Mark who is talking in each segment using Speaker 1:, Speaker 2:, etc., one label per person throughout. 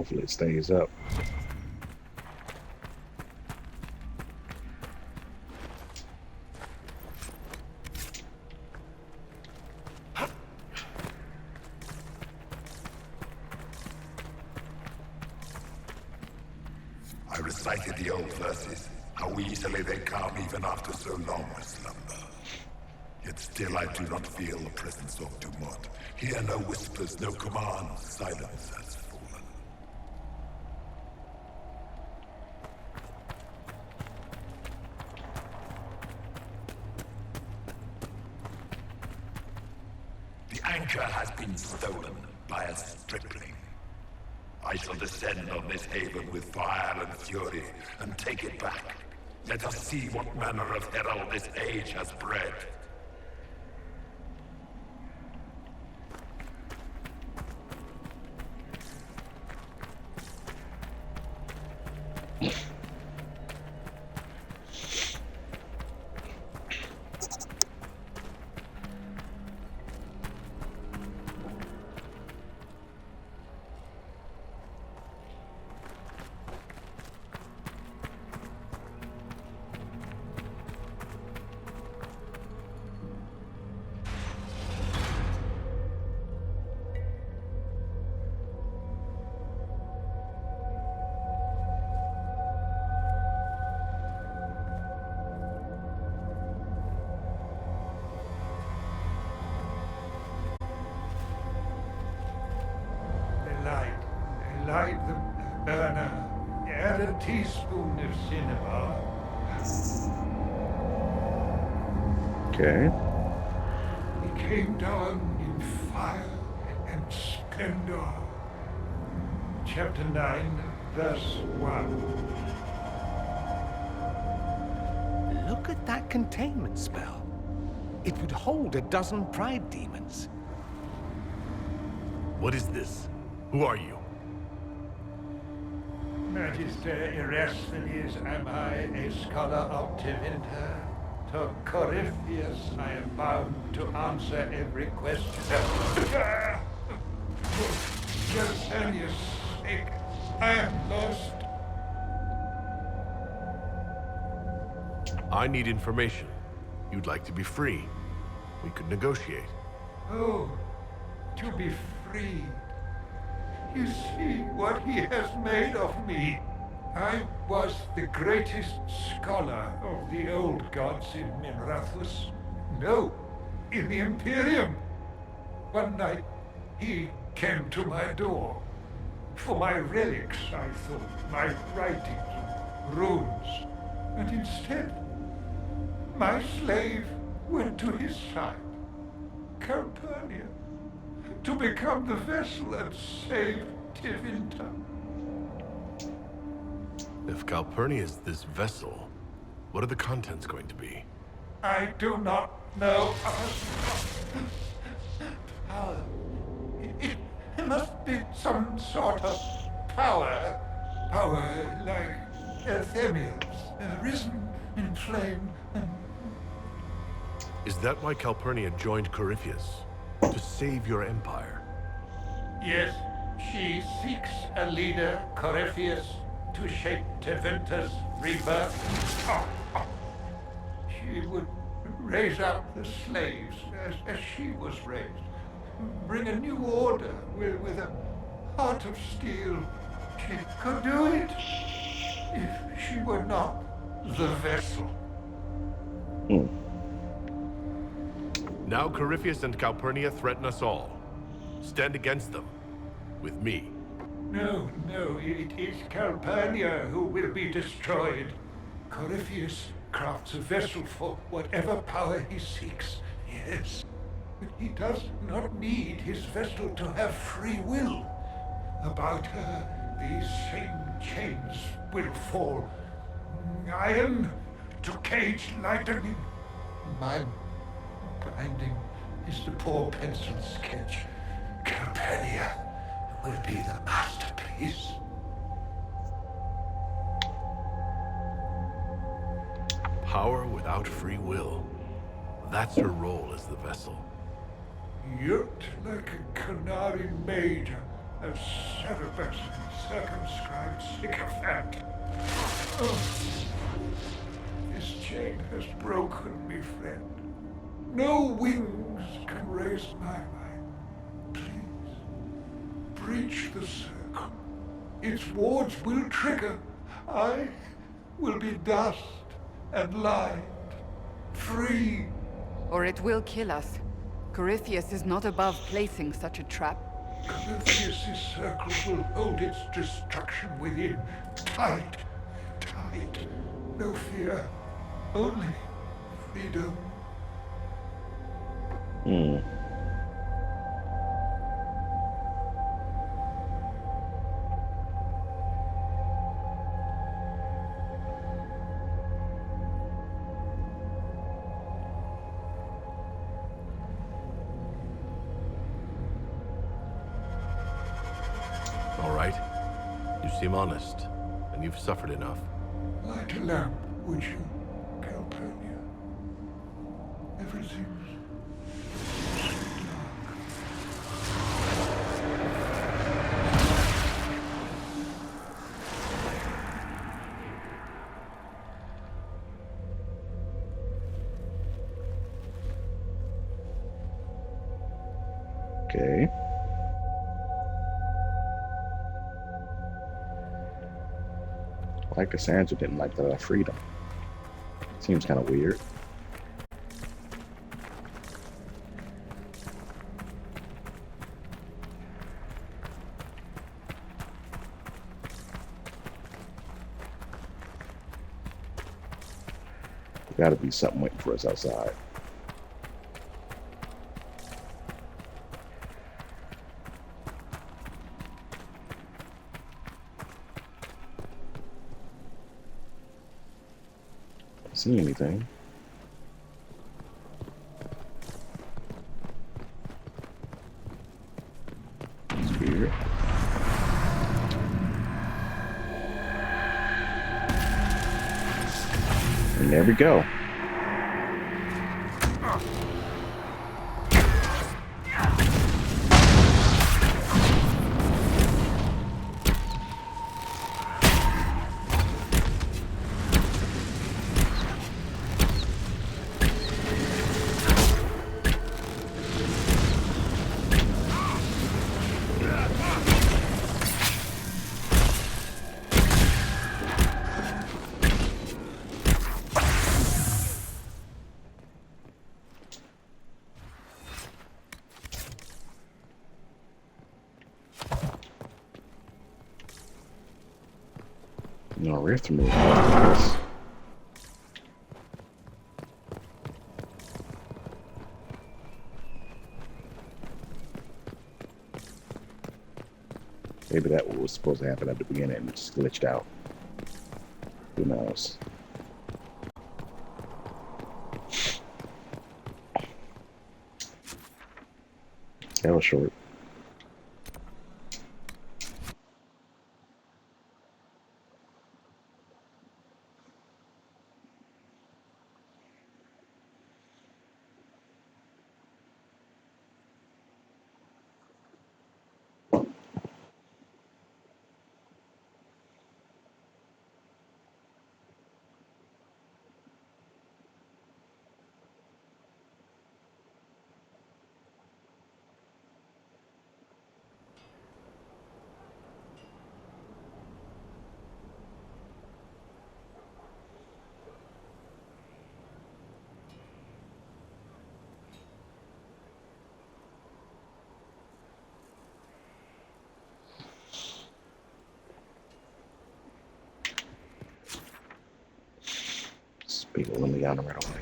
Speaker 1: Hopefully it stays up.
Speaker 2: I recited the old verses, how easily they come even after so long a slumber. Yet still I do not feel the presence of Dumont. Hear no whispers, no commands, silence has fallen. The anchor has been stolen by a stripling. I shall descend on this haven with fire and fury, and take it back. Let us see what manner of herald this age has bred.
Speaker 3: Light the burner. Add a teaspoon of cinnabar.
Speaker 1: Okay.
Speaker 3: He came down in fire and splendor. Chapter 9, verse 1.
Speaker 4: Look at that containment spell. It would hold a dozen pride demons.
Speaker 5: What is this? Who are you?
Speaker 3: Magister Erasthenes, am I a scholar of Tevinter? To Corypheus I am bound to answer every question. For Jasanius' sake, I am lost.
Speaker 5: I need information. You'd like to be free. We could negotiate.
Speaker 3: Oh, to be free. You see what he has made of me. I was the greatest scholar of the old gods in Minrathus. No, in the Imperium. One night, he came to my door. For my relics, I thought, my writings and runes. And instead, my slave went to his side, Calpurnia, to become the vessel and save Tevinter.
Speaker 5: If Calpurnia is this vessel, what are the contents going to be?
Speaker 3: I do not know. Power. It must be some sort of power. Power like Arthemia's, risen in flame and...
Speaker 5: Is that why Calpurnia joined Corypheus? To save your empire?
Speaker 3: Yes, she seeks a leader, Corypheus, to shape Tevinter's rebirth. She would raise up the slaves as she was raised. Bring a new order with a heart of steel. She could do it if she were not the vessel.
Speaker 5: Now Corypheus and Calpurnia threaten us all. Stand against them. With me.
Speaker 3: No, it is Calpurnia who will be destroyed. Corypheus crafts a vessel for whatever power he seeks, yes. But he does not need his vessel to have free will. About her, these same chains will fall. Iron to cage lightning. My binding is the poor pencil sketch. Calpurnia will be the masterpiece.
Speaker 5: Power without free will. That's her role as the vessel.
Speaker 3: Yoked like a canary maid, A cerebus circumscribed sycophant. Oh, this chain has broken me, friend. No wings can raise my mind. Please, breach the circle. Its wards will trigger. I will be dust and light, free.
Speaker 6: Or it will kill us. Corypheus is not above placing such a trap.
Speaker 3: Corypheus' circle will hold its destruction within. Tight, tight. No fear, only freedom.
Speaker 1: Hmm.
Speaker 5: All right. You seem honest, and you've suffered enough.
Speaker 3: Light a lamp, would you, Calpurnia? Everything's so dark.
Speaker 1: Okay. Like Cassandra didn't like the freedom. Seems kind of weird. Gotta be something waiting for us outside. Don't see anything. It's weird. And there we go. No, we have to move on this. Maybe that was supposed to happen at the beginning and it just glitched out. Who knows? That was short. Speak of Liliana right away.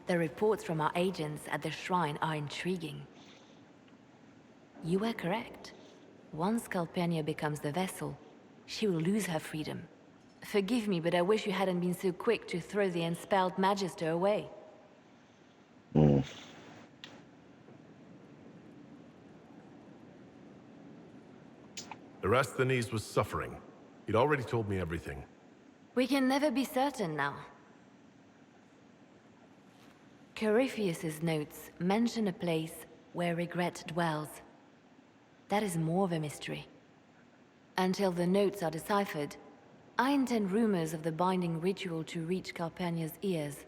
Speaker 7: The reports from our agents at the shrine are intriguing. You were correct. Once Calpurnia becomes the vessel, she will lose her freedom. Forgive me, but I wish you hadn't been so quick to throw the unspelled Magister away.
Speaker 1: Hmm.
Speaker 5: Erasthenes was suffering. He'd already told me everything.
Speaker 7: We can never be certain now. Corypheus's notes mention a place where regret dwells. That is more of a mystery. Until the notes are deciphered, I intend rumors of the binding ritual to reach Calpurnia's ears.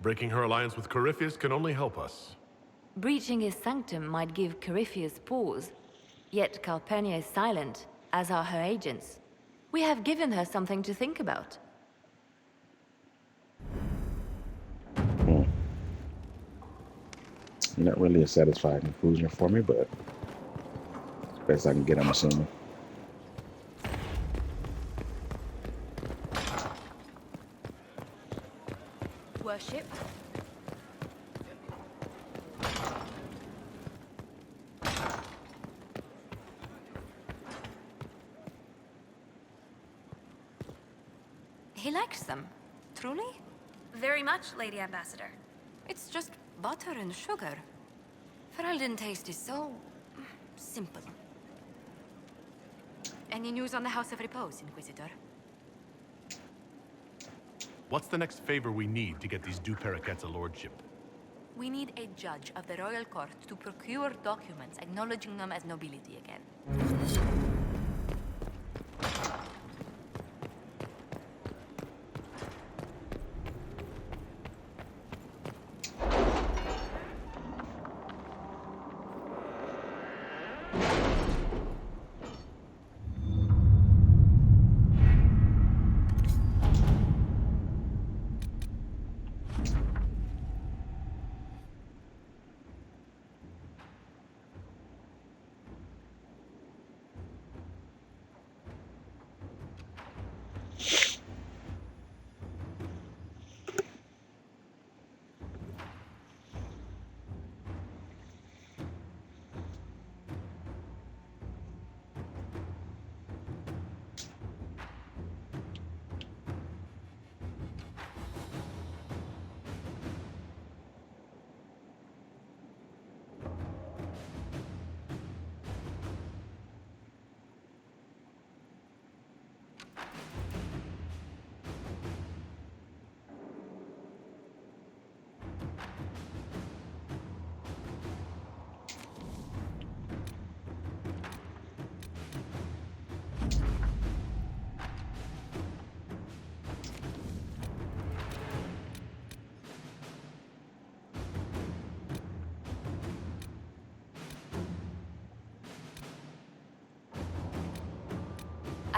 Speaker 5: Breaking her alliance with Corypheus can only help us.
Speaker 7: Breaching his sanctum might give Corypheus pause, yet Calpurnia is silent, as are her agents. We have given her something to think about.
Speaker 1: Not really a satisfying conclusion for me, but best I can get, I'm assuming.
Speaker 7: Worship.
Speaker 8: He likes them. Truly?
Speaker 9: Very much, Lady Ambassador.
Speaker 8: It's just butter and sugar. Ferelden taste is so... simple. Any news on the House of Repose, Inquisitor?
Speaker 5: What's the next favor we need to get these Du Paraquets a lordship?
Speaker 8: We need a judge of the royal court to procure documents acknowledging them as nobility again.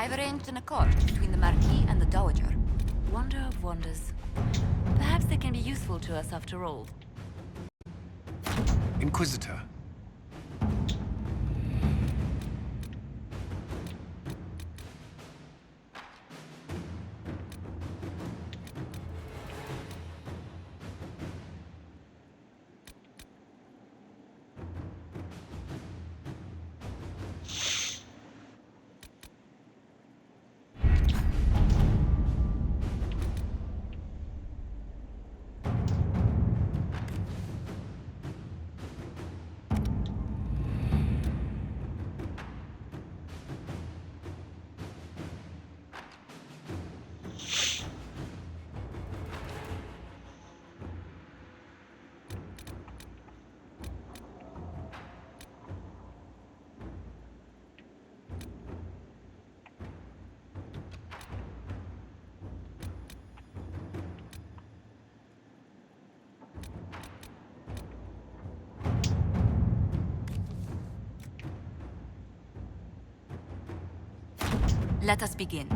Speaker 8: I've arranged an accord between the Marquis and the Dowager.
Speaker 7: Wonder of wonders. Perhaps they can be useful to us after all.
Speaker 4: Inquisitor.
Speaker 8: Let us begin.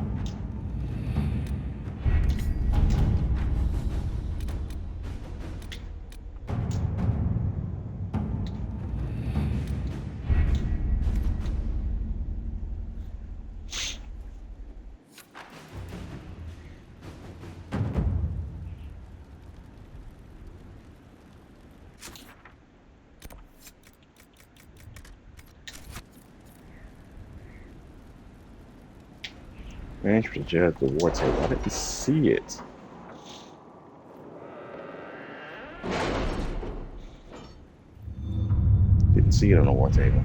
Speaker 1: Manage for the judge the war table. I didn't see it. Didn't see it on the war table.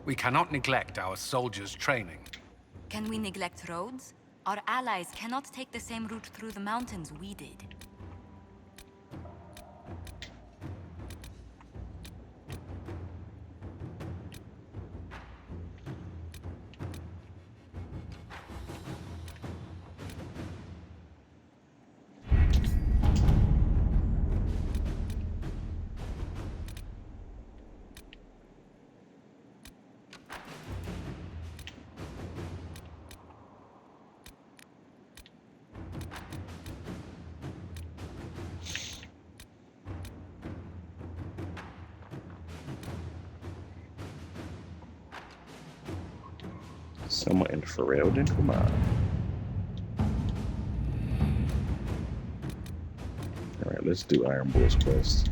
Speaker 10: We cannot neglect our soldiers' training.
Speaker 8: Can we neglect roads? Our allies cannot take the same route through the mountains we did.
Speaker 1: Somewhat infrared in command. Alright, let's do Iron Bull's quest.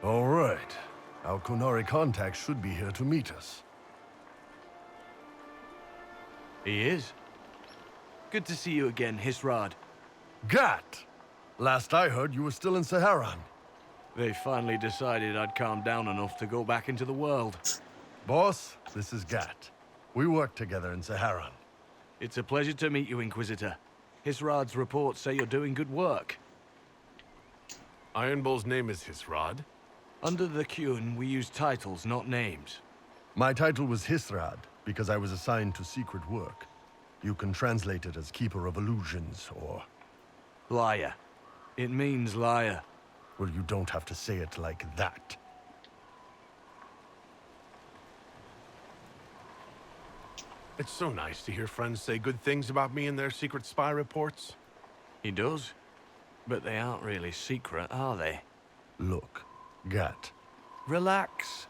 Speaker 11: All right. Our Kunari contact should be here to meet us.
Speaker 12: He is. Good to see you again, Hisrad.
Speaker 11: Gat! Last I heard, you were still in Saharan.
Speaker 12: They finally decided I'd calmed down enough to go back into the world.
Speaker 11: Boss, this is Gat. We work together in Saharan.
Speaker 12: It's a pleasure to meet you, Inquisitor. Hisrad's reports say you're doing good work.
Speaker 5: Iron Bull's name is Hisrad.
Speaker 12: Under the Kyun, we use titles, not names.
Speaker 11: My title was Hisrad, because I was assigned to secret work. You can translate it as Keeper of Illusions, or...
Speaker 12: Liar. It means liar.
Speaker 11: Well, you don't have to say it like that.
Speaker 5: It's so nice to hear friends say good things about me in their secret spy reports.
Speaker 12: He does. But they aren't really secret, are they?
Speaker 11: Look, Gat.
Speaker 12: Relax.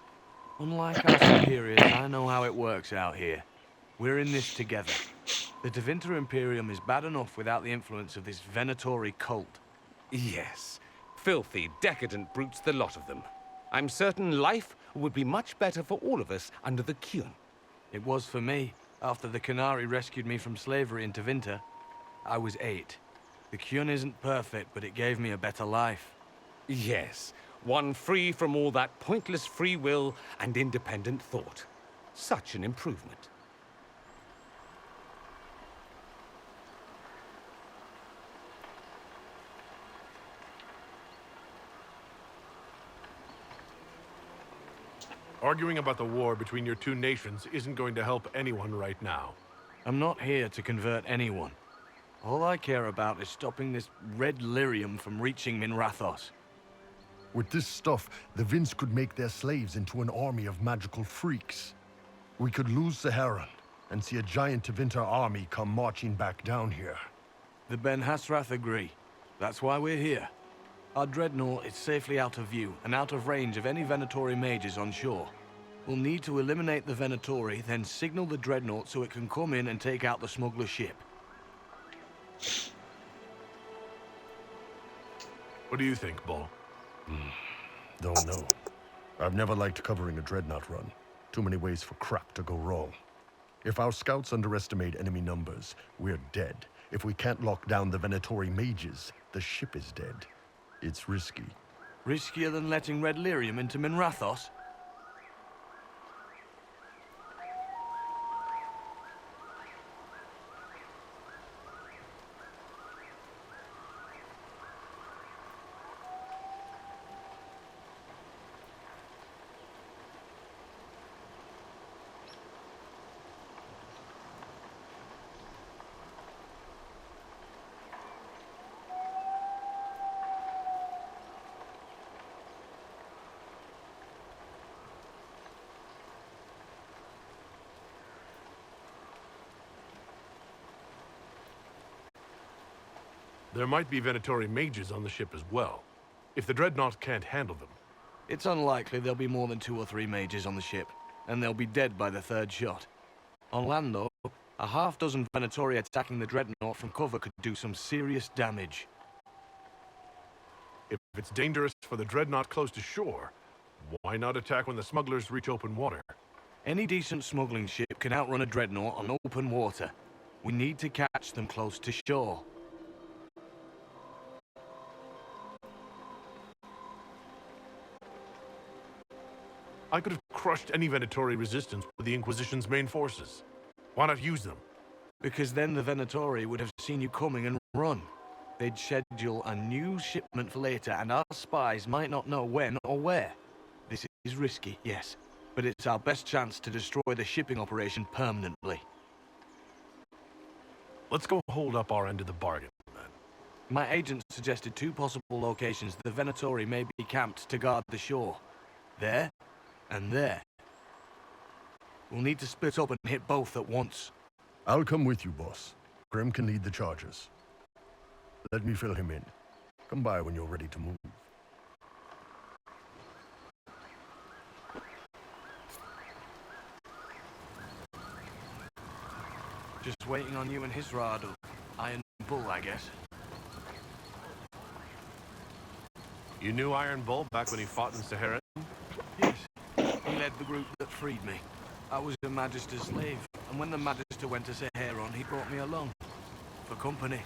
Speaker 12: Unlike our superiors, I know how it works out here. We're in this together. The Tevinter Imperium is bad enough without the influence of this Venatori cult.
Speaker 13: Yes. Filthy, decadent brutes, the lot of them. I'm certain life would be much better for all of us under the Kyun.
Speaker 12: It was for me, after the Qunari rescued me from slavery in Tevinter. I was 8. The Kyun isn't perfect, but it gave me a better life.
Speaker 13: Yes, one free from all that pointless free will and independent thought. Such an improvement.
Speaker 5: Arguing about the war between your two nations isn't going to help anyone right now.
Speaker 12: I'm not here to convert anyone. All I care about is stopping this red lyrium from reaching Minrathos.
Speaker 11: With this stuff, the Vince could make their slaves into an army of magical freaks. We could lose Saharan and see a giant Tevinter army come marching back down here.
Speaker 12: The Ben Hasrath agree. That's why we're here. Our dreadnought is safely out of view and out of range of any Venatori mages on shore. We'll need to eliminate the Venatori, then signal the dreadnought so it can come in and take out the smuggler ship.
Speaker 5: What do you think, Bull?
Speaker 11: Don't know. I've never liked covering a dreadnought run. Too many ways for crap to go wrong. If our scouts underestimate enemy numbers, we're dead. If we can't lock down the Venatori mages, the ship is dead. It's risky.
Speaker 12: Riskier than letting red lyrium into Minrathos?
Speaker 5: There might be Venatori mages on the ship as well, if the dreadnought can't handle them.
Speaker 12: It's unlikely there'll be more than 2 or 3 mages on the ship, and they'll be dead by the 3rd shot. On land, though, a half-dozen Venatori attacking the dreadnought from cover could do some serious damage.
Speaker 5: If it's dangerous for the dreadnought close to shore, why not attack when the smugglers reach open water?
Speaker 12: Any decent smuggling ship can outrun a dreadnought on open water. We need to catch them close to shore.
Speaker 5: I could have crushed any Venatori resistance with the Inquisition's main forces. Why not use them?
Speaker 12: Because then the Venatori would have seen you coming and run. They'd schedule a new shipment for later, and our spies might not know when or where. This is risky, yes, but it's our best chance to destroy the shipping operation permanently.
Speaker 5: Let's go hold up our end of the bargain, then.
Speaker 12: My agent suggested 2 possible locations the Venatori may be camped to guard the shore. There, and there. We'll need to split up and hit both at once.
Speaker 11: I'll come with you, boss. Grim can lead the charges. Let me fill him in. Come by when you're ready to move.
Speaker 12: Just waiting on you and his rod of Iron Bull, I guess.
Speaker 5: You knew Iron Bull back when he fought in Sahara?
Speaker 12: Yes. He led the group that freed me. I was a Magister's slave, and when the Magister went to Saharon, he brought me along. For company.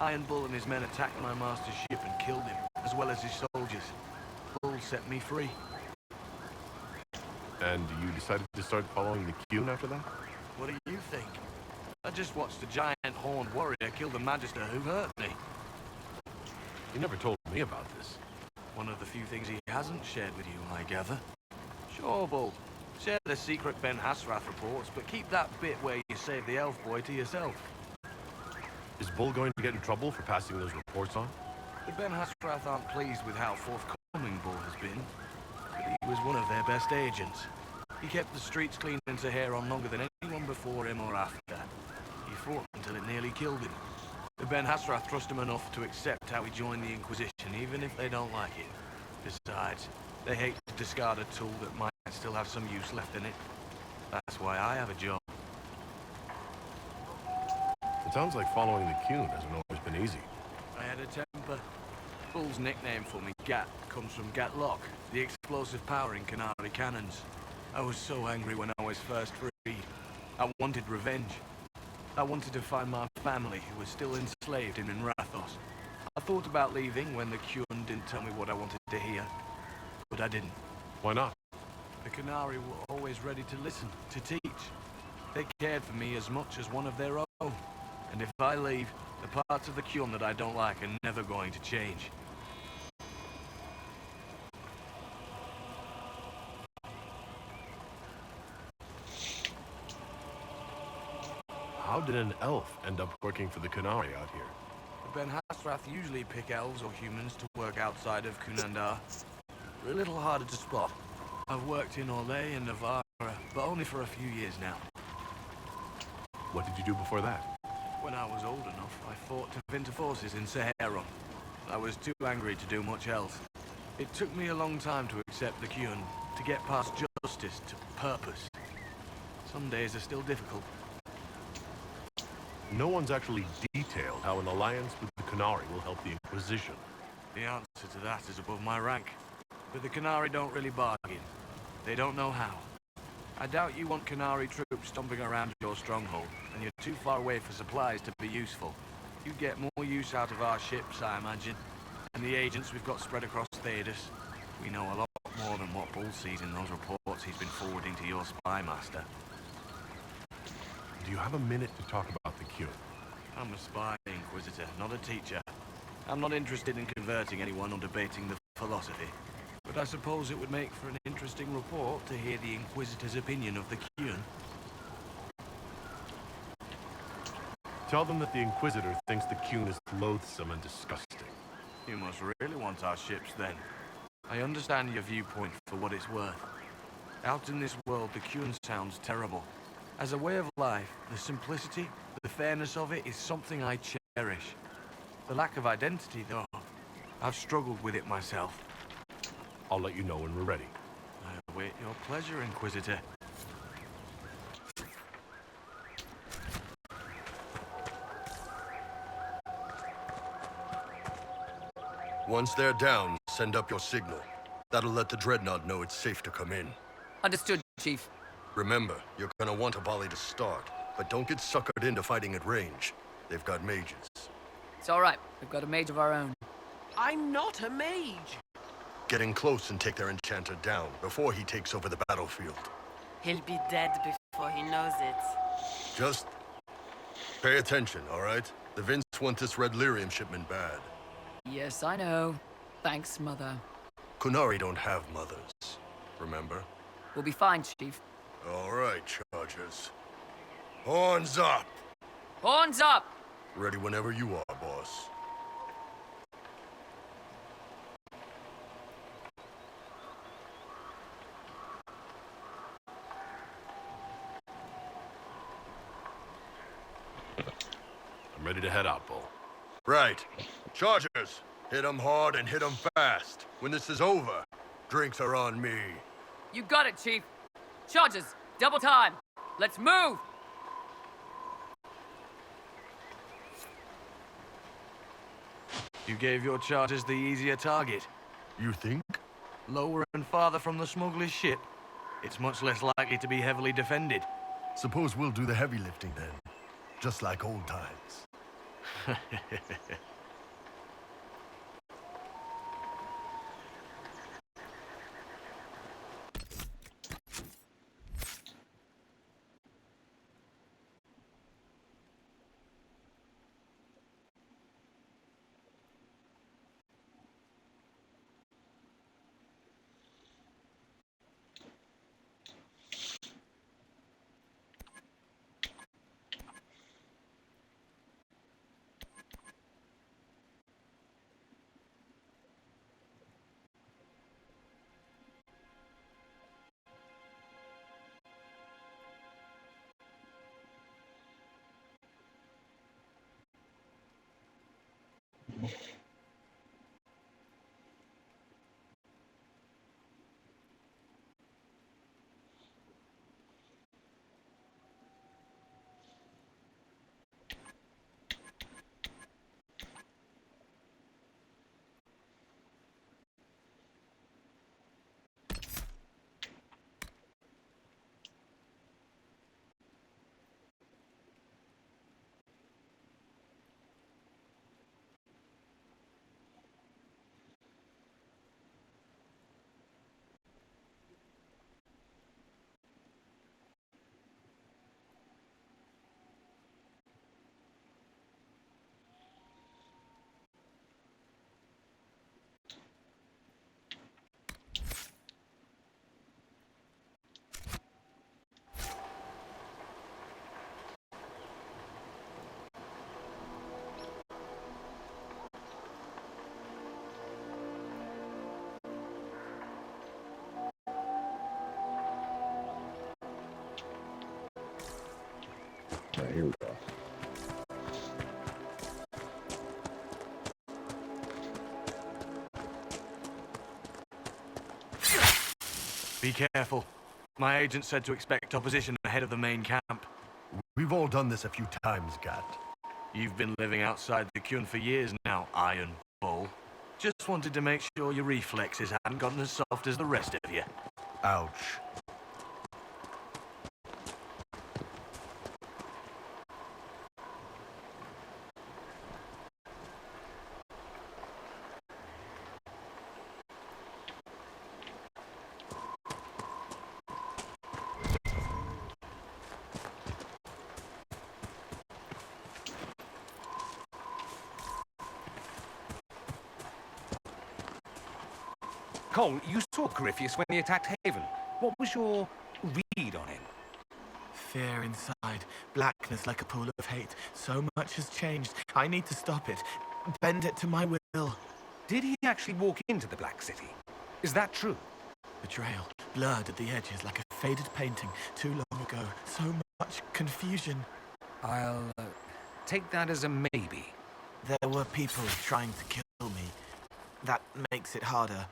Speaker 12: Iron Bull and his men attacked my master's ship and killed him, as well as his soldiers. Bull set me free.
Speaker 5: And you decided to start following the Qun after that?
Speaker 12: What do you think? I just watched a giant horned warrior kill the Magister who hurt me.
Speaker 5: You never told me about this.
Speaker 12: One of the few things he hasn't shared with you, I gather. Sure, Bull. Share the secret Ben Hasrath reports, but keep that bit where you saved the elf boy to yourself.
Speaker 5: Is Bull going to get in trouble for passing those reports on?
Speaker 12: The Ben Hasrath aren't pleased with how forthcoming Bull has been, but he was one of their best agents. He kept the streets clean in Saharon longer than anyone before him or after. He fought until it nearly killed him. The Ben Hasrath trust him enough to accept how he joined the Inquisition, even if they don't like it. Besides, they hate to discard a tool that might still have some use left in it. That's why I have a job.
Speaker 5: It sounds like following the Qun hasn't always been easy.
Speaker 12: I had a temper. Bull's nickname for me, Gat, comes from Gat Lock, the explosive power in Canary cannons. I was so angry when I was first freed. I wanted revenge. I wanted to find my family, who was still enslaved in Minrathos. I thought about leaving when the Qun didn't tell me what I wanted to hear. But I didn't.
Speaker 5: Why not?
Speaker 12: The Canary were always ready to listen, to teach. They cared for me as much as one of their own. And if I leave, the parts of the Qun that I don't like are never going to change.
Speaker 5: How did an elf end up working for the Qunari out here?
Speaker 12: The Ben Hasrath usually pick elves or humans to work outside of Kunandar. We're a little harder to spot. I've worked in Orlais and Navarra, but only for a few years now.
Speaker 5: What did you do before that?
Speaker 12: When I was old enough, I fought Tevinter forces in Sahara. I was too angry to do much else. It took me a long time to accept the Qun, to get past justice to purpose. Some days are still difficult.
Speaker 5: No one's actually detailed how an alliance with the Qunari will help the Inquisition.
Speaker 12: The answer to that is above my rank. But the Qunari don't really bargain. They don't know how. I doubt you want Qunari troops stomping around your stronghold, and you're too far away for supplies to be useful. You'd get more use out of our ships, I imagine. And the agents we've got spread across Thedas. We know a lot more than what Bull sees in those reports he's been forwarding to your spy master.
Speaker 5: Do you have a minute to talk about the Qun?
Speaker 12: I'm a spy, Inquisitor, not a teacher. I'm not interested in converting anyone or debating the philosophy. But I suppose it would make for an interesting report to hear the Inquisitor's opinion of the Qun.
Speaker 5: Tell them that the Inquisitor thinks the Qun is loathsome and disgusting.
Speaker 12: You must really want our ships, then. I understand your viewpoint for what it's worth. Out in this world, the Qun sounds terrible. As a way of life, the simplicity, the fairness of it is something I cherish. The lack of identity, though, I've struggled with it myself.
Speaker 5: I'll let you know when we're ready.
Speaker 12: I await your pleasure, Inquisitor.
Speaker 11: Once they're down, send up your signal. That'll let the Dreadnought know it's safe to come in.
Speaker 14: Understood, Chief.
Speaker 11: Remember, you're gonna want a volley to start, but don't get suckered into fighting at range. They've got mages.
Speaker 14: It's all right. We've got a mage of our own.
Speaker 15: I'm not a mage.
Speaker 11: Get in close and take their enchanter down before he takes over the battlefield.
Speaker 15: He'll be dead before he knows it.
Speaker 11: Just pay attention, all right? The Vince want this red lyrium shipment bad.
Speaker 14: Yes, I know. Thanks, Mother.
Speaker 11: Qunari don't have mothers, remember?
Speaker 14: We'll be fine, Chief.
Speaker 11: All right, Chargers. Horns up!
Speaker 14: Horns up!
Speaker 11: Ready whenever you are, boss.
Speaker 5: I'm ready to head out, Bull.
Speaker 11: Right. Chargers, hit 'em hard and hit 'em fast. When this is over, drinks are on me.
Speaker 14: You got it, Chief. Charges, double time. Let's move!
Speaker 12: You gave your chargers the easier target.
Speaker 11: You think?
Speaker 12: Lower and farther from the smuggler's ship. It's much less likely to be heavily defended.
Speaker 11: Suppose we'll do the heavy lifting then. Just like old times.
Speaker 1: All right, here we go.
Speaker 12: Be careful. My agent said to expect opposition ahead of the main camp.
Speaker 11: We've all done this a few times, Gat.
Speaker 12: You've been living outside the Kyun for years now, Iron Bull. Just wanted to make sure your reflexes hadn't gotten as soft as the rest of you.
Speaker 11: Ouch.
Speaker 13: Cole, you saw Corypheus when he attacked Haven. What was your read on him?
Speaker 16: Fear inside, blackness like a pool of hate. So much has changed. I need to stop it. Bend it to my will.
Speaker 13: Did he actually walk into the Black City? Is that true?
Speaker 16: Betrayal, blurred at the edges like a faded painting too long ago. So much confusion.
Speaker 13: I'll take that as a maybe.
Speaker 16: There were people trying to kill me. That makes it harder.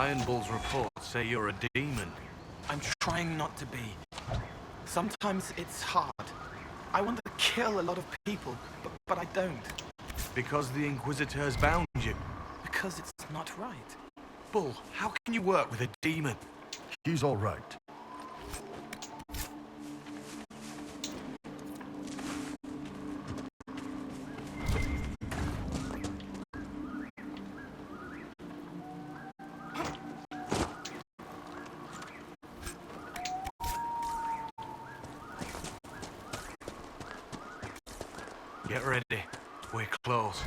Speaker 12: Iron Bull's reports say you're a demon.
Speaker 16: I'm trying not to be. Sometimes it's hard. I want to kill a lot of people, but I don't.
Speaker 12: Because the Inquisitors bound you.
Speaker 16: Because it's not right.
Speaker 12: Bull, how can you work with a demon?
Speaker 11: He's all right.
Speaker 12: Get ready. We're close.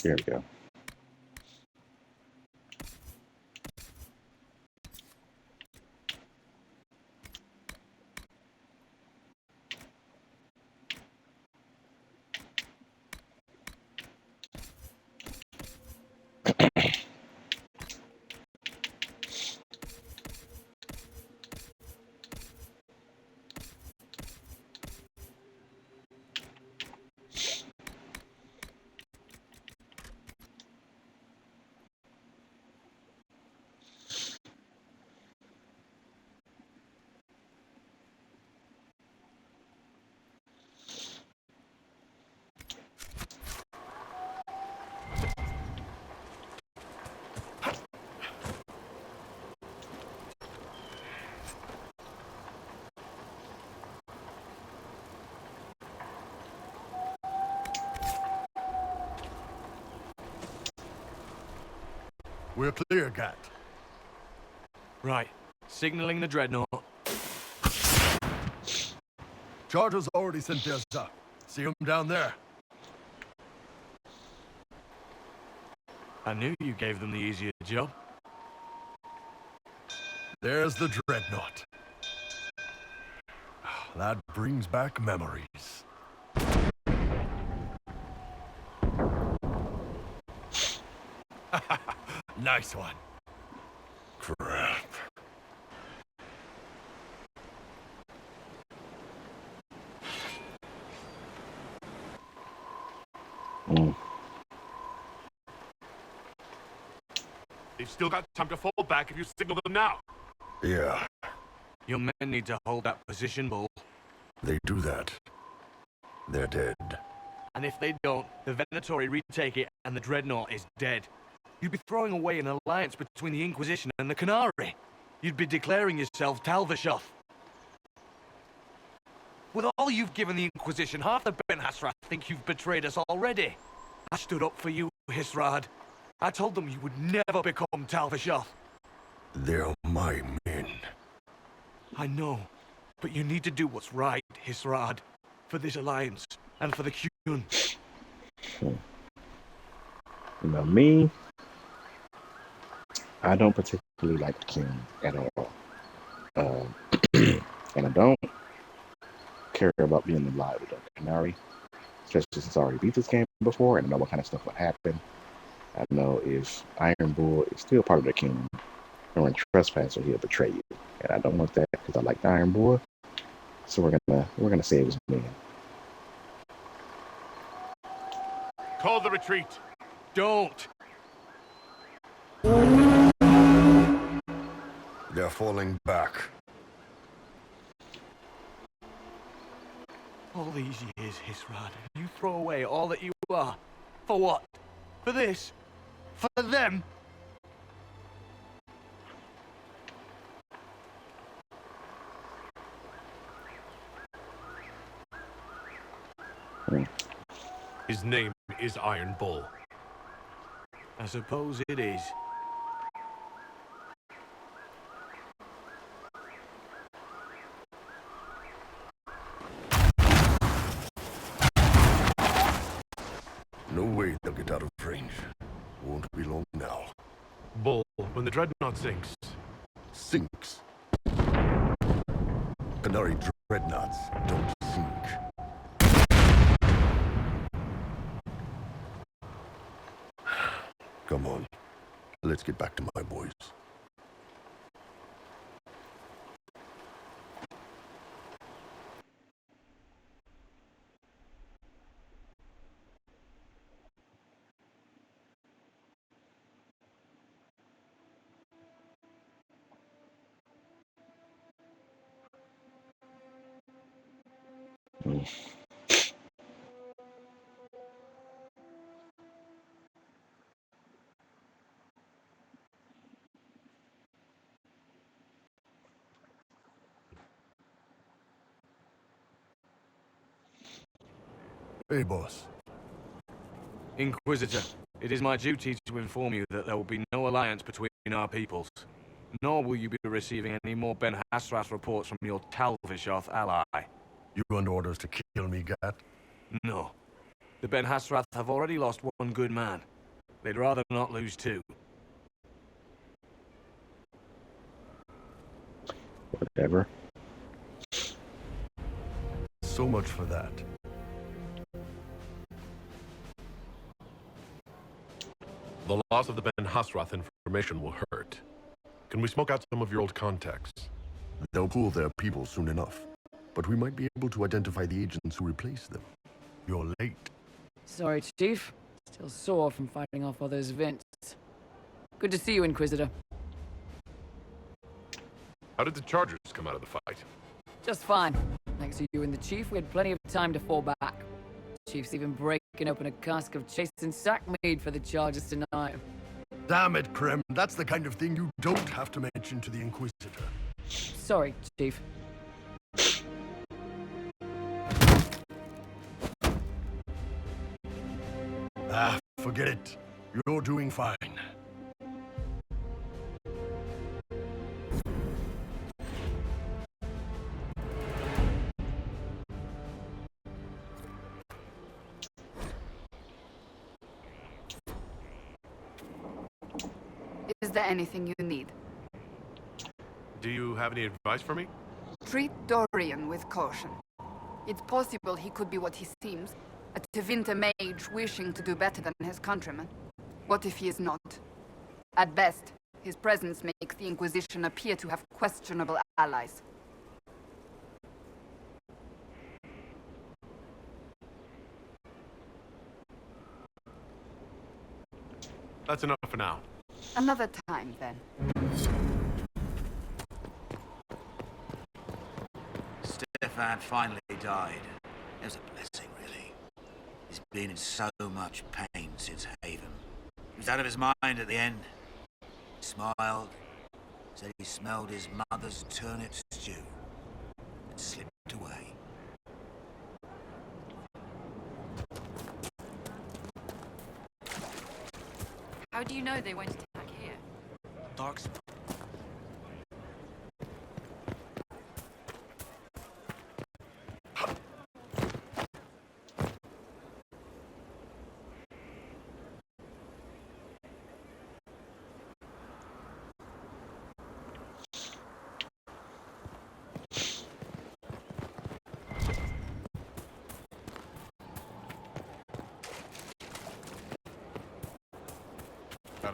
Speaker 1: There we go.
Speaker 11: We're clear, Gat.
Speaker 12: Right. Signaling the dreadnought.
Speaker 11: Charter's already sent theirs up. See them down there.
Speaker 12: I knew you gave them the easier job.
Speaker 11: There's the dreadnought. That brings back memories. Nice one. Crap.
Speaker 5: They've still got time to fall back if you signal them now.
Speaker 11: Yeah,
Speaker 12: Your men need to hold that position, Bull.
Speaker 11: they do that. They're dead.
Speaker 12: And if they don't, the Venatori retake it and the dreadnought is dead. You'd be throwing away an alliance between the Inquisition and the Canary. You'd be declaring yourself Talvishoth. With all you've given the Inquisition, half the Ben Hasrath think you've betrayed us already. I stood up for you, Hisrad. I told them you would never become Talvishoth.
Speaker 11: They're my men.
Speaker 12: I know, but you need to do what's right, Hisrad. For this alliance, and for the Qun.
Speaker 1: You know, me, I don't particularly like the king at all. And I don't care about being alive with the Canary, especially since I already beat this game before and I know what kind of stuff would happen. I know if Iron Bull is still part of the kingdom, and when trespasser, he'll betray you. And I don't want that because I like the Iron Bull. So we're gonna save his men.
Speaker 5: Call the retreat.
Speaker 12: Don't.
Speaker 11: They're falling back.
Speaker 12: All these years, Hisrad, you throw away all that you are. For what? For this? For them?
Speaker 5: His name is Iron Bull.
Speaker 12: I suppose it is.
Speaker 11: No way they'll get out of range. Won't be long now.
Speaker 5: Bull, when the dreadnought sinks.
Speaker 11: Sinks. Canary dreadnoughts don't sink. Come on. Let's get back to my boys. Hey, boss.
Speaker 12: Inquisitor, it is my duty to inform you that there will be no alliance between our peoples. Nor will you be receiving any more Ben Hasrath reports from your Talvishoth ally.
Speaker 11: You under orders to kill me, Gat?
Speaker 12: No. The Ben Hasrath have already lost one good man. They'd rather not lose two.
Speaker 1: Whatever.
Speaker 11: So much for that.
Speaker 5: The loss of the Ben Hasrath information will hurt. Can we smoke out some of your old contacts?
Speaker 11: They'll pull their people soon enough. But we might be able to identify the agents who replaced them. You're late.
Speaker 14: Sorry, Chief. Still sore from fighting off all those vents. Good to see you, Inquisitor.
Speaker 5: How did the Chargers come out of the fight?
Speaker 14: Just fine. Thanks to you and the Chief, we had plenty of time to fall back. Chief's even breaking open a cask of chastened sack mead for the Chargers tonight.
Speaker 11: Damn it, Krem. That's the kind of thing you don't have to mention to the Inquisitor.
Speaker 14: Sorry, Chief.
Speaker 11: Ah, forget it. You're doing fine.
Speaker 6: there anything you need?
Speaker 5: Do you have any advice for me?
Speaker 6: Treat Dorian with caution. It's possible he could be what he seems, a Tevinter mage wishing to do better than his countrymen. What if he is not? At best, his presence makes the Inquisition appear to have questionable allies.
Speaker 5: That's enough for now.
Speaker 6: Another time, then.
Speaker 17: Stefan finally died. It was a blessing, really. He's been in so much pain since Haven. He was out of his mind at the end. He smiled, said he smelled his mother's turnip stew, and slipped away.
Speaker 8: How do you know they won't attack here?
Speaker 17: Dark spot.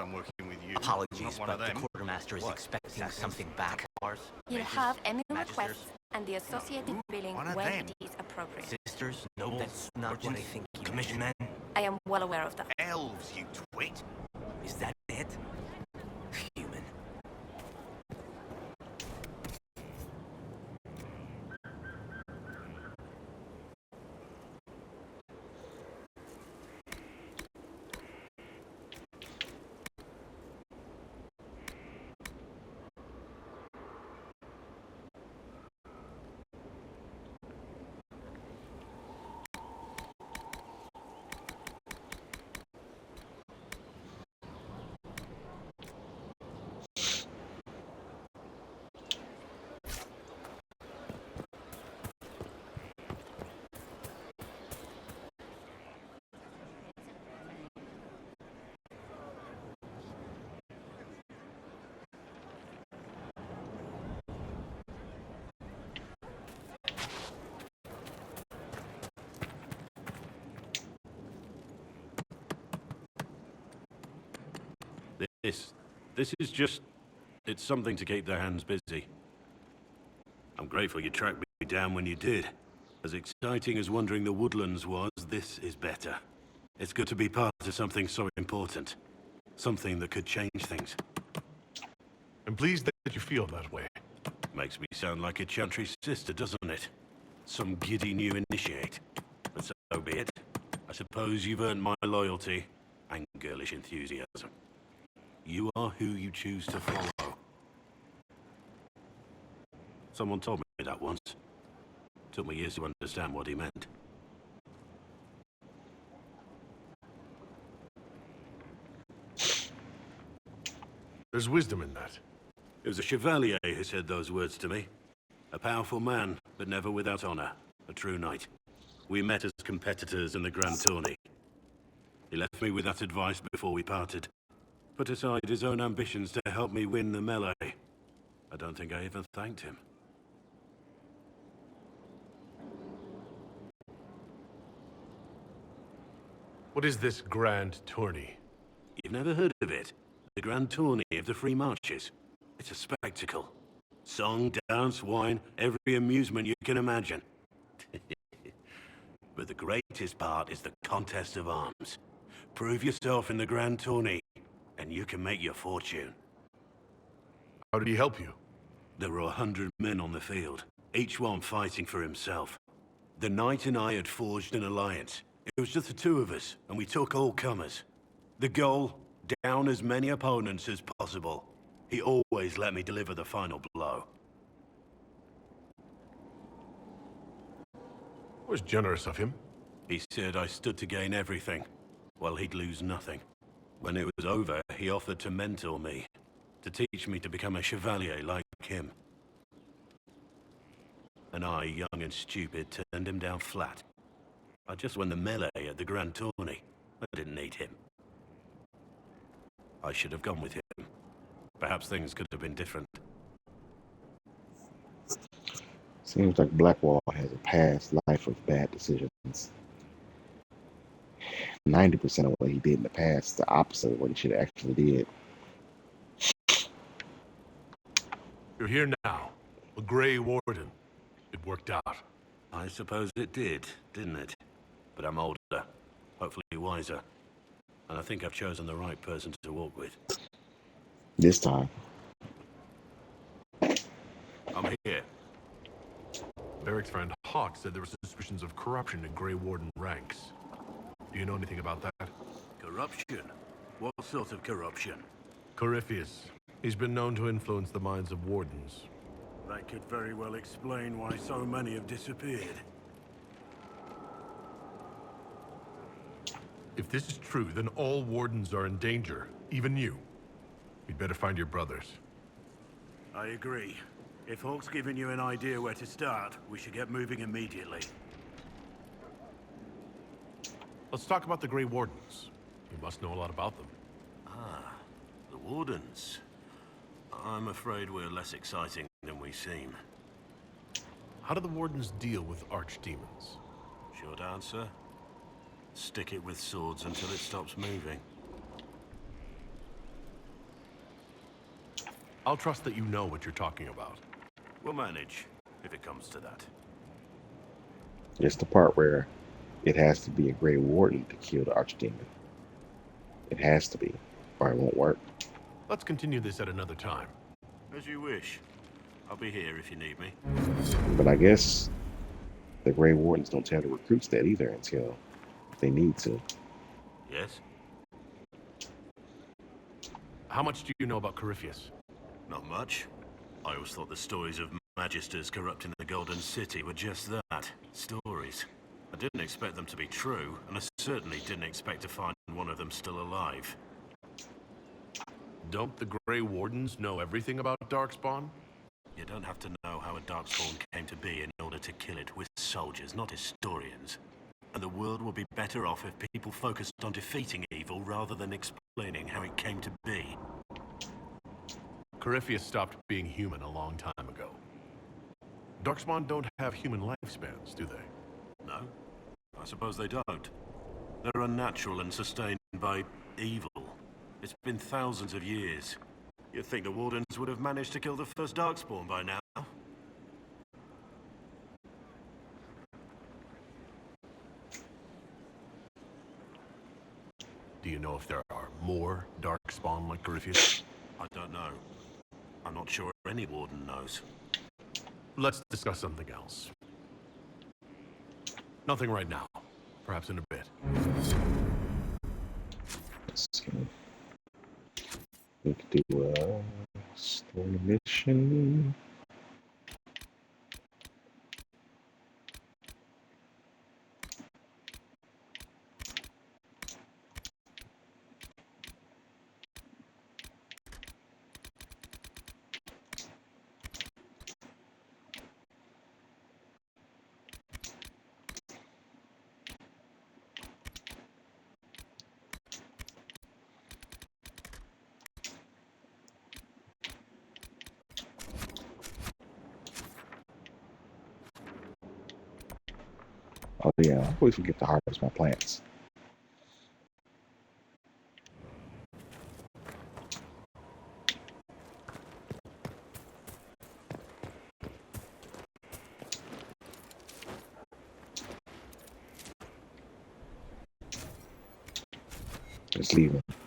Speaker 10: I'm working with you.
Speaker 18: Apologies, but the quartermaster is expecting something back.
Speaker 9: You'll have any requests, and the associated billing when it is appropriate.
Speaker 18: Sisters, nobles, that's not what I think you commission men.
Speaker 9: I am well aware of that.
Speaker 10: Elves, you twit.
Speaker 18: Is that it? Human.
Speaker 19: This is just... it's something to keep their hands busy. I'm grateful you tracked me down when you did. As exciting as wandering the woodlands was, this is better. It's good to be part of something so important. Something that could change things.
Speaker 5: I'm pleased that you feel that way.
Speaker 19: Makes me sound like a chantry sister, doesn't it? Some giddy new initiate. But so be it. I suppose you've earned my loyalty and girlish enthusiasm. You are who you choose to follow. Someone told me that once. Took me years to understand what he meant.
Speaker 5: There's wisdom in that.
Speaker 19: It was a chevalier who said those words to me. A powerful man, but never without honor. A true knight. We met as competitors in the Grand Tourney. He left me with that advice before we parted. Put aside his own ambitions to help me win the melee. I don't think I even thanked him.
Speaker 5: What is this Grand Tourney?
Speaker 19: You've never heard of it? The Grand Tourney of the Free Marches. It's a spectacle. Song, dance, wine, every amusement you can imagine. But the greatest part is the contest of arms. Prove yourself in the Grand Tourney, and you can make your fortune.
Speaker 5: How did he help you?
Speaker 19: There were 100 men on the field, each one fighting for himself. The knight and I had forged an alliance. It was just the two of us, and we took all comers. The goal, down as many opponents as possible. He always let me deliver the final blow.
Speaker 5: It was generous of him.
Speaker 19: He said I stood to gain everything, while he'd lose nothing. When it was over, he offered to mentor me, to teach me to become a chevalier like him. And I, young and stupid, turned him down flat. I just won the melee at the Grand Tourney. I didn't need him. I should have gone with him. Perhaps things could have been different.
Speaker 1: Seems like Blackwall has a past life of bad decisions. 90% of what he did in the past is the opposite of what he should have actually did.
Speaker 5: You're here now. A Grey Warden. It worked out.
Speaker 19: I suppose it did, didn't it? But I'm older, hopefully wiser. And I think I've chosen the right person to walk with.
Speaker 1: This time.
Speaker 19: I'm here.
Speaker 5: Barrick's friend Hawk said there were suspicions of corruption in Grey Warden ranks. Do you know anything about that?
Speaker 19: Corruption? What sort of corruption?
Speaker 5: Corypheus. He's been known to influence the minds of wardens.
Speaker 19: That could very well explain why so many have disappeared.
Speaker 5: If this is true, then all wardens are in danger, even you. We'd better find your brothers.
Speaker 19: I agree. If Hawk's given you an idea where to start, we should get moving immediately.
Speaker 5: Let's talk about the Grey Wardens. You must know a lot about them.
Speaker 19: Ah, the Wardens. I'm afraid we're less exciting than we seem.
Speaker 5: How do the Wardens deal with archdemons?
Speaker 19: Short answer? Stick it with swords until it stops moving.
Speaker 5: I'll trust that you know what you're talking about.
Speaker 19: We'll manage, if it comes to that.
Speaker 1: It's the part where it has to be a Grey Warden to kill the archdemon. It has to be, or it won't work.
Speaker 5: Let's continue this at another time.
Speaker 19: As you wish. I'll be here if you need me.
Speaker 1: But I guess the Grey Wardens don't tell the recruits that either until they need to.
Speaker 19: Yes?
Speaker 5: How much do you know about Corypheus?
Speaker 19: Not much. I always thought the stories of magisters corrupting the Golden City were just that. Stories. I didn't expect them to be true, and I certainly didn't expect to find one of them still alive.
Speaker 5: Don't the Grey Wardens know everything about Darkspawn?
Speaker 19: You don't have to know how a Darkspawn came to be in order to kill it. We're soldiers, not historians. And the world will be better off if people focused on defeating evil rather than explaining how it came to be.
Speaker 5: Corypheus stopped being human a long time ago. Darkspawn don't have human lifespans, do they?
Speaker 19: No, I suppose they don't. They're unnatural and sustained by evil. It's been thousands of years. You'd think the Wardens would have managed to kill the first Darkspawn by now.
Speaker 5: Do you know if there are more Darkspawn like Corypheus?
Speaker 19: I don't know. I'm not sure any Warden knows.
Speaker 5: Let's discuss something else. Nothing right now. Perhaps in a bit.
Speaker 1: Let's see. We could do a story mission. Oh yeah, I always forget to harvest my plants. Just leave them. As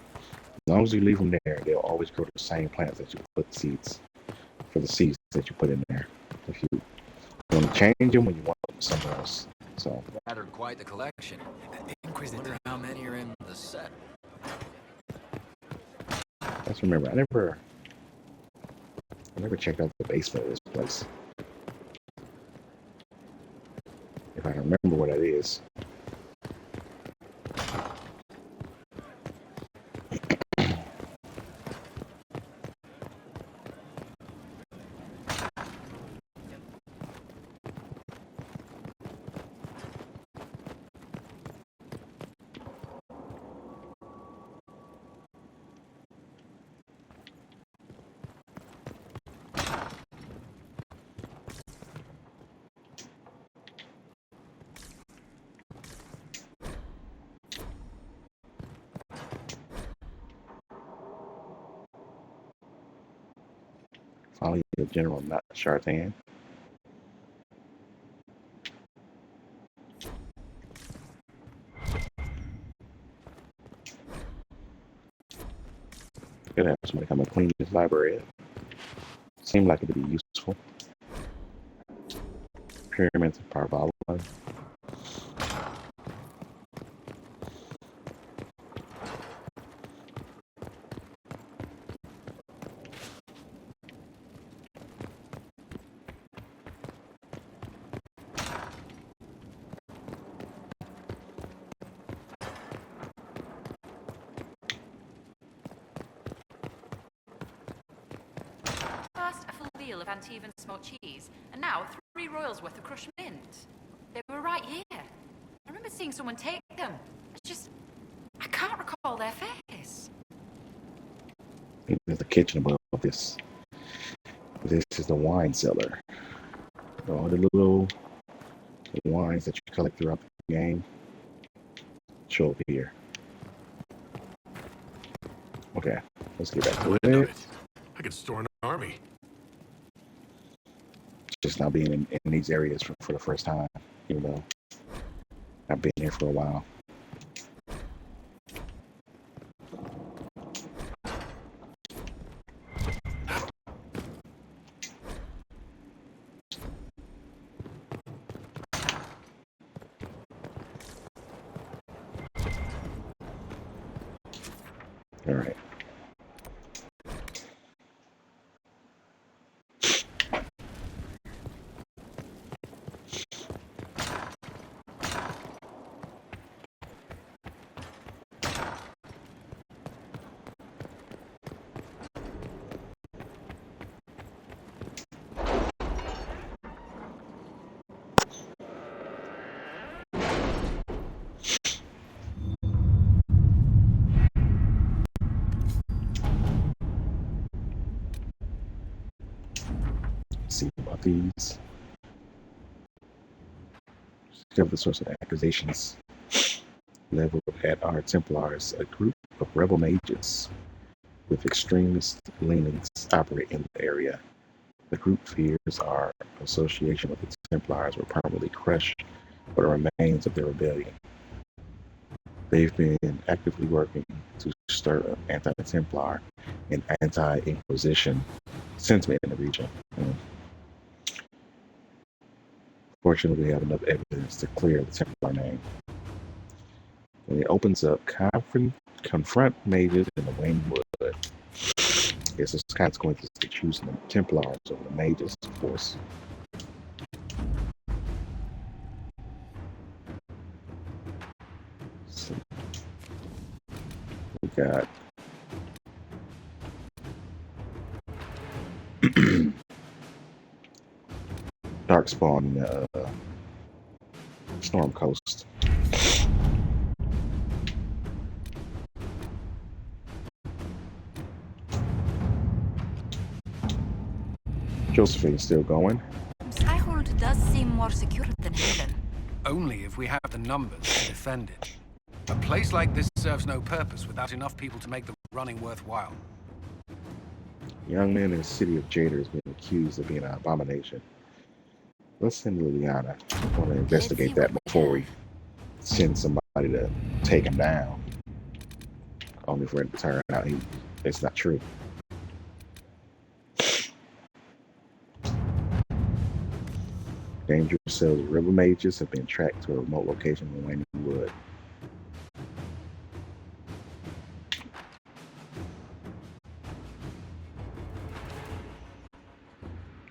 Speaker 1: long as you leave them there, they'll always grow the same plants that you put seeds for the seeds that you put in there. If you want to change them when you want them somewhere else. So
Speaker 20: Gathered quite the collection. Inquisitor, how many are in the set?
Speaker 1: let's remember, I never checked out the basement of this place. If I can remember what it is. Finally, the general, not Shartan. Could have somebody come and clean this library up. Seemed like it would be useful. Pyramids of Parvala.
Speaker 8: First, a full deal of Antivan smoked cheese, and now 3 royals worth of crushed mint. They were right here. I remember seeing someone take them. I can't recall their face.
Speaker 1: There's a kitchen above this. This is the wine cellar. All the little wines that you collect throughout the game show up here. Okay, let's get back to it.
Speaker 5: I could store an army.
Speaker 1: Just now being in these areas for the first time, even though I've been here for a while. All right. See about these. Discover the source of the accusations leveled at our Templars. A group of rebel mages with extremist leanings operate in the area. The group fears our association with the Templars will permanently crush what remains of their rebellion. They've been actively working to stir up anti-Templar and anti-Inquisition sentiment in the region. Fortunately, we have enough evidence to clear the Templar name. When it opens up, confront mages in the Wingwood. Yes, there's consequences to choosing the Templars over the mages, of course. So, we got Darkspawn in the Storm Coast. Josephine's still going.
Speaker 8: Skyhold does seem more secure than Haven.
Speaker 4: Only if we have the numbers to defend it. A place like this serves no purpose without enough people to make the running worthwhile.
Speaker 1: A young man in the city of Jader has been accused of being an abomination. Let's send Liliana. I want to investigate that before we send somebody to take him down. Only for it to turn out it's not true. Dangerous cells of river mages have been tracked to a remote location in Waning Wood.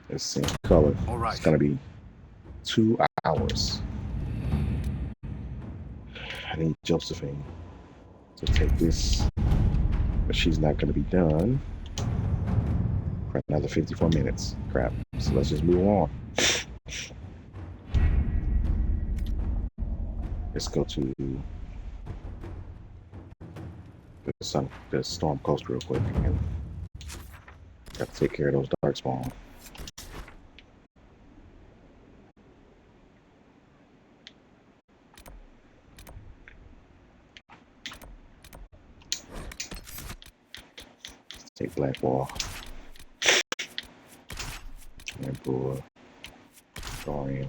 Speaker 1: Let's see color.
Speaker 4: All right.
Speaker 1: It's gonna be 2 hours. I need Josephine to take this, but she's not gonna be done for another 54 minutes. Crap. So let's just move on. Let's go to the Storm Coast real quick and got to take care of those Darkspawn. Let's take Blackwall. Iron Bull, Dorian.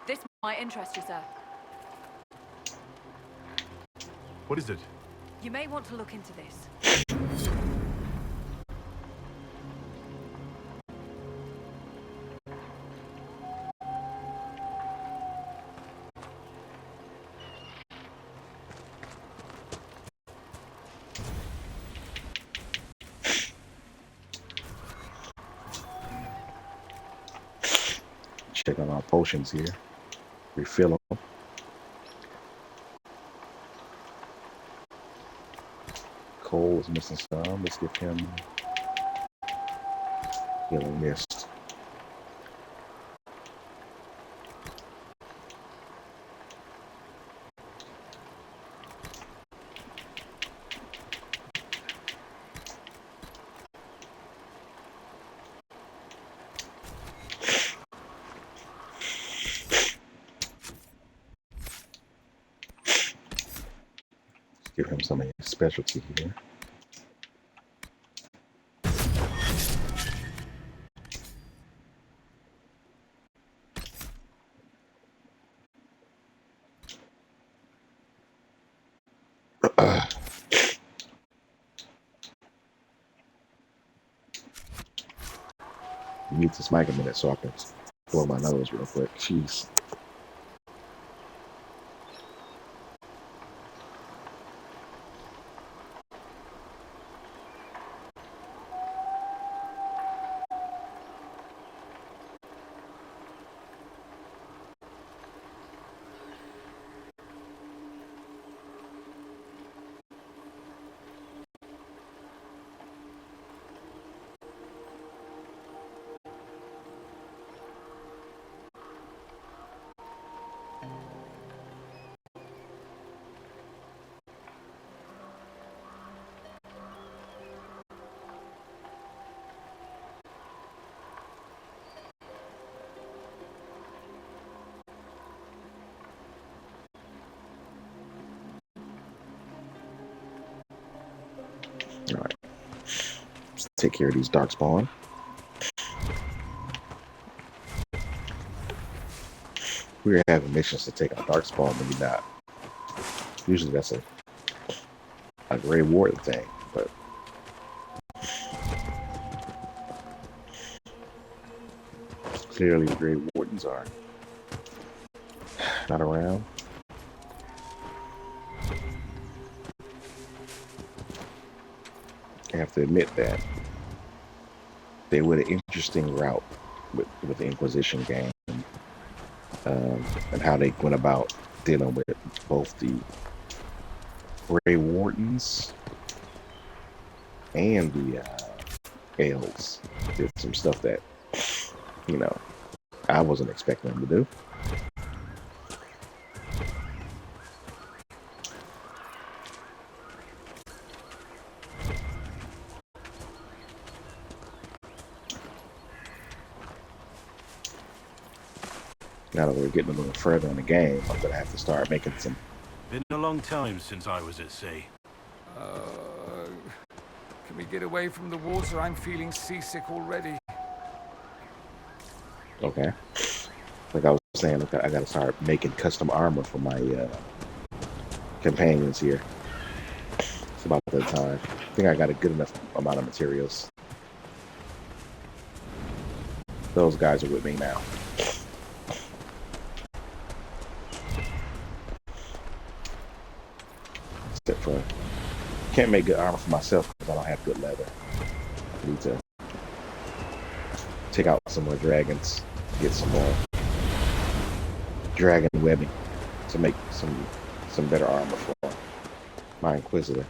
Speaker 21: This might interest you, sir.
Speaker 5: What is it?
Speaker 21: You may want to look into this.
Speaker 1: Check on our potions here. Refill them. Cole is missing some. Let's give him Healing Mist. Give him some of his specialty here. Mute this mic a minute so I can blow my nose real quick. Jeez. Alright. Let's take care of these Darkspawn. We're having missions to take on Darkspawn, maybe not. Usually that's a Grey Warden thing, but clearly the Grey Wardens are not around. I have to admit that they went an interesting route with the Inquisition game, and how they went about dealing with both the Grey Wardens and the Elves. Did some stuff that, you know, I wasn't expecting them to do. Now that we're getting a little further in the game, I'm gonna have to start making some.
Speaker 19: Been a long time since I was at sea.
Speaker 3: Can we get away from the water? I'm feeling seasick already.
Speaker 1: Okay. Like I was saying, I gotta start making custom armor for my companions here. It's about that time. I think I got a good enough amount of materials. Those guys are with me now. Except for, can't make good armor for myself because I don't have good leather. I need to take out some more dragons, get some more dragon webbing to make some better armor for my Inquisitor.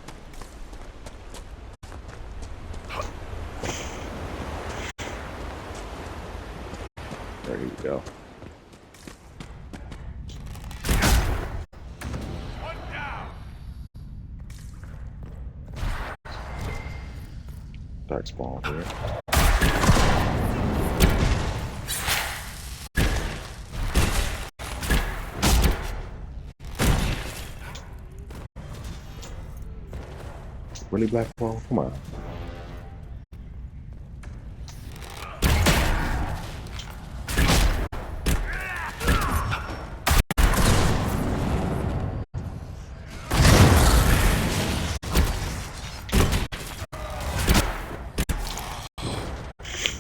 Speaker 1: There you go. Dark spawn here. Really, Black Ball? Come on.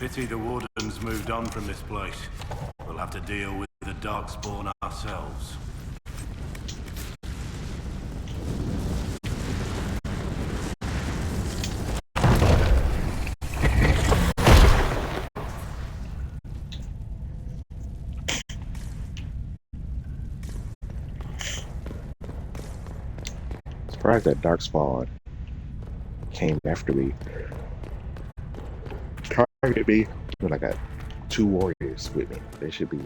Speaker 19: Pity the Wardens moved on from this place. We'll have to deal with the Darkspawn ourselves.
Speaker 1: Surprised that Darkspawn came after me. Targeted me when I got 2 warriors with me. They should be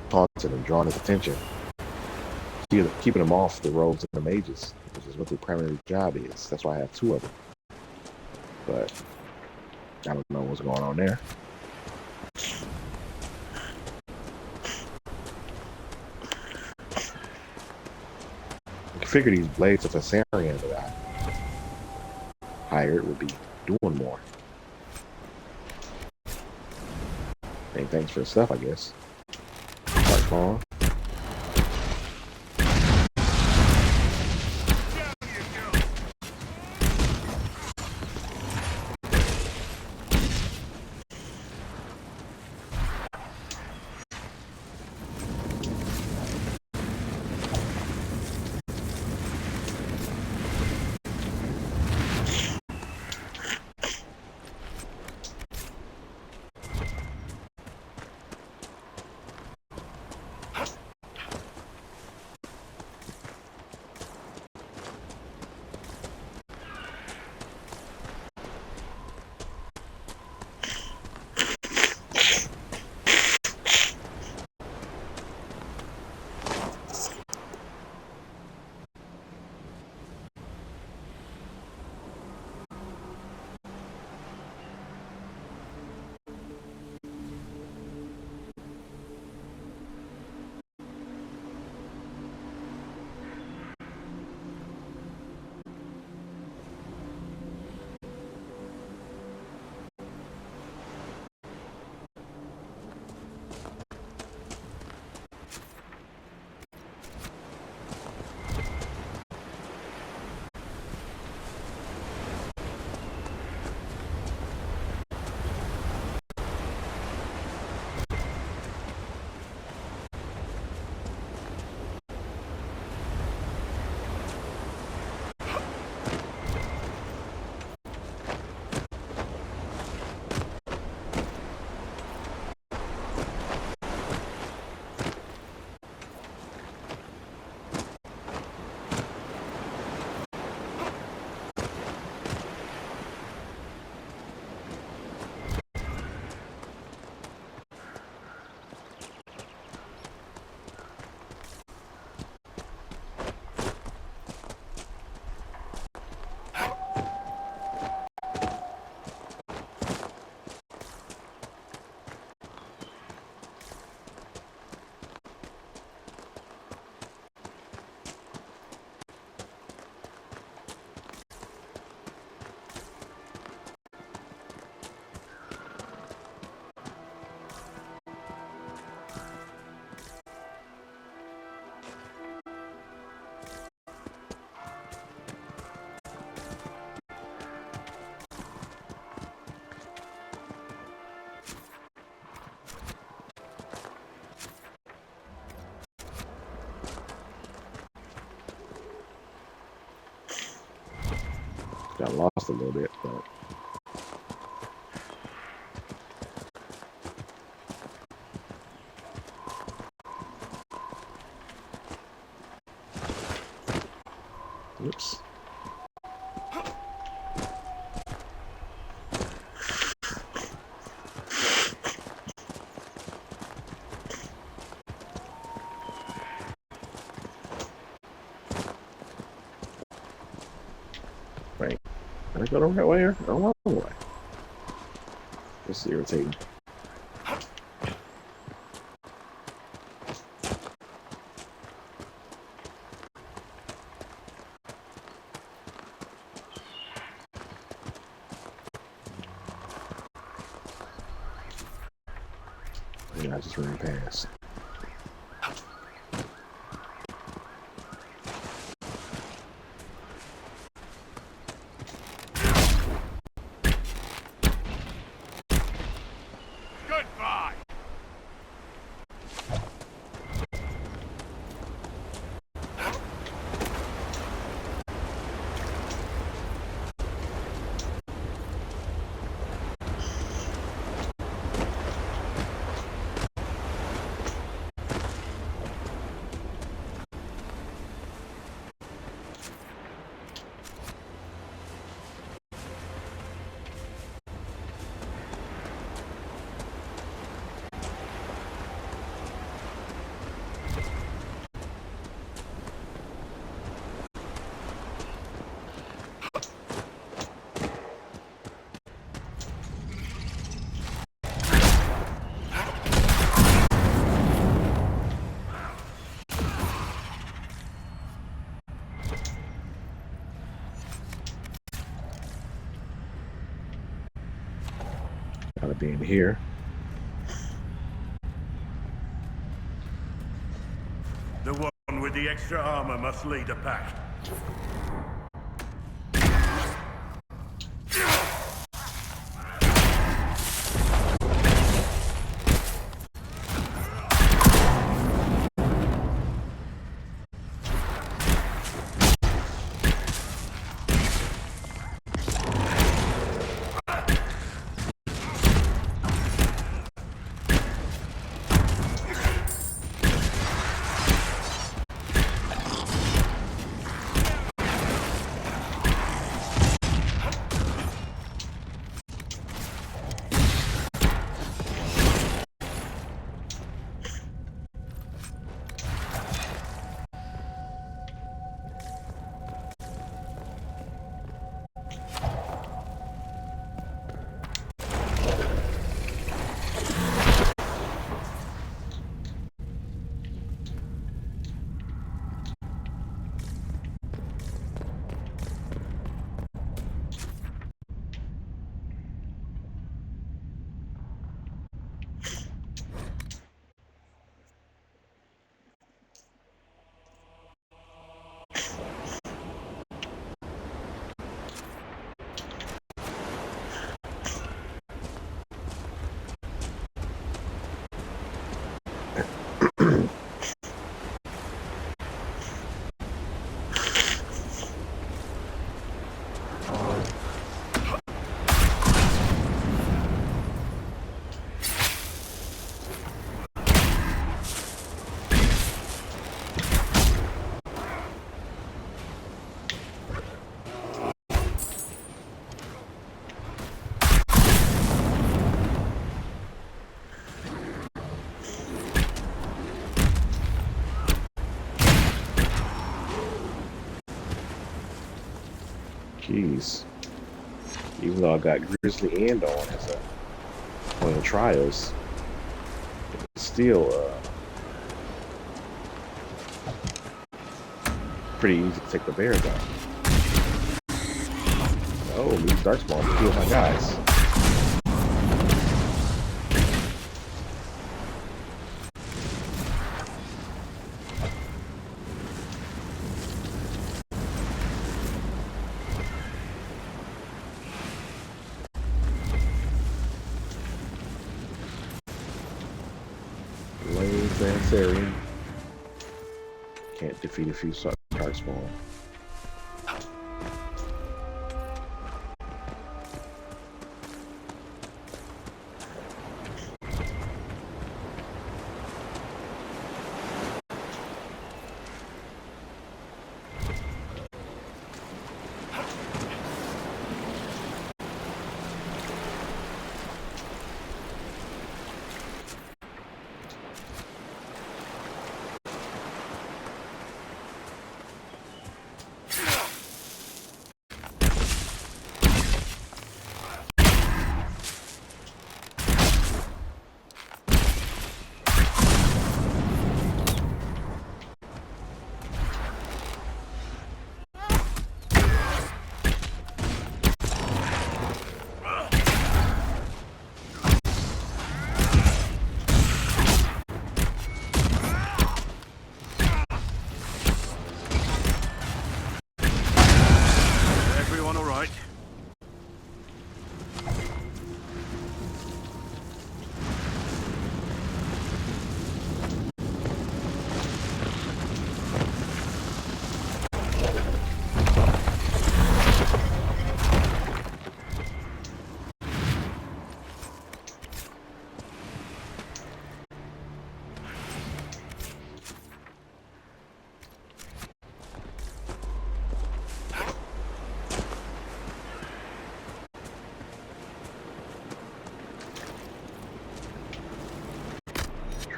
Speaker 1: taunting and drawing his attention. Keeping them off the rogues and the mages, which is what their primary job is. That's why I have 2 of them. But I don't know what's going on there. I figure these Blades of Thessarian that I hired would be doing more. Hey, thanks for the stuff, I guess. Darkspawn. Got lost a little bit, but oops. go the right way or the wrong way? It's irritating. Yeah, I just ran past.
Speaker 17: Goodbye.
Speaker 1: Gotta be in here.
Speaker 11: The one with the extra armor must lead the pack.
Speaker 1: Jeez. Even though I got Grizzly End on as one of the trials, it's still pretty easy to take the bears out. Oh, these darkspawn to kill my guys. Lansarian. Can't defeat a few darkspawn.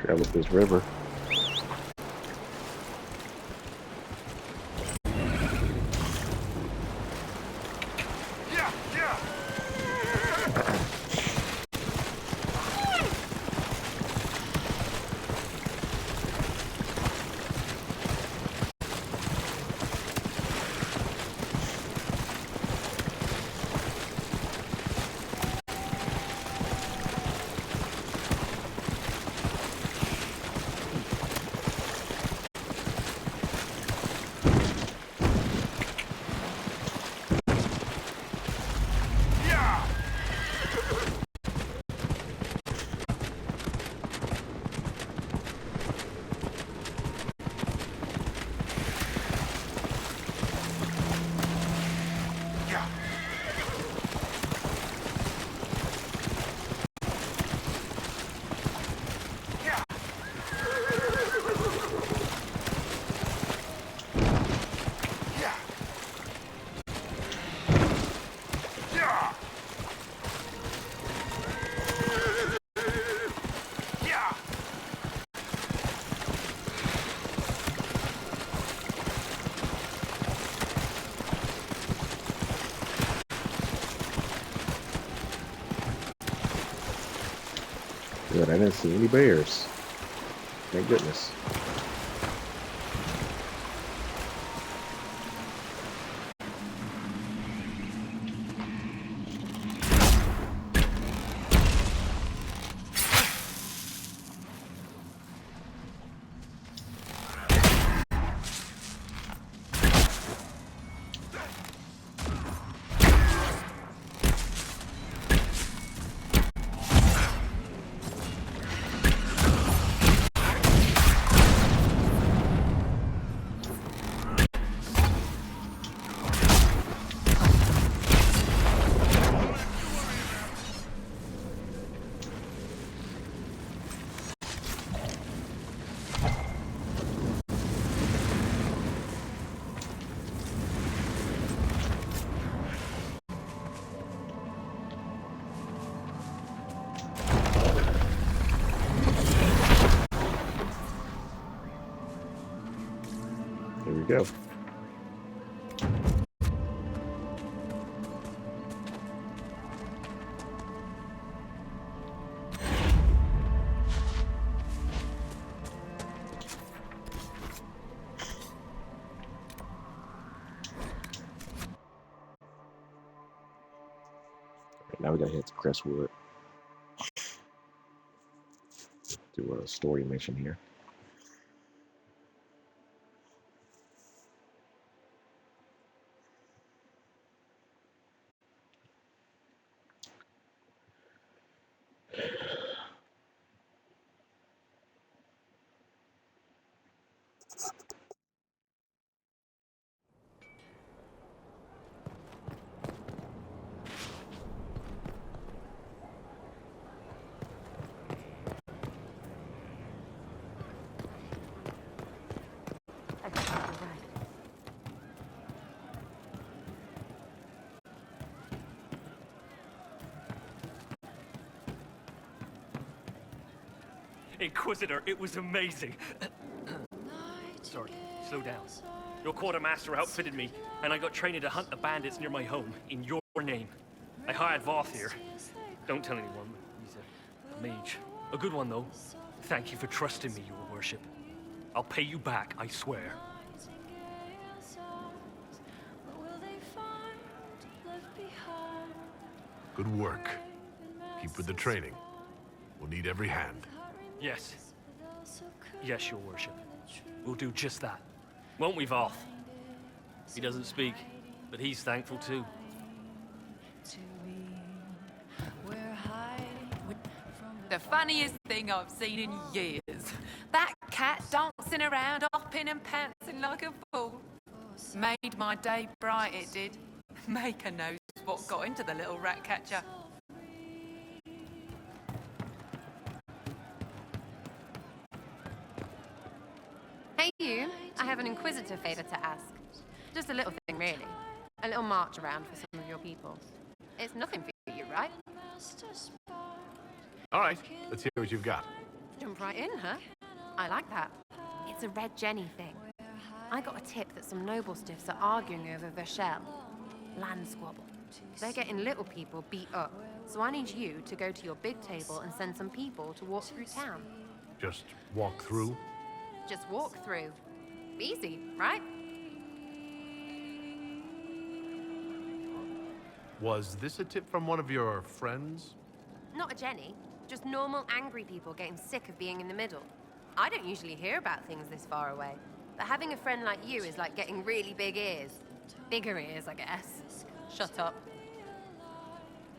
Speaker 1: Travel this river. Good, I didn't see any bears. Thank goodness. Here we go. Now we gotta head to Crestwood. Do a story mission here.
Speaker 2: Inquisitor, it was amazing. Sorry, slow down. Your quartermaster outfitted me, and I got training to hunt the bandits near my home, in your name. I hired Voth here. Don't tell anyone, he's a mage. A good one, though. Thank you for trusting me, your worship. I'll pay you back, I swear.
Speaker 5: Good work. Keep with the training. We'll need every hand.
Speaker 2: Yes. Yes, your worship. We'll do just that. Won't we, Voth? He doesn't speak, but he's thankful too.
Speaker 8: The funniest thing I've seen in years. That cat dancing around, hopping and pantsing like a fool. Made my day bright, it did. Maker knows what got into the little rat catcher.
Speaker 9: Hey you, I have an inquisitor favor to ask. Just a little thing, really. A little march around for some of your people. It's nothing for you, right?
Speaker 5: All right, let's hear what you've got.
Speaker 9: Jump right in, huh? I like that. It's a Red Jenny thing. I got a tip that some noble stiffs are arguing over Verschel. Land squabble. They're getting little people beat up. So I need you to go to your big table and send some people to walk through town.
Speaker 5: Just walk through?
Speaker 9: Just walk through. Easy, right?
Speaker 5: Was this a tip from one of your friends?
Speaker 9: Not a Jenny. Just normal angry people getting sick of being in the middle. I don't usually hear about things this far away. But having a friend like you is like getting really big ears. Bigger ears, I guess. Shut up.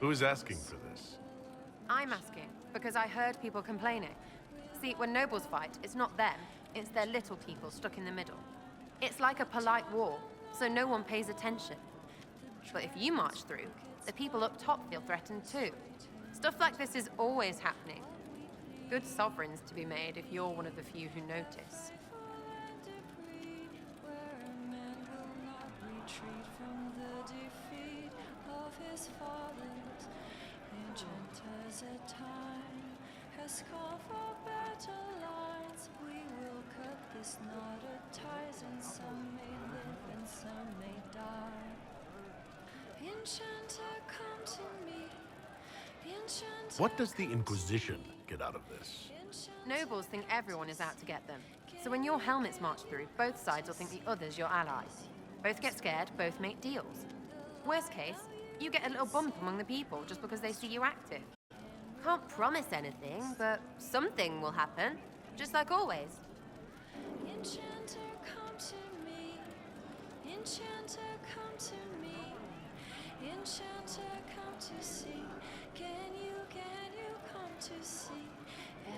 Speaker 5: Who is asking for this?
Speaker 9: I'm asking, because I heard people complaining. See, when nobles fight, it's not them, it's their little people stuck in the middle. It's like a polite war, so no one pays attention. But if you march through, the people up top feel threatened too. Stuff like this is always happening. Good sovereigns to be made if you're one of the few who notice.
Speaker 5: What does the Inquisition get out of this?
Speaker 9: Nobles think everyone is out to get them. So when your helmets march through, both sides will think the other's your allies. Both get scared, both make deals. Worst case, you get a little bump among the people just because they see you active. Can't promise anything, but something will happen, just like always.
Speaker 7: Enchanter, come to me. Enchanter, come to me. Enchanter, come to see. Can you come to see?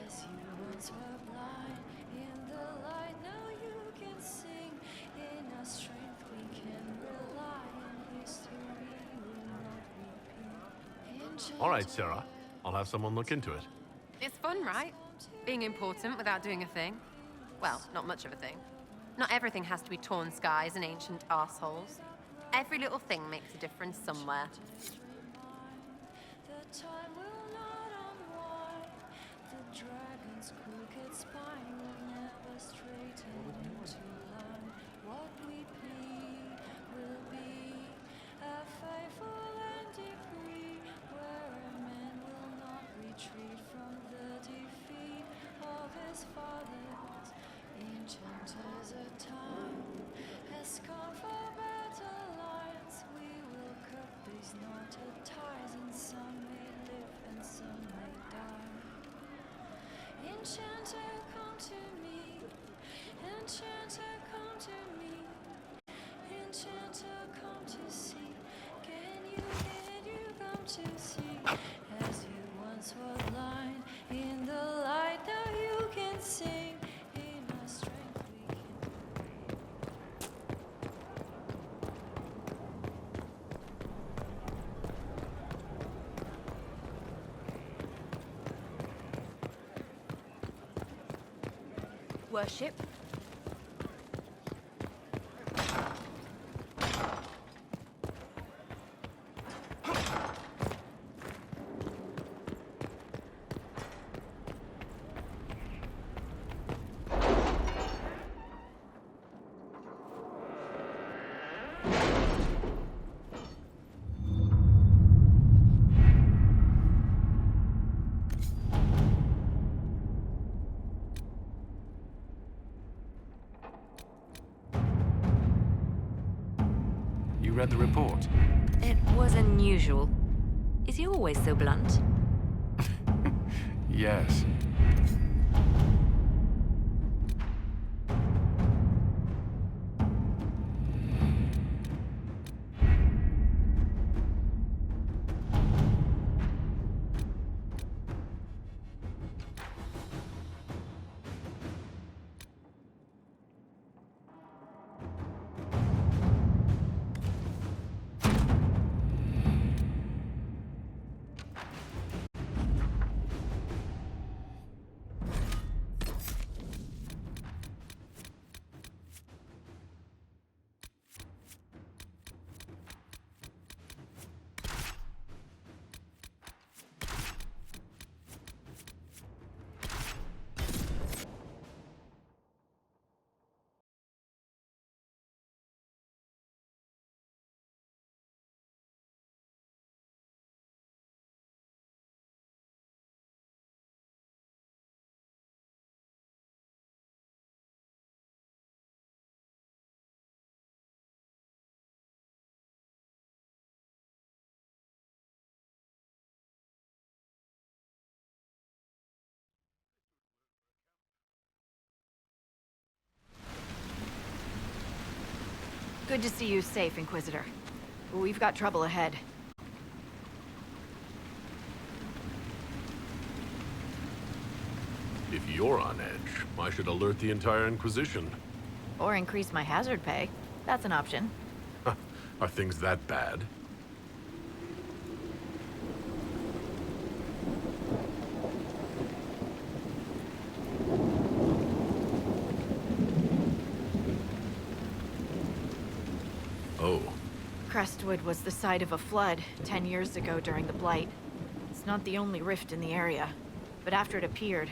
Speaker 7: As you once were blind, in the light now you can sing. In our strength we can rely, in history will not repeat.
Speaker 5: All right, Sarah. I'll have someone look into it.
Speaker 9: It's fun, right? Being important without doing a thing. Well, not much of a thing. Not everything has to be torn skies and ancient arseholes. Every little thing makes a difference somewhere.
Speaker 7: The time will not unwind. The dragon's crooked spine will never straighten into line. What we plead will be a faithful and decree, where a man will not retreat from the defeat of his fathers. Enchanters, a time has come for battle lines. We will cut these knotted ties, and some may live and some may die. Enchanter, come to me. Enchanter, come to me. Enchanter, come to see. Can you come to see? As you once were blind, in the light now you can sing. In our strength we can.
Speaker 21: Worship.
Speaker 4: You read the report?
Speaker 22: It was unusual. Is he always so blunt?
Speaker 4: Yes.
Speaker 21: Good to see you safe, Inquisitor. We've got trouble ahead.
Speaker 5: If you're on edge, I should alert the entire Inquisition.
Speaker 21: Or increase my hazard pay. That's an option.
Speaker 5: Are things that bad? Oh.
Speaker 21: Crestwood was the site of a flood 10 years ago during the Blight. It's not the only rift in the area, but after it appeared,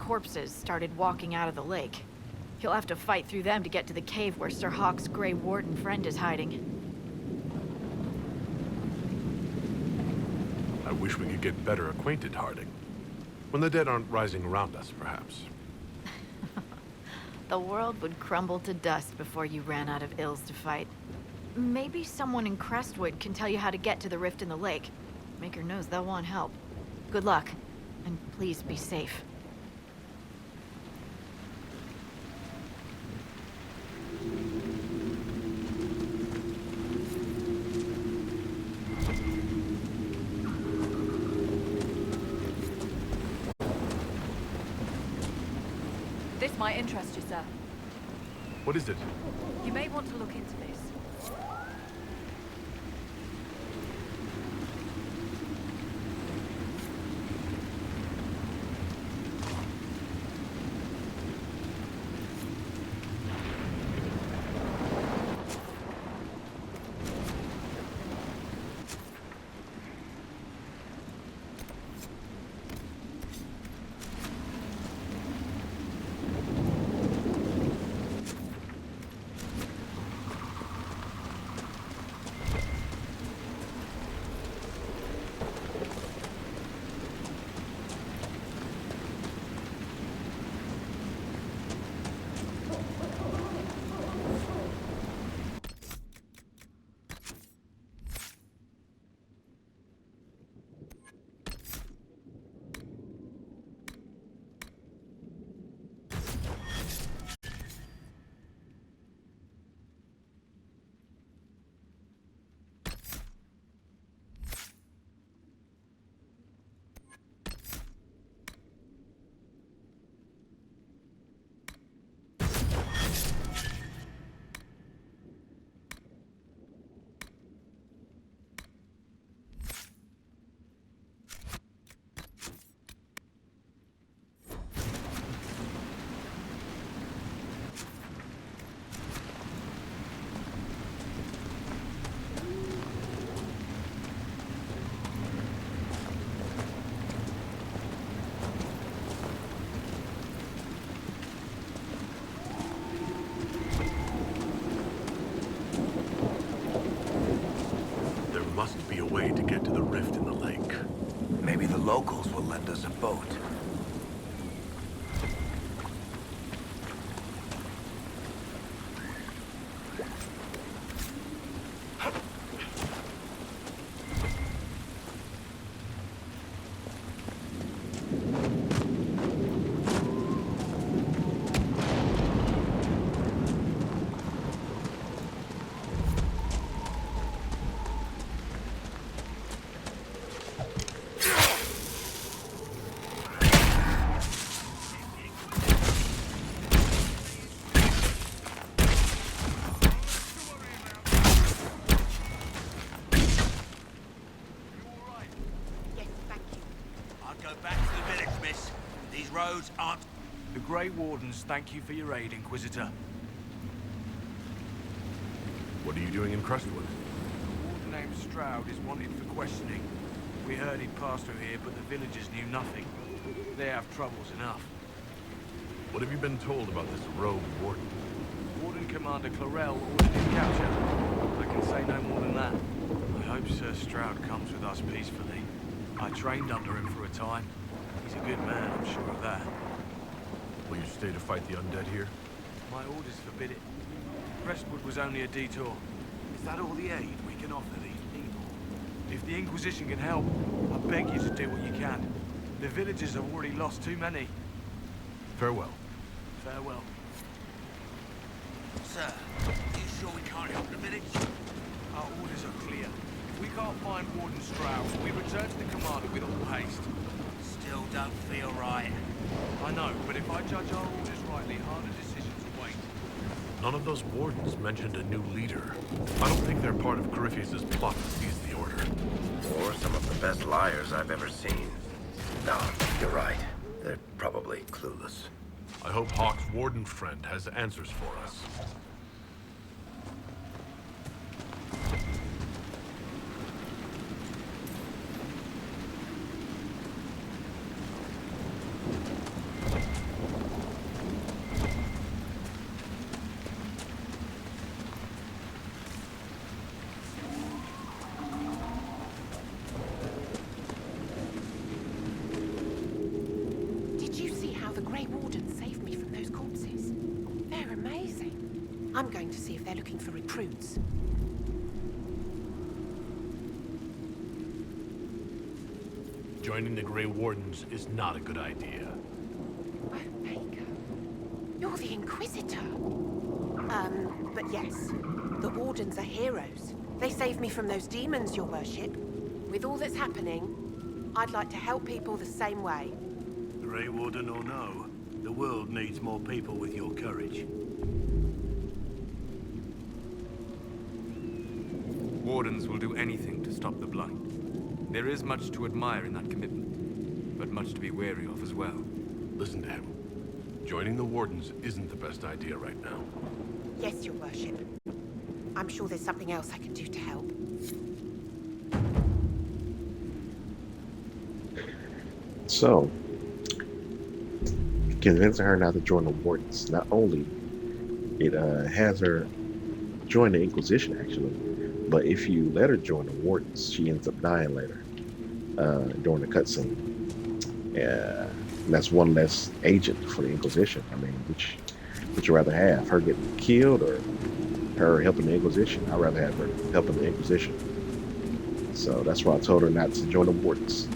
Speaker 21: corpses started walking out of the lake. You'll have to fight through them to get to the cave where Sir Hawke's Grey Warden friend is hiding.
Speaker 5: I wish we could get better acquainted, Harding. When the dead aren't rising around us, perhaps.
Speaker 21: The world would crumble to dust before you ran out of ills to fight. Maybe someone in Crestwood can tell you how to get to the rift in the lake. Maker knows they'll want help. Good luck, and please be safe.
Speaker 13: This might interest you, sir.
Speaker 5: What is it?
Speaker 13: You may want to look into this.
Speaker 5: Must be a way to get to the rift in the lake.
Speaker 17: Maybe the locals will lend us a boat.
Speaker 12: Roads aren't... The Grey Wardens thank you for your aid, Inquisitor.
Speaker 5: What are you doing in Crestwood?
Speaker 12: A warden named Stroud is wanted for questioning. We heard he'd passed through here, but the villagers knew nothing. They have troubles enough.
Speaker 5: What have you been told about this rogue warden?
Speaker 12: Warden Commander Clarell ordered his capture. I can say no more than that. I hope Sir Stroud comes with us peacefully. I trained under him for a time. He's a good man, I'm sure of that.
Speaker 5: Will you stay to fight the undead here?
Speaker 12: My orders forbid it. Crestwood was only a detour. Is that all the aid we can offer these people? If the Inquisition can help, I beg you to do what you can. The villagers have already lost too many.
Speaker 5: Farewell.
Speaker 12: Farewell.
Speaker 17: Sir, you
Speaker 10: sure we can't help in a minute?
Speaker 12: Our orders are clear. If we can't find Warden Strauss, we return to the commander with all haste.
Speaker 17: Still don't feel right.
Speaker 12: I know, but if I judge our orders rightly, harder decisions await.
Speaker 5: None of those wardens mentioned a new leader. I don't think they're part of Corypheus' plot to seize the order.
Speaker 15: Or some of the best liars I've ever seen. No, you're right. They're probably clueless.
Speaker 5: I hope Hawk's warden friend has answers for us.
Speaker 16: Did you see how the Grey Warden saved me from those corpses? They're amazing. I'm going to see if they're looking for recruits.
Speaker 5: Joining the Grey Wardens is not a good idea.
Speaker 16: You're the Inquisitor. But yes, the Wardens are heroes. They saved me from those demons, your worship. With all that's happening, I'd like to help people the same way.
Speaker 19: Grey Warden or no, the world needs more people with your courage.
Speaker 23: Wardens will do anything to stop the Blight. There is much to admire in that commitment, but much to be wary of as well.
Speaker 5: Listen to him. Joining the Wardens isn't the best idea right now.
Speaker 16: Yes, your worship. I'm sure there's something else I can do to help.
Speaker 1: So, convincing her not to join the Wardens, not only it has her join the Inquisition, actually, but if you let her join the Wardens, she ends up dying later during the cutscene. That's one less agent for the Inquisition. I mean, which would you rather have? Her getting killed or her helping the Inquisition? I'd rather have her helping the Inquisition. So that's why I told her not to join the Wardens.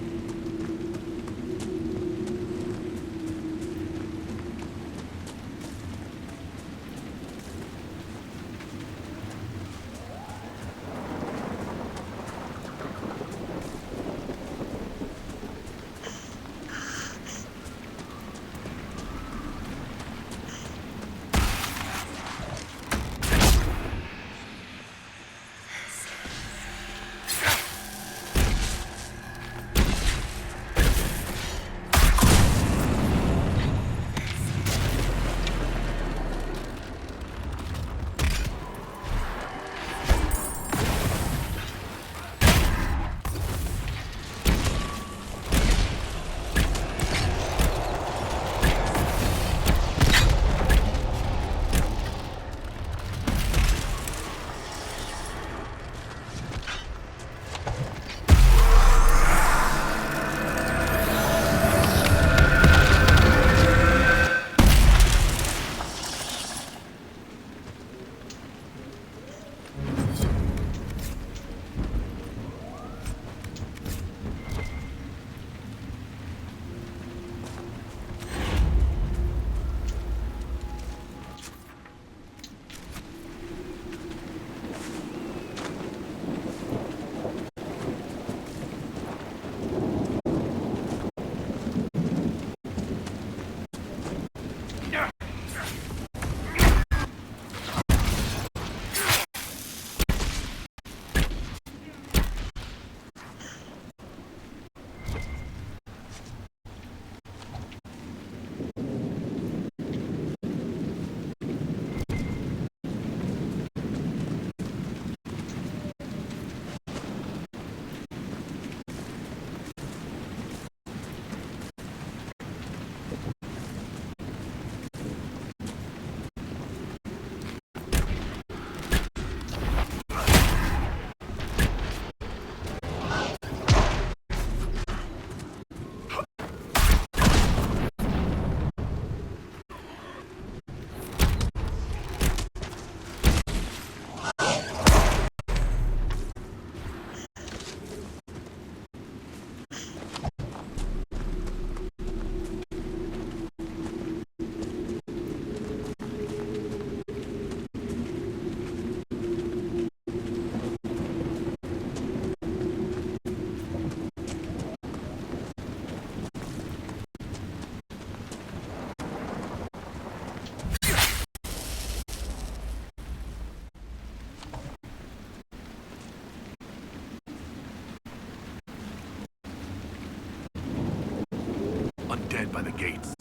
Speaker 5: Undead by the gates.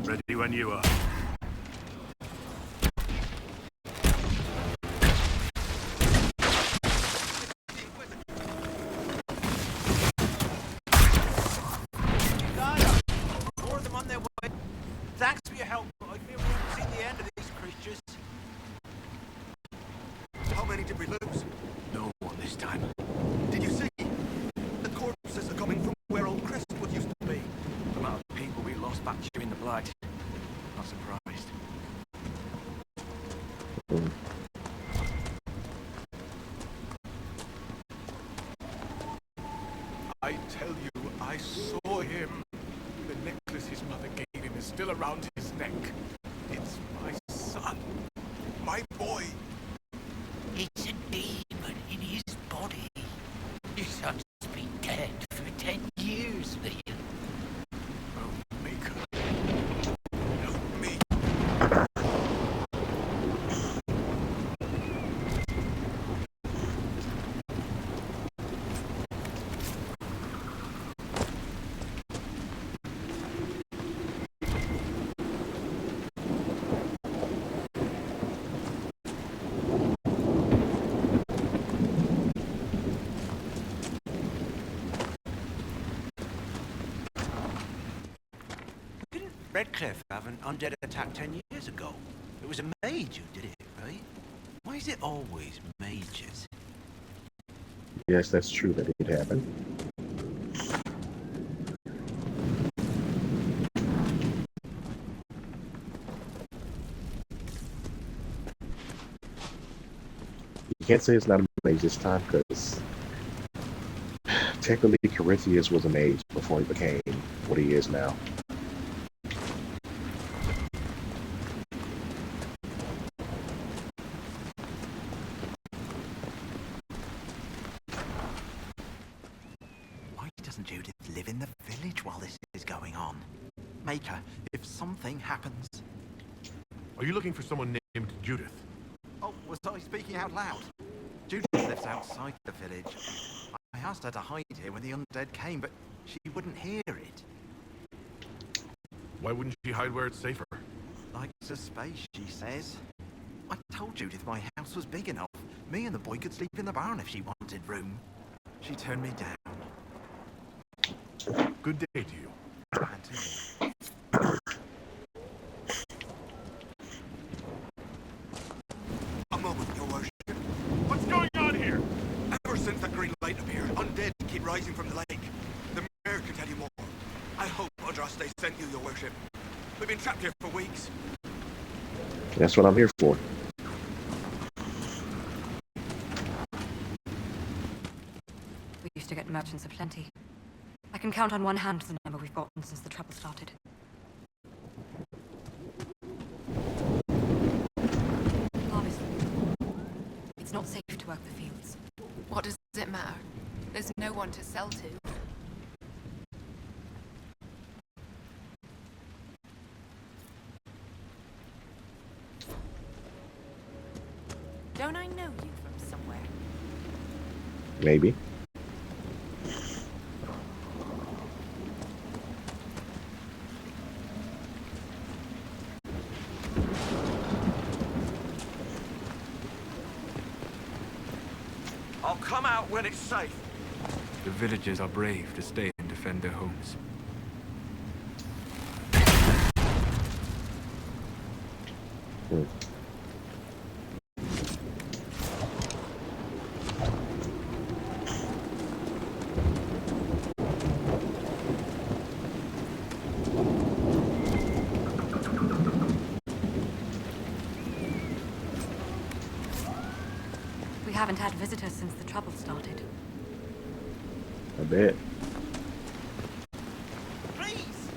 Speaker 5: Ready when you are.
Speaker 17: More of them on their way. Thanks for your help, but I fear we haven't seen the end of these creatures.
Speaker 11: How many did we lose?
Speaker 12: No one this time.
Speaker 11: Did you see? The corpses are coming from where old Crestwood used to be.
Speaker 20: The amount of people we lost back during the Blight. Not surprised.
Speaker 4: I tell you, I saw him. The necklace his mother gave him is still around his neck. It's my son. My boy.
Speaker 17: It's a demon in his body. Your son's been dead for 10 years, Liam.
Speaker 4: Oh, Maker. Help me.
Speaker 17: Didn't Redcliffe have an undead attack 10 years ago? It was a mage who did it, right? Why is it always mages?
Speaker 1: Yes, that's true. That did happen. You can't say it's not a mage this time because technically Corinthians was a mage before he became what he is now.
Speaker 17: Why doesn't Judith live in the village while this is going on? Maker, if something happens...
Speaker 5: Are you looking for someone named Judith?
Speaker 17: Oh, was I speaking out loud? Judith lives outside the village. I asked her to hide here when the undead came, but she wouldn't hear it.
Speaker 5: Why wouldn't she hide where it's safer?
Speaker 17: Likes a space, she says. I told Judith my house was big enough. Me and the boy could sleep in the barn if she wanted room. She turned me down.
Speaker 5: Good day to you.
Speaker 17: And to you.
Speaker 11: A moment, your worship.
Speaker 5: What's going on here?
Speaker 11: Ever since that green light appeared, undead keep rising from the lake. The mayor can tell you more. I hope Andraste sent you, your worship. We've been trapped here for weeks.
Speaker 1: That's what I'm here for.
Speaker 6: We used to get merchants aplenty. I can count on one hand the number we've gotten since the trouble started. Obviously, it's not safe to work the fields.
Speaker 9: What does it matter? There's no one to sell to.
Speaker 16: Don't I know you from somewhere?
Speaker 1: Maybe.
Speaker 17: I'll come out when it's safe.
Speaker 23: The villagers are brave to stay and defend their homes.
Speaker 6: We haven't had visitors since the trouble started.
Speaker 1: I bet.
Speaker 17: Please!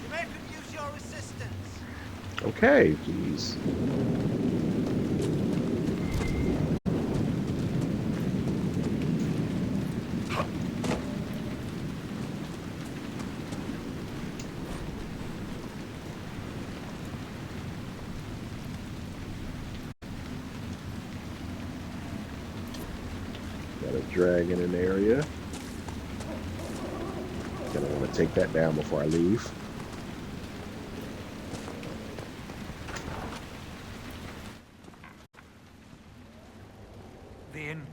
Speaker 17: The mayor could use your assistance.
Speaker 1: Okay, jeez. Got a dragon in the area. Gonna want to take that down before I leave.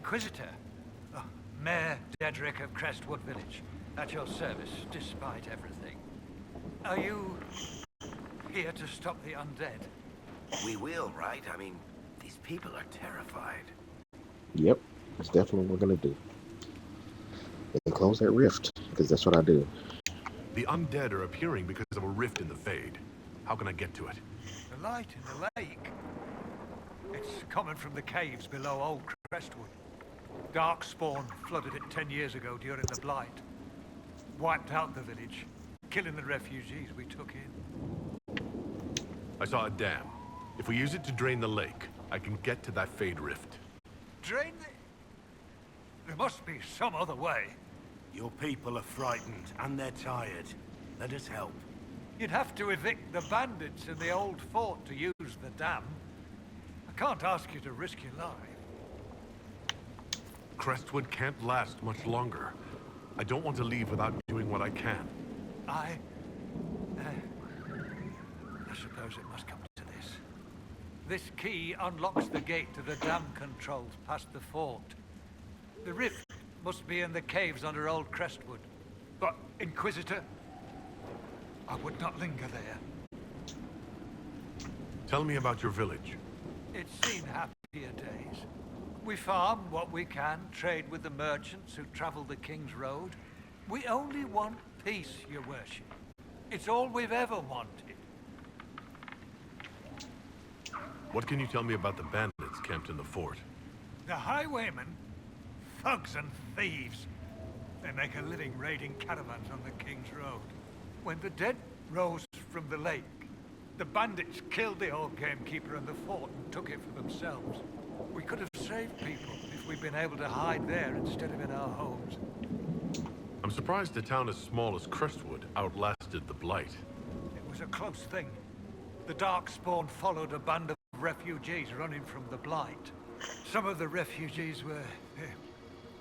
Speaker 3: Inquisitor. Oh, Mayor Dedrick of Crestwood Village. At your service, despite everything. Are you here to stop the undead?
Speaker 15: We will, right? I mean, these people are terrified.
Speaker 1: Yep, that's definitely what we're gonna do. And close that rift, because that's what I do.
Speaker 5: The undead are appearing because of a rift in the Fade. How can I get to it?
Speaker 3: The light in the lake. It's coming from the caves below Old Crestwood. Darkspawn flooded it 10 years ago during the Blight. Wiped out the village, killing the refugees we took in.
Speaker 5: I saw a dam. If we use it to drain the lake, I can get to that Fade rift.
Speaker 3: Drain the... There must be some other way.
Speaker 10: Your people are frightened, and they're tired. Let us help.
Speaker 3: You'd have to evict the bandits in the old fort to use the dam. I can't ask you to risk your life.
Speaker 5: Crestwood can't last much longer. I don't want to leave without doing what I can.
Speaker 3: I suppose it must come to this. This key unlocks the gate to the dam controls past the fort. The rift must be in the caves under Old Crestwood. But, Inquisitor, I would not linger there.
Speaker 5: Tell me about your village.
Speaker 3: It's seen happier days. We farm what we can, trade with the merchants who travel the King's Road. We only want peace, your worship. It's all we've ever wanted.
Speaker 5: What can you tell me about the bandits camped in the fort?
Speaker 3: The highwaymen, thugs and thieves. They make a living raiding caravans on the King's Road. When the dead rose from the lake, the bandits killed the old gamekeeper in the fort and took it for themselves. We could have saved people if we'd been able to hide there instead of in our homes.
Speaker 5: I'm surprised a town as small as Crestwood outlasted the Blight.
Speaker 3: It was a close thing. The Darkspawn followed a band of refugees running from the Blight. Some of the refugees were...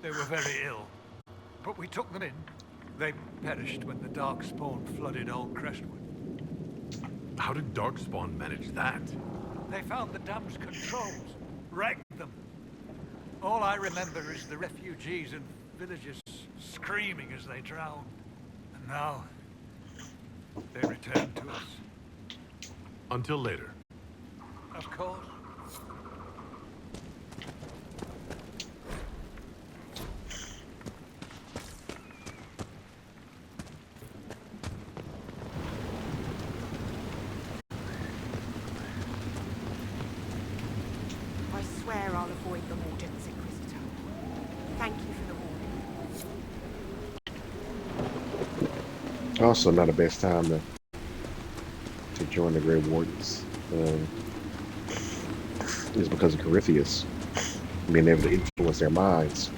Speaker 3: they were very ill. But we took them in. They perished when the Darkspawn flooded Old Crestwood.
Speaker 5: How did Darkspawn manage that?
Speaker 3: They found the dam's controls, wrecked them. All I remember is the refugees and villagers screaming as they drowned. And now, they return to us.
Speaker 5: Until later.
Speaker 3: Of course.
Speaker 16: I swear I'll avoid the Wardens, Inquisitor. Thank you for the warning.
Speaker 1: Also, not the best time to join the Grey Wardens. Is because of Corypheus being able to influence their minds.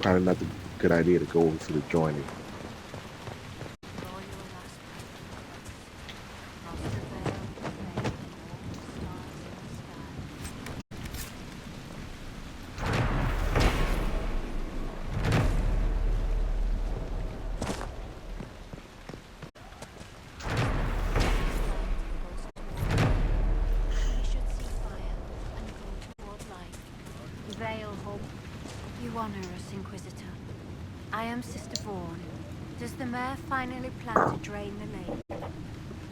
Speaker 1: Probably not the good idea to go through the joining.
Speaker 6: You honor us, Inquisitor. I am Sister Vaughan. Does the mayor finally plan to drain the lake?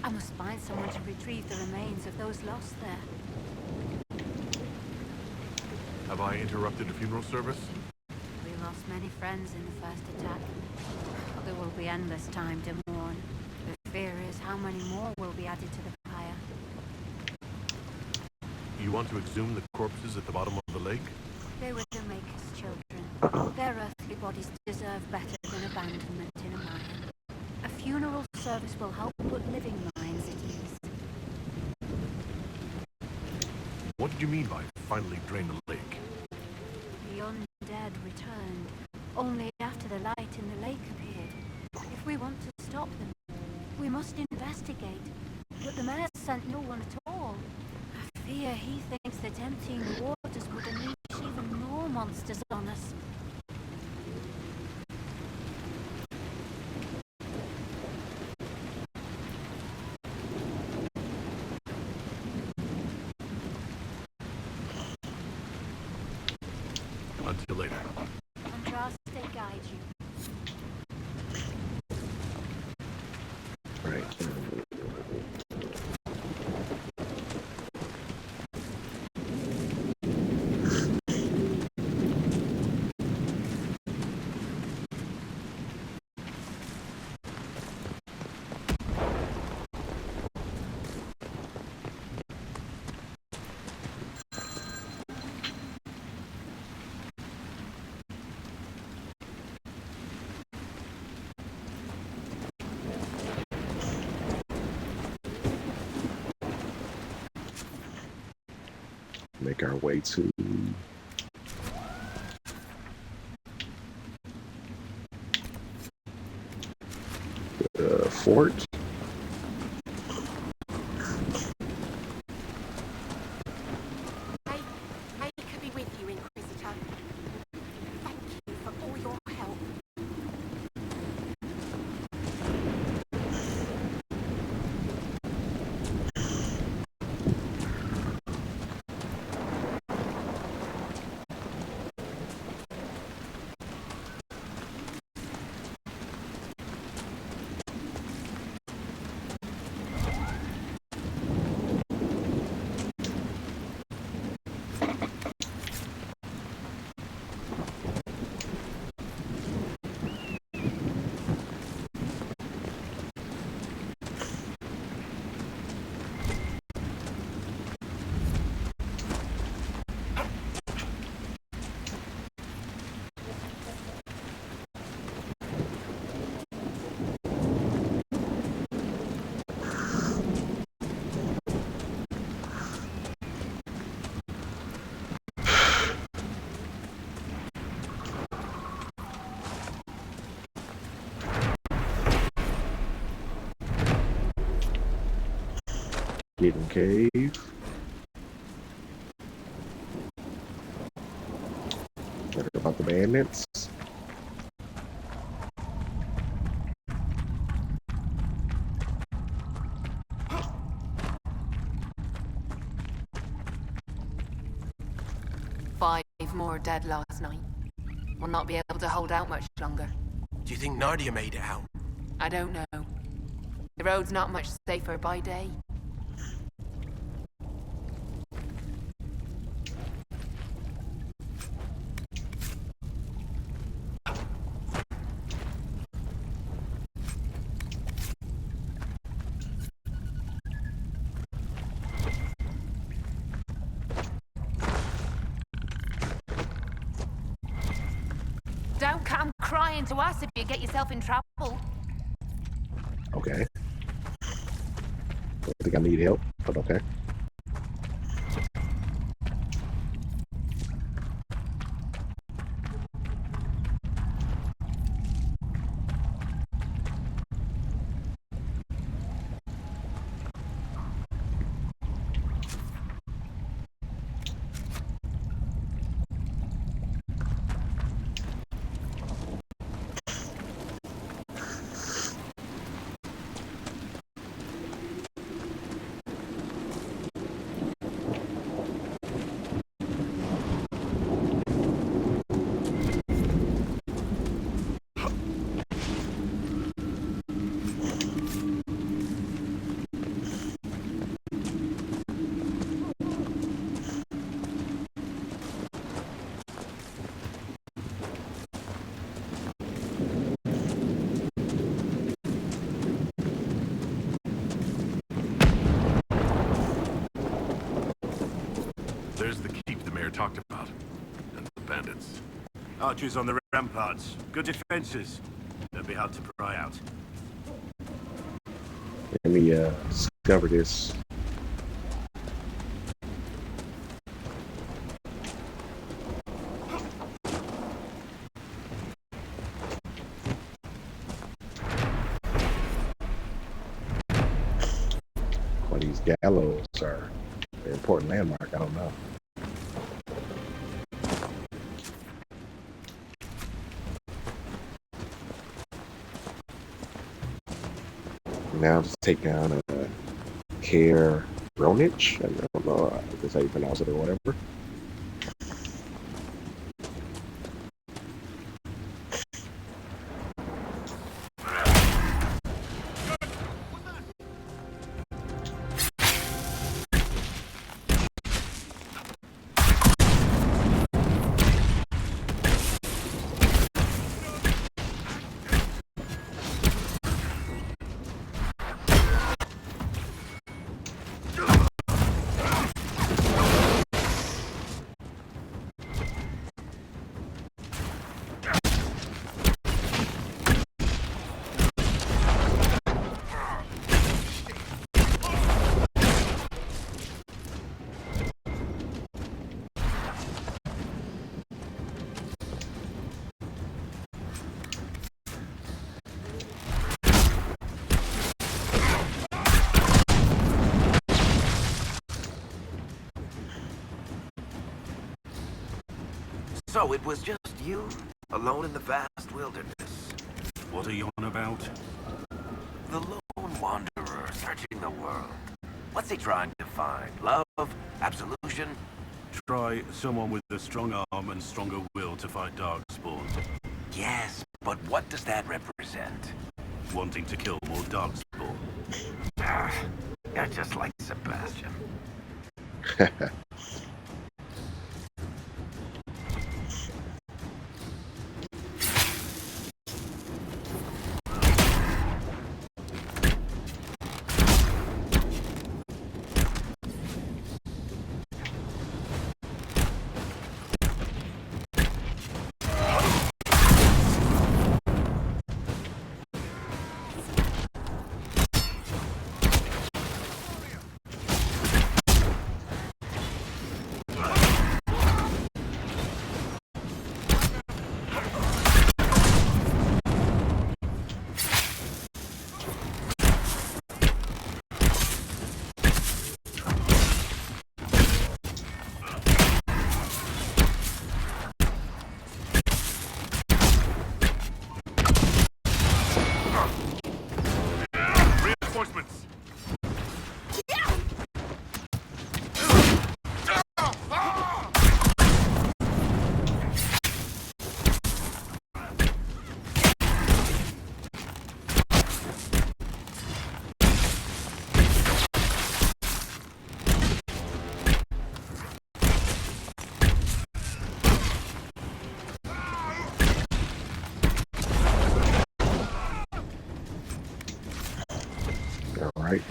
Speaker 6: I must find someone to retrieve the remains of those lost there.
Speaker 5: Have I interrupted a funeral service?
Speaker 6: We lost many friends in the first attack. But there will be endless time to mourn. The fear is how many more will be added to the pyre.
Speaker 5: You want to exhume the corpses at the bottom of the lake?
Speaker 6: They were the Maker's children. Their earthly bodies deserve better than abandonment in a mine. A funeral service will help put living minds at ease.
Speaker 5: What did you mean by finally drain the lake?
Speaker 6: The undead returned, only after the light in the lake appeared. If we want to stop them, we must investigate. But the mayor sent no one at all. I fear he thinks that emptying the waters would unleash even more monsters on us.
Speaker 5: later.
Speaker 6: Andraste guide you.
Speaker 1: Right. Make our way to the fort.
Speaker 16: May could be with you, Inquisitor. Thank you for all your help.
Speaker 1: Hidden cave. Heard about the bandits.
Speaker 16: Five more dead last night. We'll not be able to hold out much longer.
Speaker 2: Do you think Nadia made it out?
Speaker 16: I don't know. The road's not much safer by day. Don't come crying to us if you get yourself in trouble.
Speaker 1: Okay. I think I need help, but okay.
Speaker 5: There's the keep the mayor talked about. And the bandits.
Speaker 19: Archers on the ramparts. Good defenses. They'll be hard to pry out.
Speaker 1: Let me discover this. Why these gallows are an important landmark, I don't know. Now just take down a Care Ronich. I don't know if that's how you pronounce it or whatever.
Speaker 15: So it was just you, alone in the vast wilderness.
Speaker 19: What are you on about?
Speaker 15: The lone wanderer searching the world. What's he trying to find? Love? Absolution?
Speaker 19: Try someone with a strong arm and stronger will to fight Darkspawn.
Speaker 15: Yes, but what does that represent?
Speaker 19: Wanting to kill more Darkspawn.
Speaker 15: You're just like Sebastian.
Speaker 5: Reinforcements!
Speaker 1: All right.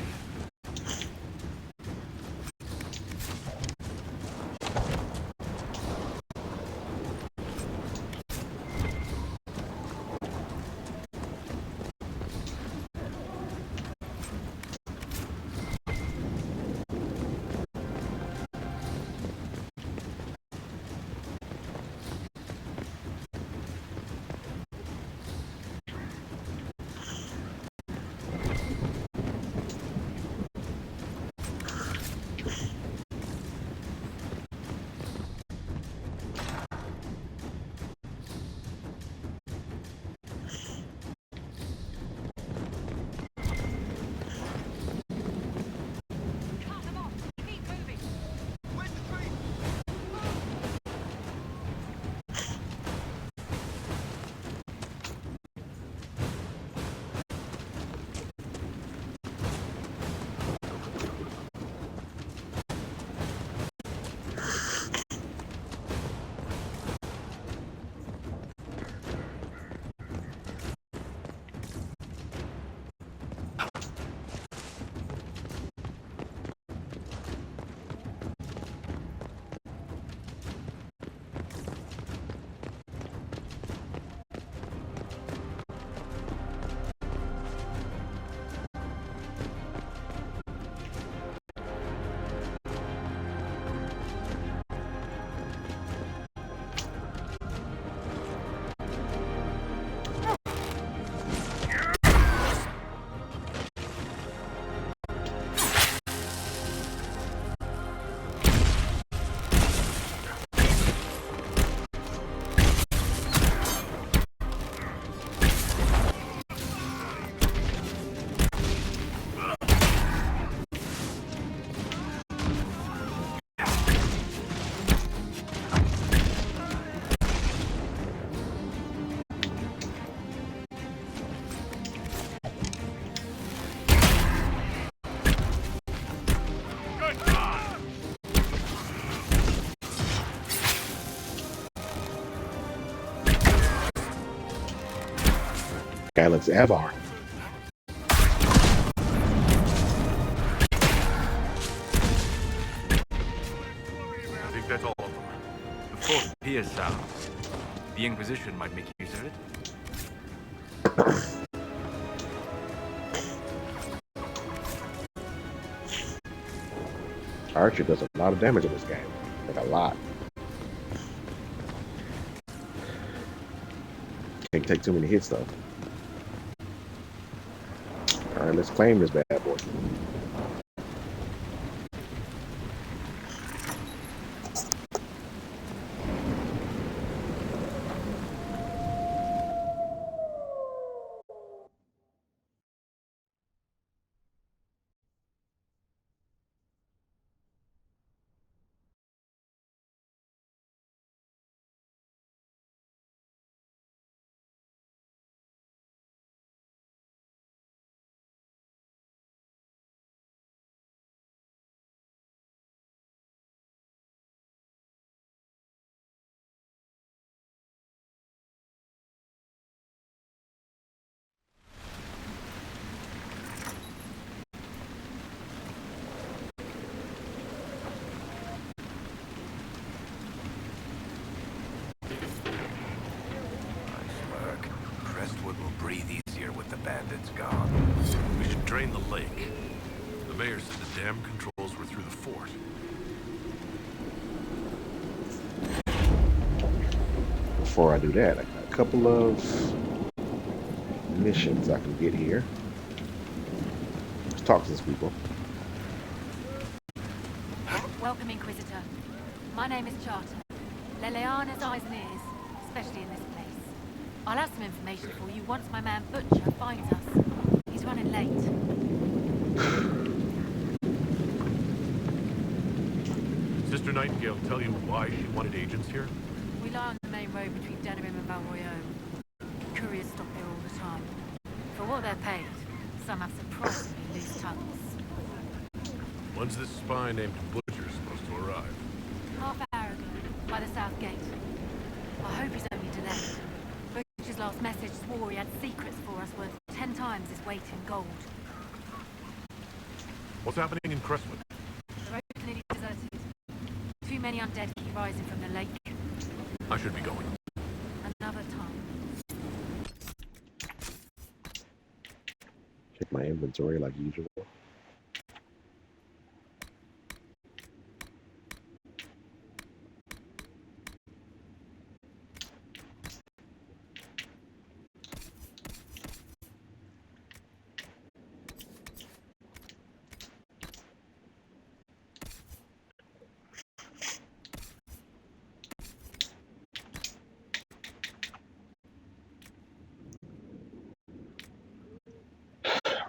Speaker 1: Guy looks Avar.
Speaker 23: I think that's all of them. The fourth appears sound. The Inquisition might make use of it.
Speaker 1: Archer does a lot of damage in this game. Like a lot. Can't take too many hits though. Alright, let's claim this bad boy.
Speaker 5: drain the lake. The mayor said the dam controls were through the fort.
Speaker 1: Before I do that, I got a couple of missions I can get here. Let's talk to these people.
Speaker 13: Welcome, Inquisitor. My name is Charter. Leleana's eyes and ears, especially in this place. I'll have some information for you once my man Butcher finds us. He's running late.
Speaker 5: Sister Nightingale tell you why she wanted agents here?
Speaker 13: We lie on the main road between Denerim and Valroyome. Couriers stop there all the time. For what they're paid, some have surprisingly loose tongues.
Speaker 5: When's this spy named Butcher supposed to arrive?
Speaker 13: Half hour ago, by the south gate. I hope he's only delayed. Butcher's last message swore he had secrets for us worth 10 times his weight in gold.
Speaker 5: What's happening in Crestwood?
Speaker 13: The road is nearly deserted. Too many undead keep rising from the lake.
Speaker 5: I should be going.
Speaker 13: Another time.
Speaker 1: Check my inventory like usual.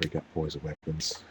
Speaker 1: We got poison weapons.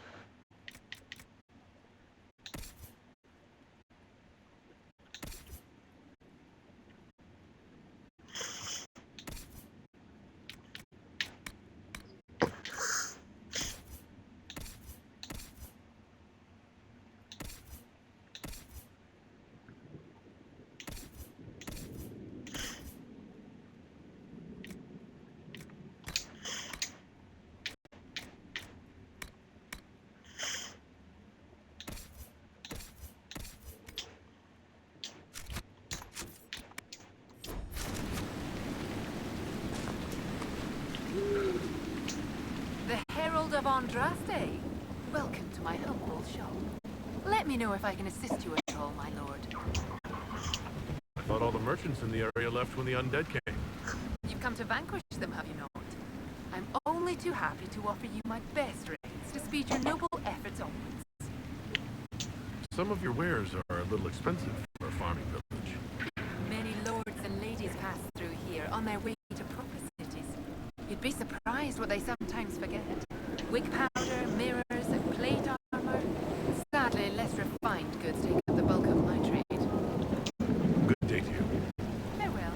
Speaker 13: Of Andraste. Welcome to my humble shop. Let me know if I can assist you at all, my lord.
Speaker 5: I thought all the merchants in the area left when the undead came.
Speaker 13: You've come to vanquish them, have you not? I'm only too happy to offer you my best rates to speed your noble efforts onwards.
Speaker 5: Some of your wares are a little expensive for a farming village.
Speaker 13: Many lords and ladies pass through here on their way to proper cities. You'd be surprised what they sometimes forget. Wig powder, mirrors, and plate armor. Sadly, less refined goods take up the bulk of my trade.
Speaker 5: Good day to you.
Speaker 13: Farewell.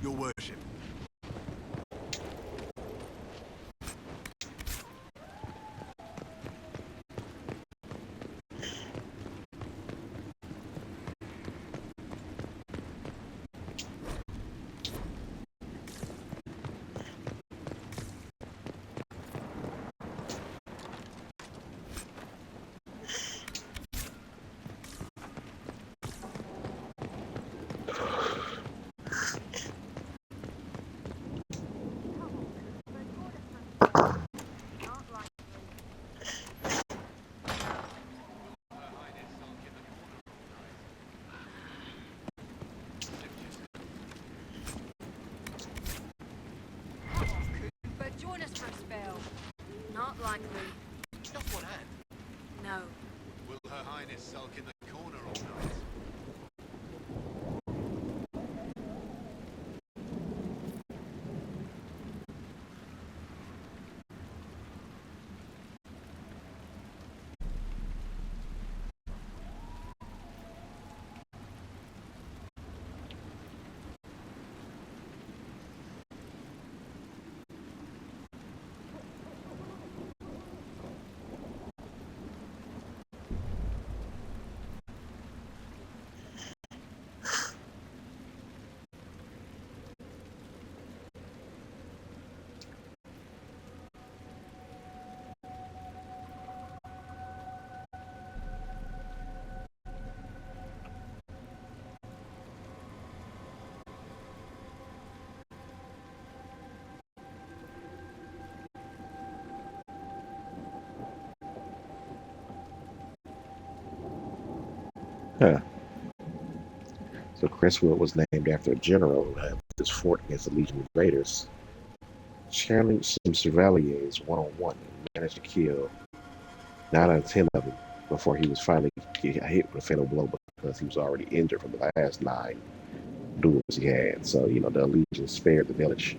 Speaker 4: Your worship.
Speaker 6: Join us for a spell. Not likely.
Speaker 4: Just one hand.
Speaker 6: No.
Speaker 4: Will Her Highness sulk in the corner all night?
Speaker 1: Huh. So Crestwood was named after a general who had this fort against the Legion invaders, challenged some Chevaliers one-on-one and managed to kill 9 out of 10 of them before he was finally hit with a fatal blow because he was already injured from the last 9 duels he had. So, the Legion spared the village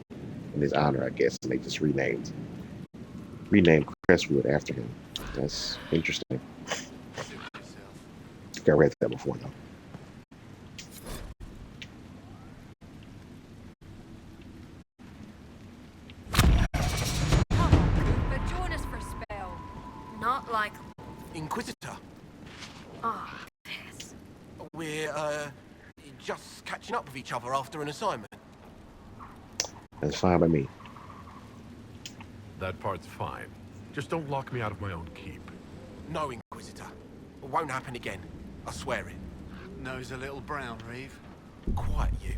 Speaker 1: in his honor, I guess, and they just renamed Crestwood after him. That's interesting. I think I read that before, though.
Speaker 9: But join us for a spell. Not like...
Speaker 2: Inquisitor.
Speaker 9: Ah, this.
Speaker 2: We're, just catching up with each other after an assignment.
Speaker 1: That's fine by me.
Speaker 5: That part's fine. Just don't lock me out of my own keep.
Speaker 2: No, Inquisitor. It won't happen again. I swear it.
Speaker 17: Nose a little brown, Reeve.
Speaker 2: Quiet, you.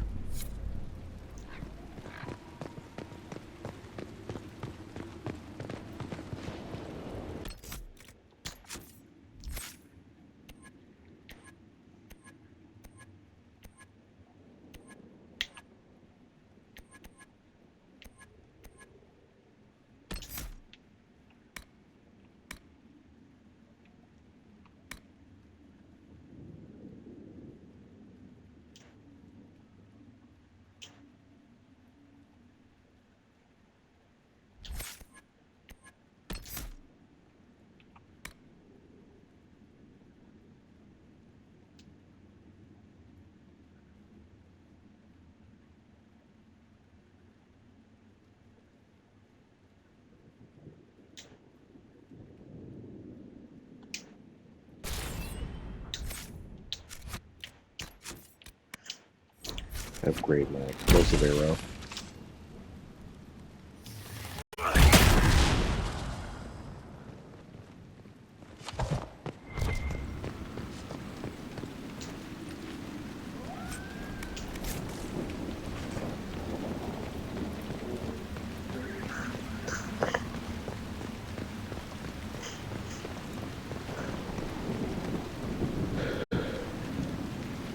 Speaker 1: Upgrade my explosive arrow.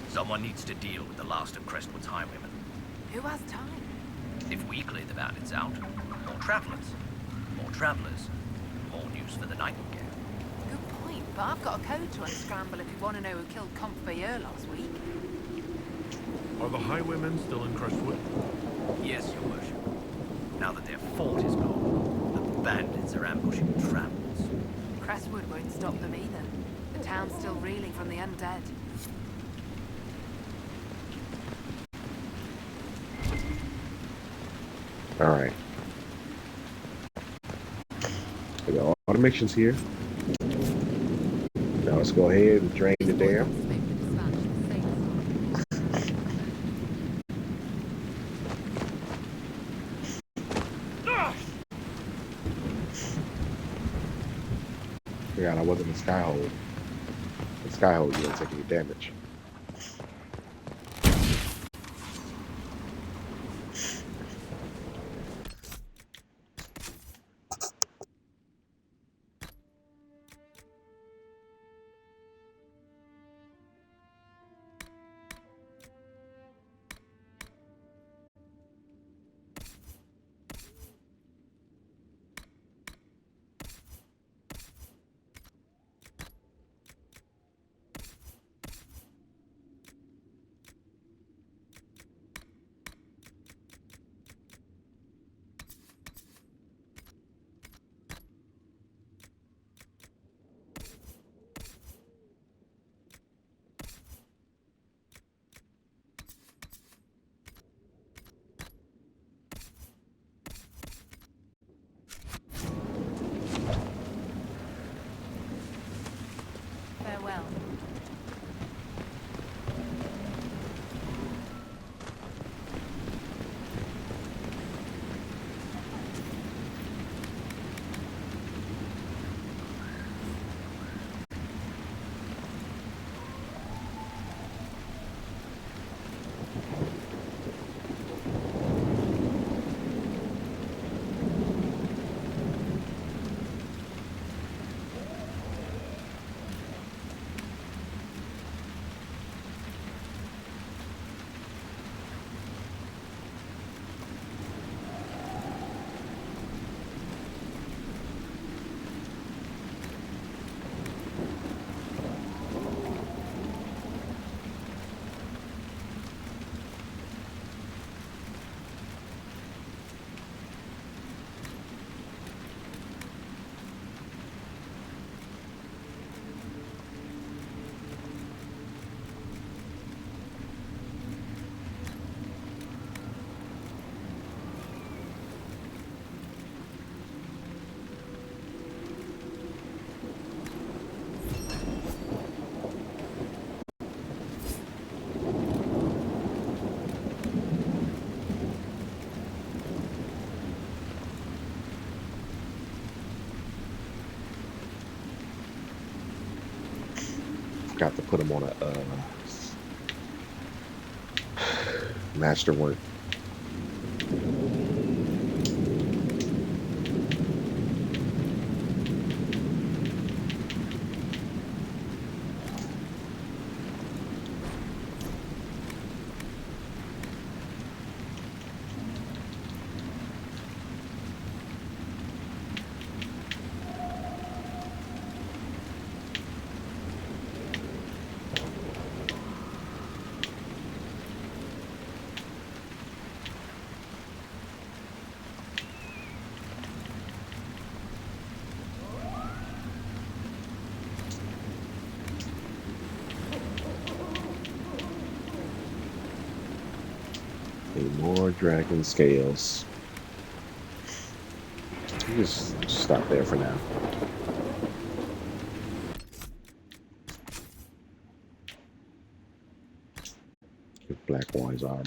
Speaker 15: Someone needs to deal with the last of Crestwood's highwaymen.
Speaker 13: Who has time?
Speaker 15: If we clear the bandits out, more travelers. More travelers. More news for the Nightingale.
Speaker 13: Good point, but I've got a code to unscramble if you want to know who killed Comfeyer last week.
Speaker 5: Are the highwaymen still in Crestwood?
Speaker 15: Yes, your worship. Now that their fort is gone, the bandits are ambushing travelers.
Speaker 13: Crestwood won't stop them either. The town's still reeling from the undead.
Speaker 1: Alright. We got all the missions here. Now let's go ahead and drain the dam. Forgot I wasn't in Skyhold. In Skyhold, you don't take any damage. Forgot to put them on a masterwork. Need more dragon scales. Just stop there for now. Get Black Wine's armor.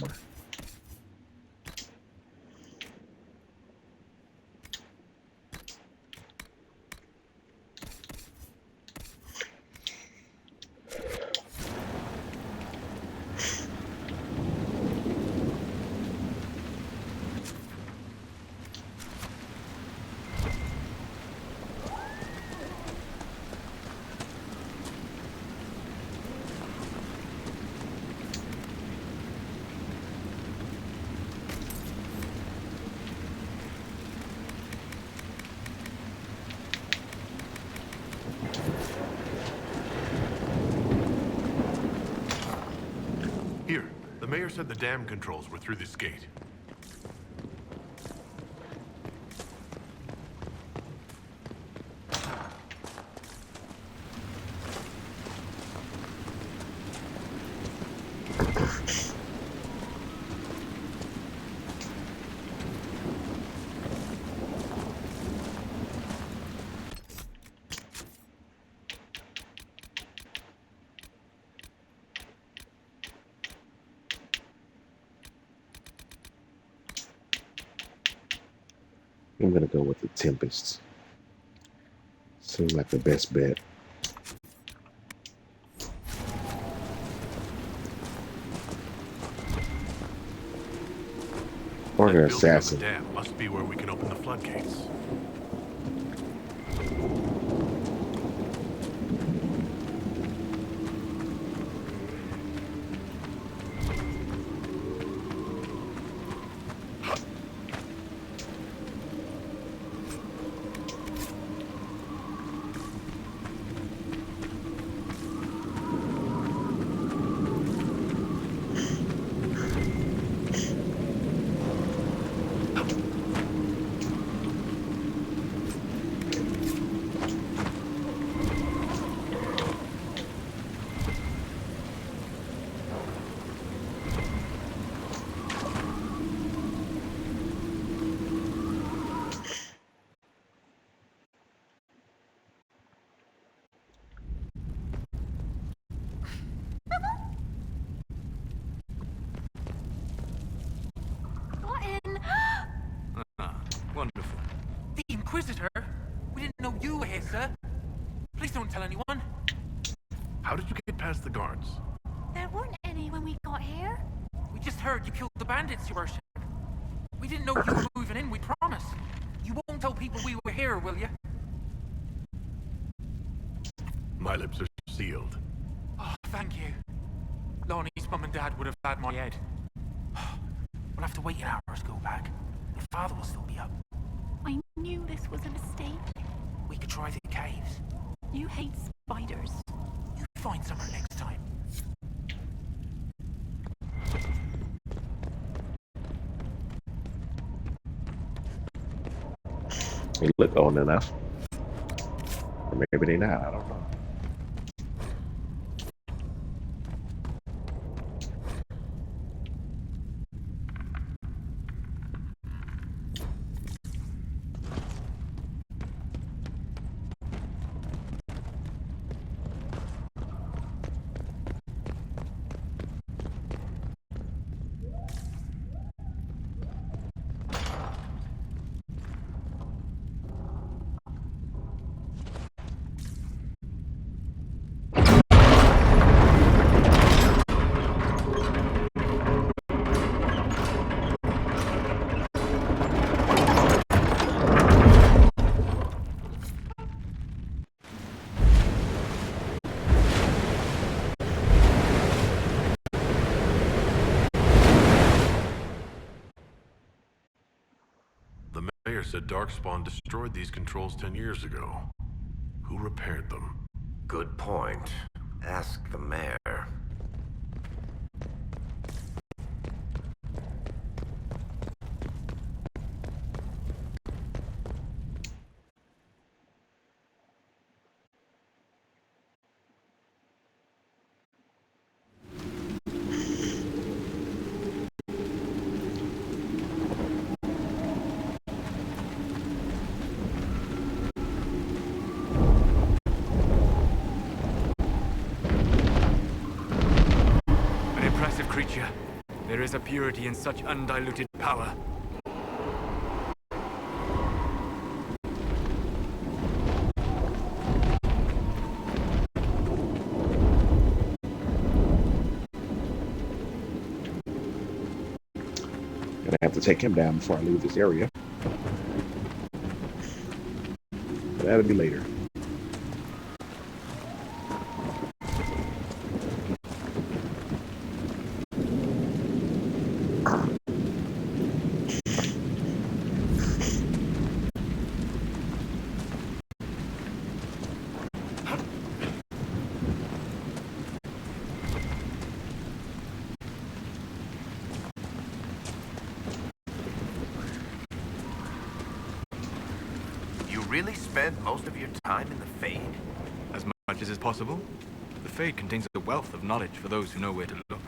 Speaker 5: Here, the mayor said the dam controls were through this gate.
Speaker 1: I'm gonna go with the Tempest. Seems like the best bet. Or an assassin.
Speaker 5: The dam must be where we can open the floodgates.
Speaker 23: Wonderful.
Speaker 2: The Inquisitor? We didn't know you were here, sir. Please don't tell anyone.
Speaker 5: How did you get past the guards?
Speaker 6: There weren't any when we got here.
Speaker 2: We just heard you killed the bandits, your worship. We didn't know you were moving in, we promise. You won't tell people we were here, will you?
Speaker 5: My lips are sealed.
Speaker 2: Oh, thank you. Lonnie's mum and dad would have had my head. We'll have to wait an hour to go back. Your father will still be up.
Speaker 6: I knew this was a mistake.
Speaker 2: We could try the caves.
Speaker 6: You hate spiders.
Speaker 2: You find somewhere next time.
Speaker 1: They look old enough. Or maybe they not, I don't know.
Speaker 5: here said Darkspawn destroyed these controls 10 years ago. Who repaired them?
Speaker 15: Good point. Ask the mayor.
Speaker 2: Creature. There is a purity in such undiluted power.
Speaker 1: Gonna have to take him down before I leave this area. But that'll be later.
Speaker 15: Really spend most of your time in the Fade?
Speaker 2: As much as is possible. The Fade contains a wealth of knowledge for those who know where to look.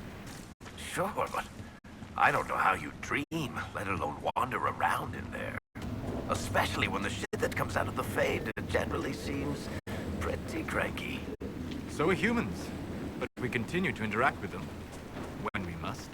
Speaker 15: Sure, but I don't know how you dream, let alone wander around in there. Especially when the shit that comes out of the Fade generally seems pretty cranky.
Speaker 2: So are humans, but we continue to interact with them when we must.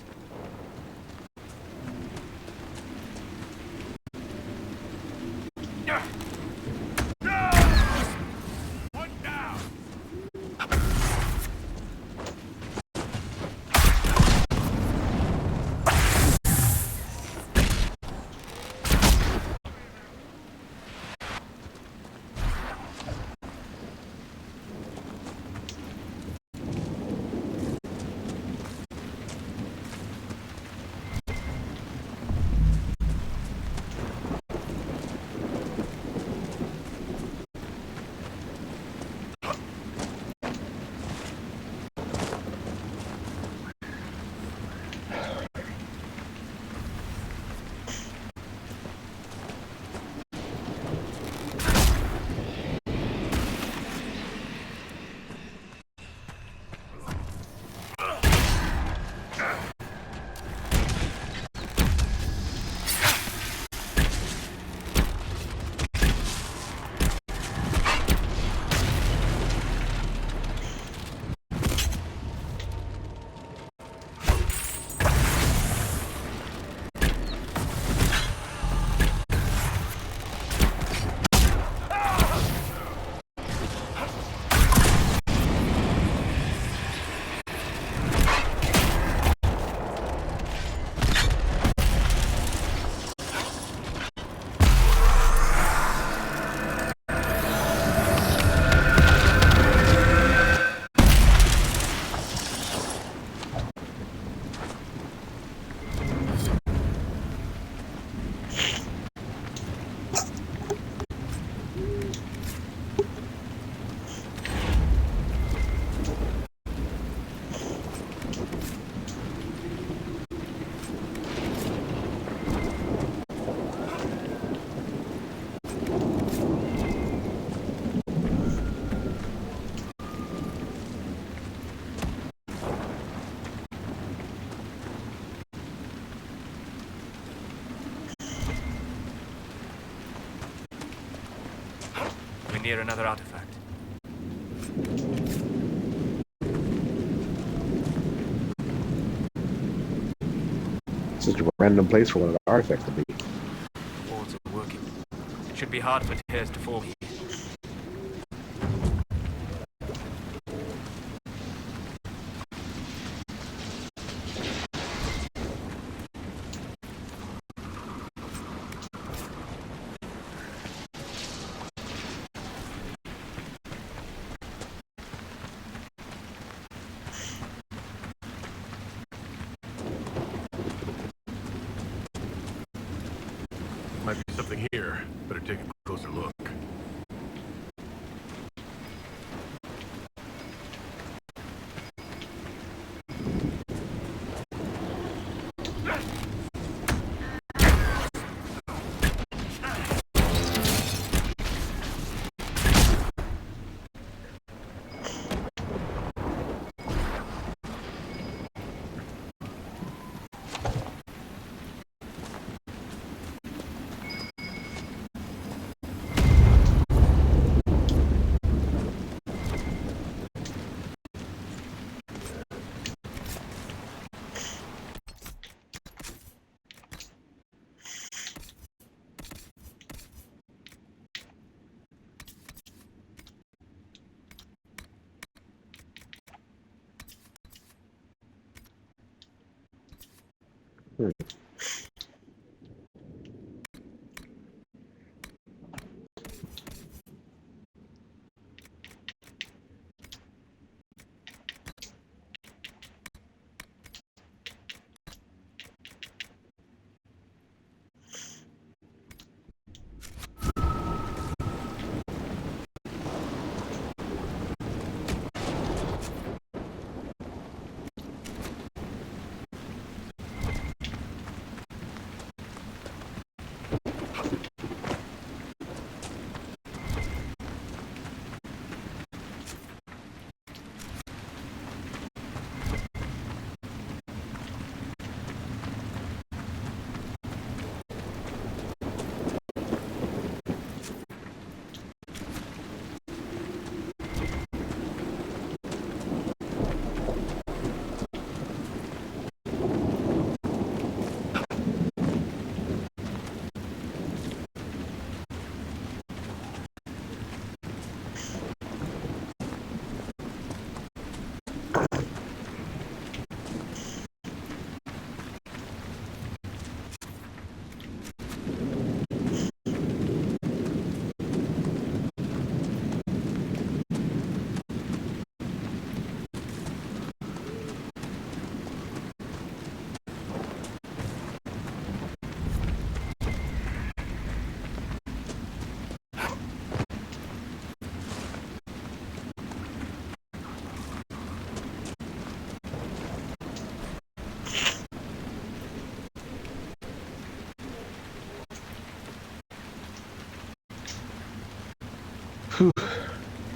Speaker 2: Near another artifact.
Speaker 1: Such a random place for one of the artifacts to be.
Speaker 2: Wards are working. It should be hard for tears to fall here.
Speaker 5: Might be something here. Better take a closer look.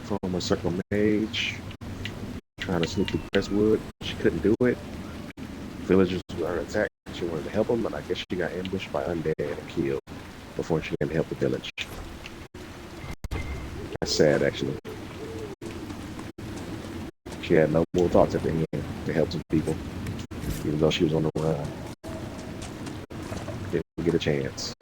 Speaker 1: Former circle mage trying to sneak through Crestwood. She couldn't do it. Villagers were attacked. She wanted to help them, but I guess she got ambushed by undead and killed before she can help the village. That's sad, actually. She had no more thoughts at the end to help some people, even though she was on the run. Didn't get a chance.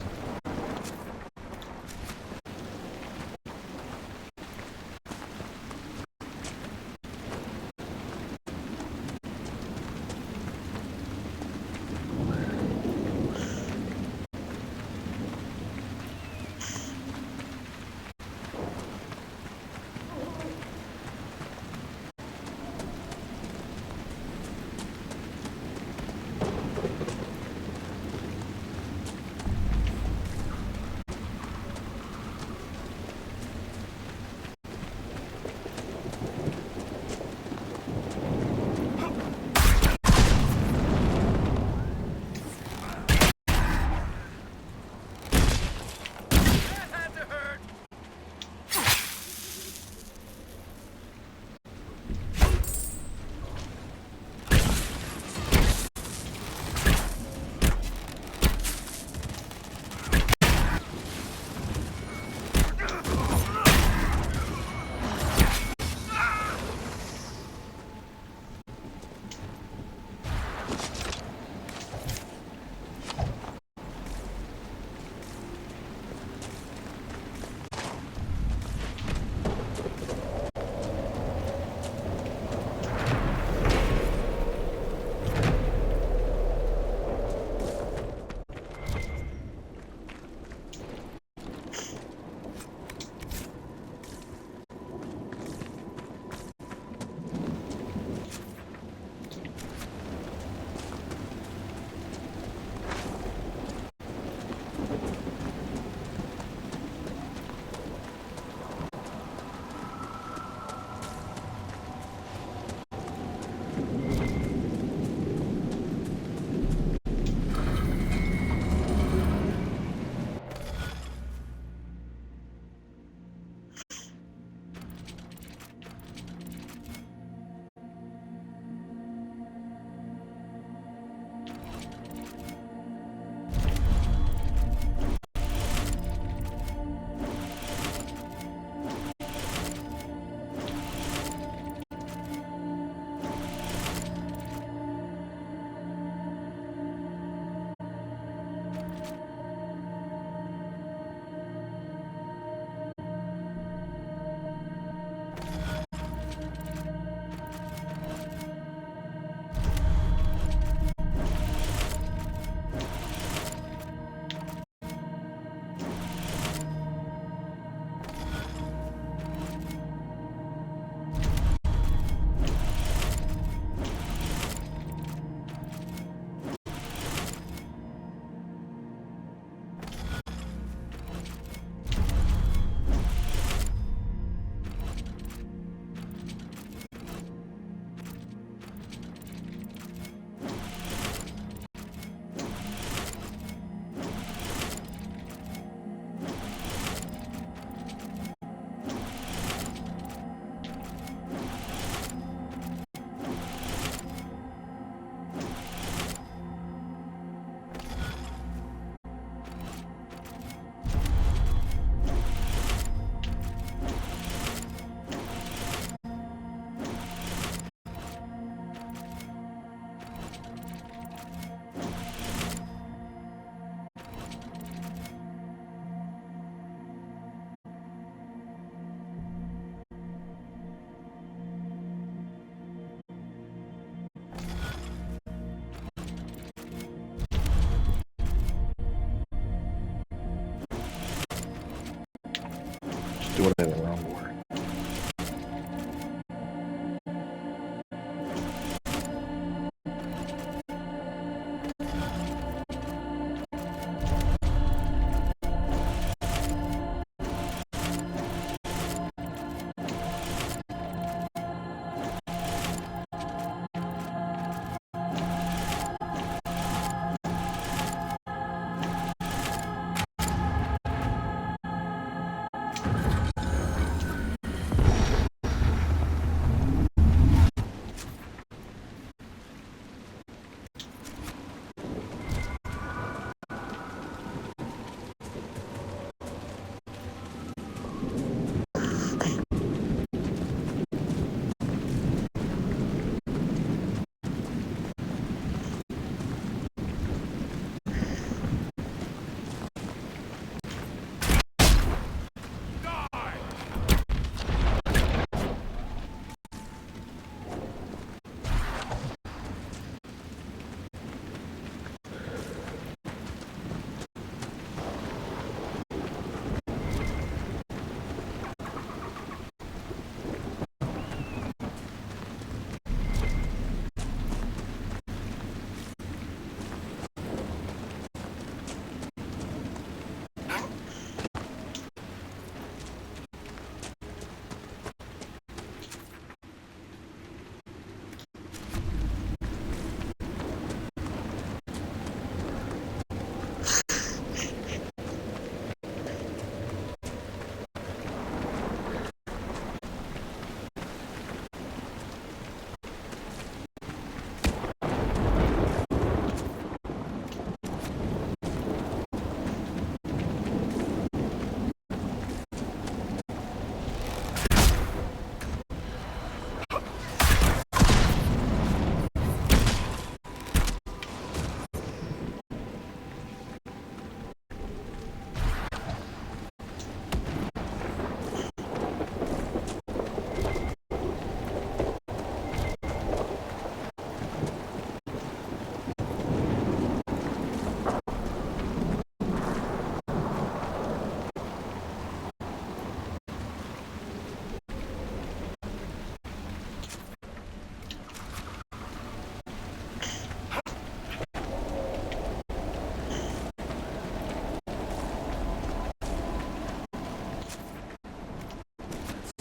Speaker 1: Doing it in the wrong order.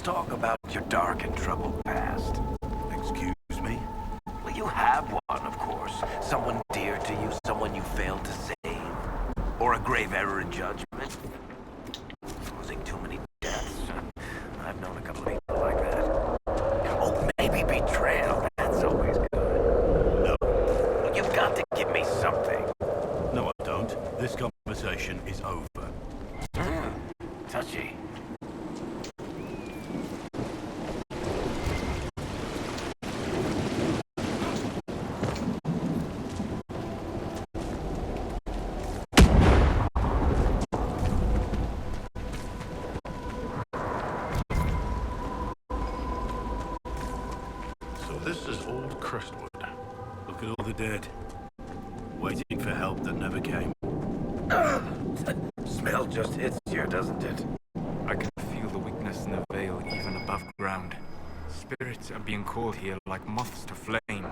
Speaker 15: Talk about your dark and troubled past.
Speaker 19: Excuse me?
Speaker 15: Well, you have one, of course. Someone dear to you, someone you failed to save. Or a grave error in judgment. Causing too many deaths. I've known a couple of people like that. Oh, maybe betrayal. That's always good.
Speaker 19: No.
Speaker 15: Well, you've got to give me something.
Speaker 19: No, I don't. This conversation is over.
Speaker 15: Touchy.
Speaker 19: This is old Crestwood. Look at all the dead. Waiting for help that never came.
Speaker 15: Smell just hits you, doesn't it?
Speaker 2: I can feel the weakness in the veil even above ground. Spirits are being called here like moths to flame.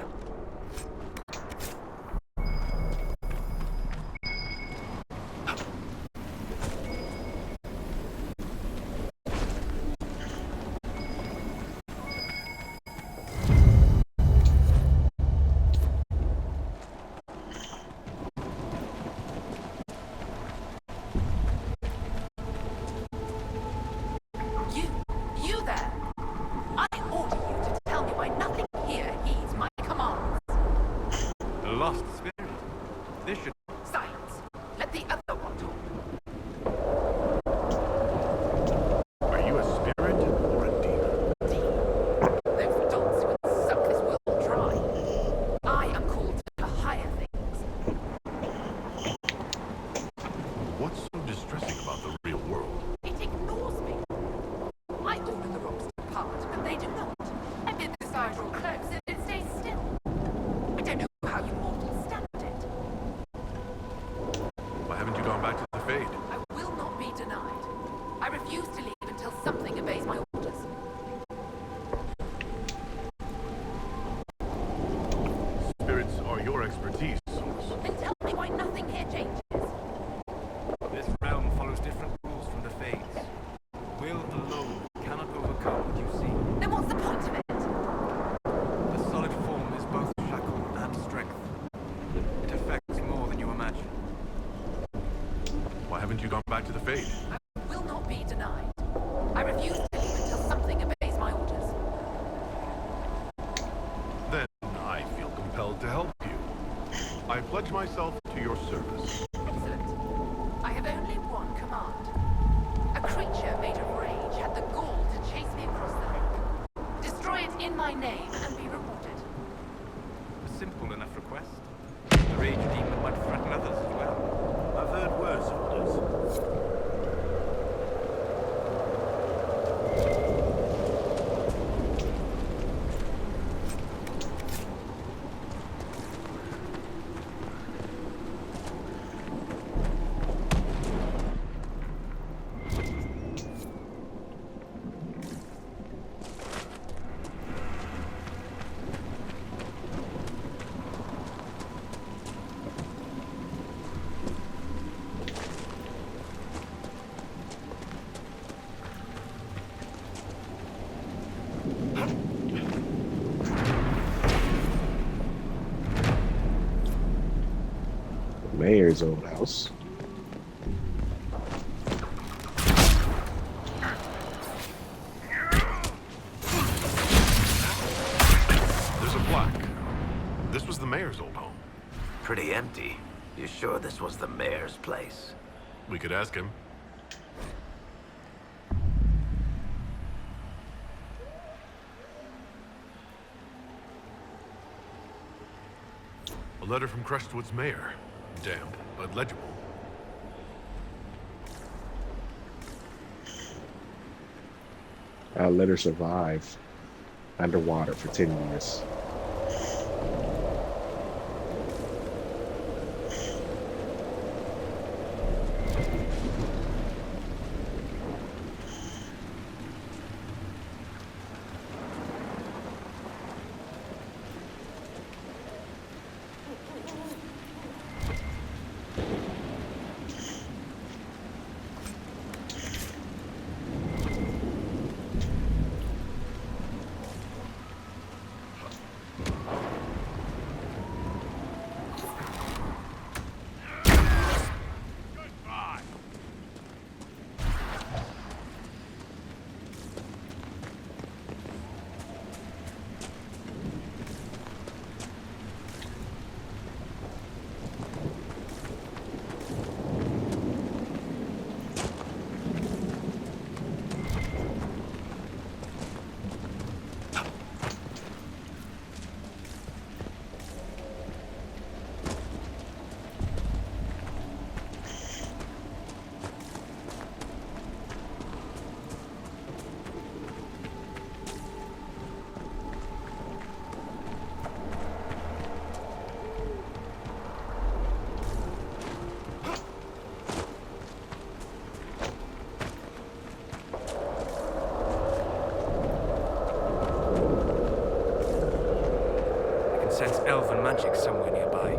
Speaker 13: You there! I order you to tell me why nothing here heeds my commands.
Speaker 2: A lost spirit. This should...
Speaker 13: Silence! Let the other one talk.
Speaker 19: Are you a spirit or a demon?
Speaker 13: Those dots would suck this world dry. I am called to higher things.
Speaker 19: What's so distressing about the real world?
Speaker 13: It ignores me. I order the rocks to part, but they do not. I bid the sky draw close and it stays still. I don't know how you mortals stand it.
Speaker 5: haven't you gone back to the Fade?
Speaker 13: I will not be denied. I refuse to leave until something obeys my orders.
Speaker 5: Then I feel compelled to help you. I pledge myself to your service.
Speaker 13: Excellent. I have only one command. A creature made of rage had the gall to chase me across the lake. Destroy it in my name and be rewarded.
Speaker 23: A simple enough request. The rage demon might threaten others as well.
Speaker 19: I've heard worse orders.
Speaker 1: Mayor's old house.
Speaker 5: There's a plaque. This was the mayor's old home.
Speaker 15: Pretty empty. You sure this was the mayor's place?
Speaker 5: We could ask him. A letter from Crestwood's mayor. Damp, but legible.
Speaker 1: Let her survive underwater for 10 years.
Speaker 23: Sense elven magic somewhere nearby.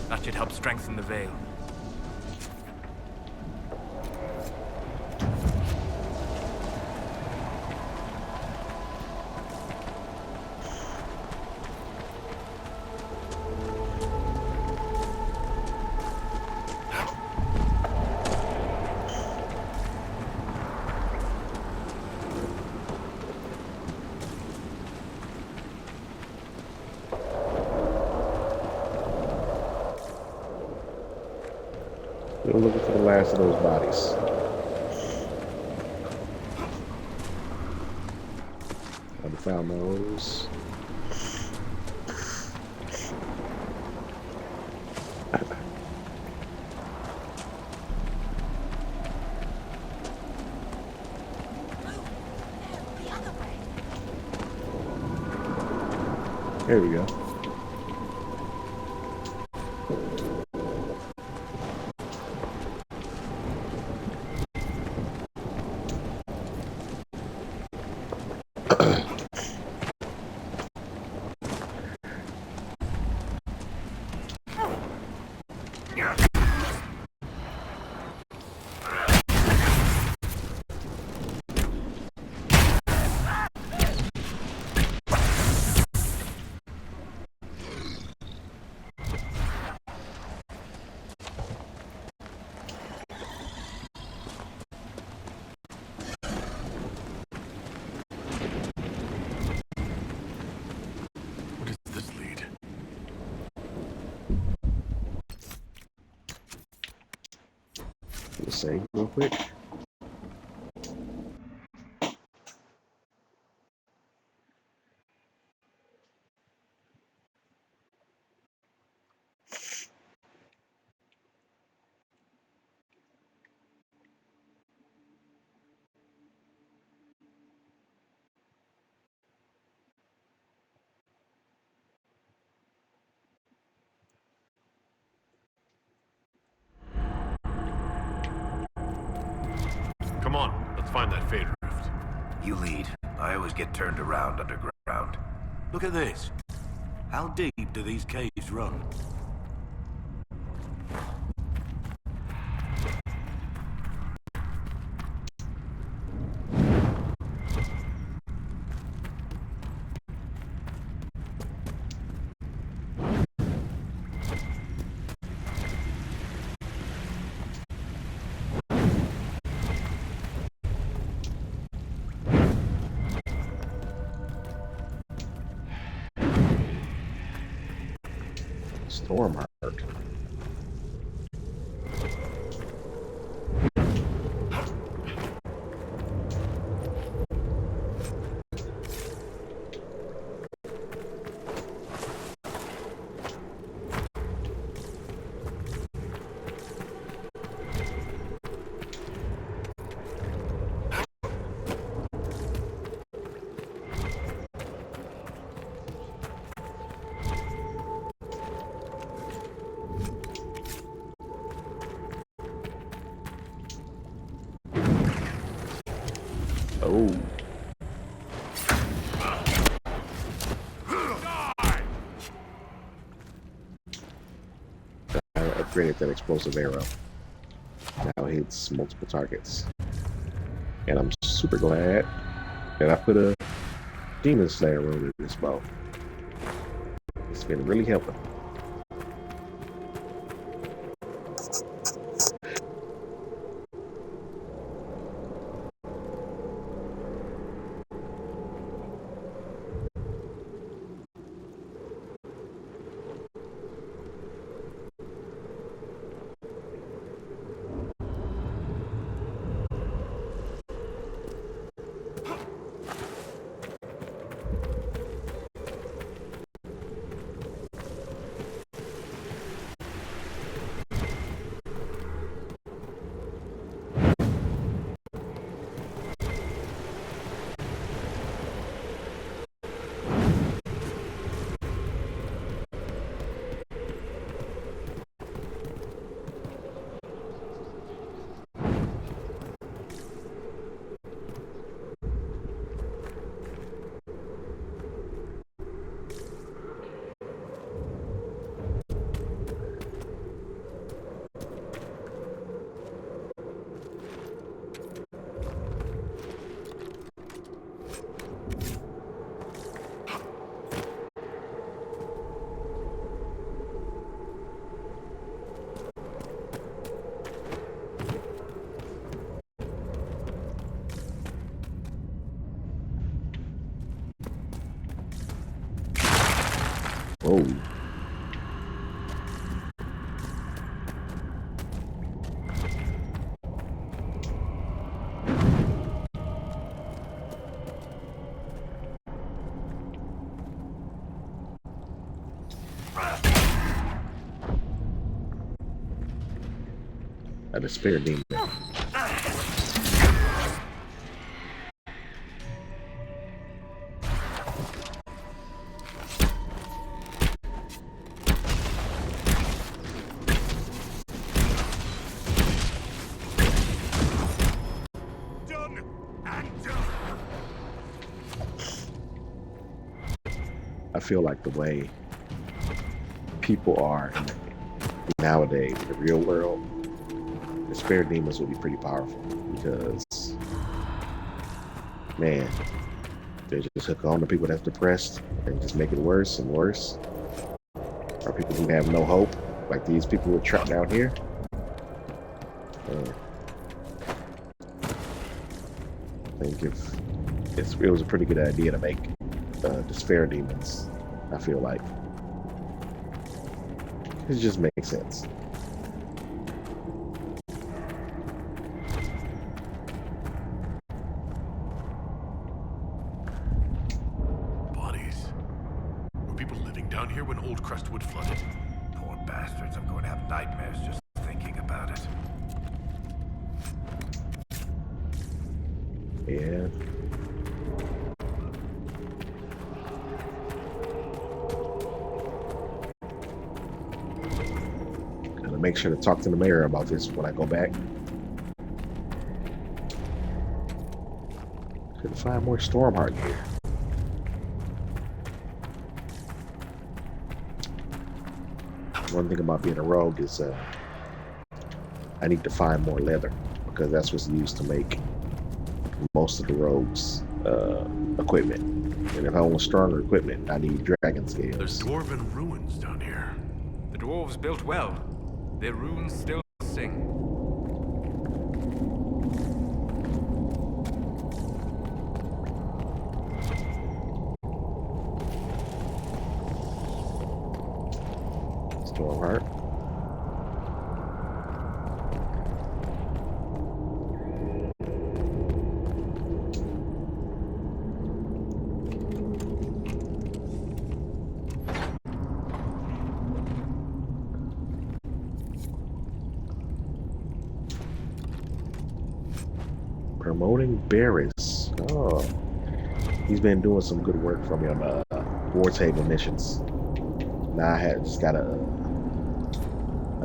Speaker 23: That should help strengthen the veil.
Speaker 1: We're looking for the last of those bodies. Haven't found those. There we go. Let's save real quick.
Speaker 5: Come on, let's find that fade rift.
Speaker 15: You lead. I always get turned around underground.
Speaker 10: Look at this. How deep do these caves run?
Speaker 1: Storm arc. Oh. I upgraded that explosive arrow. Now it hits multiple targets. And I'm super glad that I put a Demon Slayer rune in this bow. It's been really helping. Whoa. A despair demon. I feel like the way people are nowadays in the real world, the spirit demons will be pretty powerful because, man, they just hook on to people that's depressed and just make it worse and worse. Or people who have no hope, like these people who are trapped down here. I think it was a pretty good idea to make despair demons. I feel like it just makes sense.
Speaker 5: Bodies. Were people living down here when Old Crestwood flooded?
Speaker 15: Poor bastards, I'm going to have nightmares just thinking about it.
Speaker 1: Yeah. Gotta make sure to talk to the mayor about this when I go back. Couldn't find more Stormheart here. One thing about being a rogue is I need to find more leather because that's what's used to make most of the rogues' equipment. And if I want stronger equipment, I need dragon scales.
Speaker 5: There's dwarven ruins down here.
Speaker 23: The dwarves built well. Their runes still sing.
Speaker 1: Stormheart. Promoting Barris. Oh, he's been doing some good work for me on war table missions. Now I just got a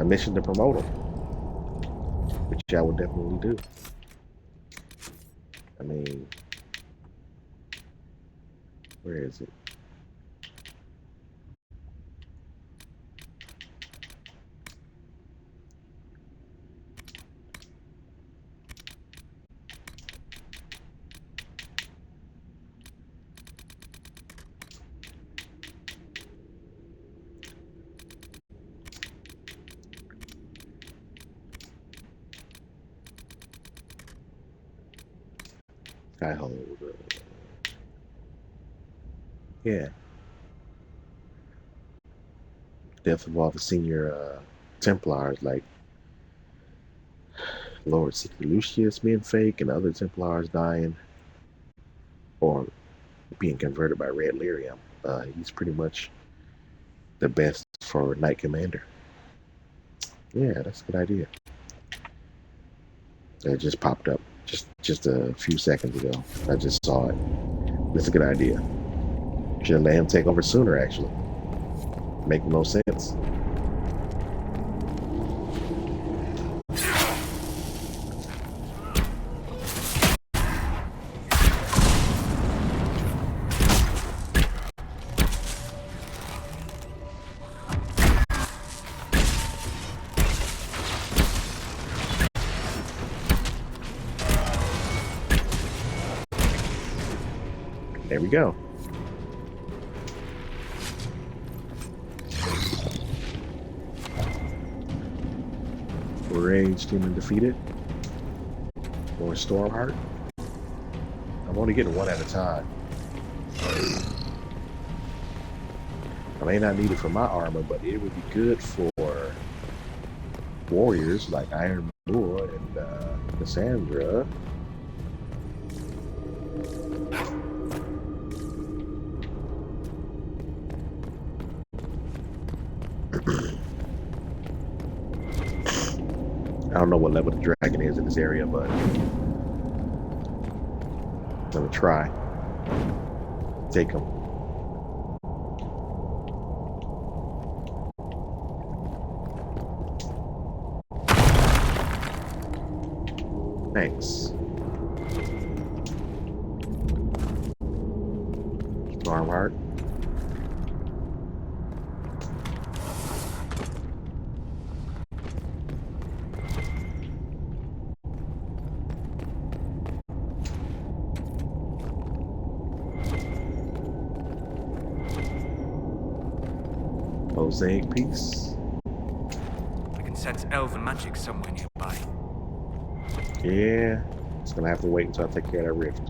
Speaker 1: mission to promote him, which I would definitely do. I mean, where is it? I hold. Yeah. Death of all the senior Templars, like Lord Lucius being fake and other Templars dying or being converted by Red Lyrium. He's pretty much the best for Knight Commander. Yeah, that's a good idea. It just popped up just a few seconds ago. I just saw it. It's a good idea. Should have let him take over sooner, actually. Make no sense. There we go. Raged him and defeated. More Stormheart. I'm only getting one at a time. I may not need it for my armor, but it would be good for warriors like Iron Bull and Cassandra. I don't know what level the dragon is in this area, but I'm gonna try. Take him. Thanks. Stormheart. Mosaic piece.
Speaker 23: I can sense elven magic somewhere nearby.
Speaker 1: Yeah, it's gonna have to wait until I take care of that rift.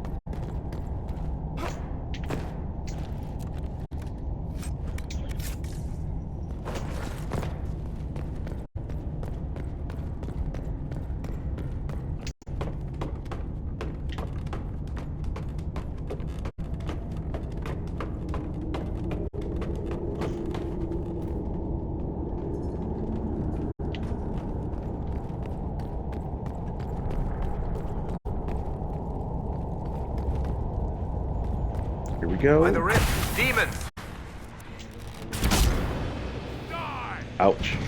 Speaker 1: Here we go.
Speaker 23: By the rift, demons!
Speaker 1: Ouch.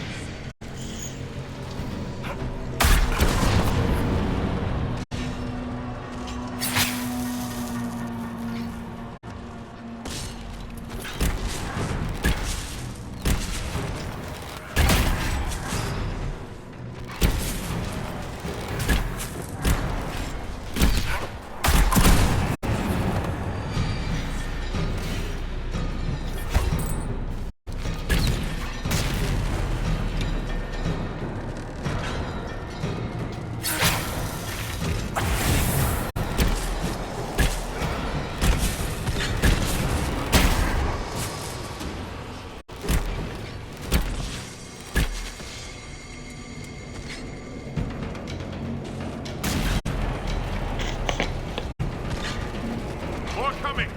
Speaker 5: More coming!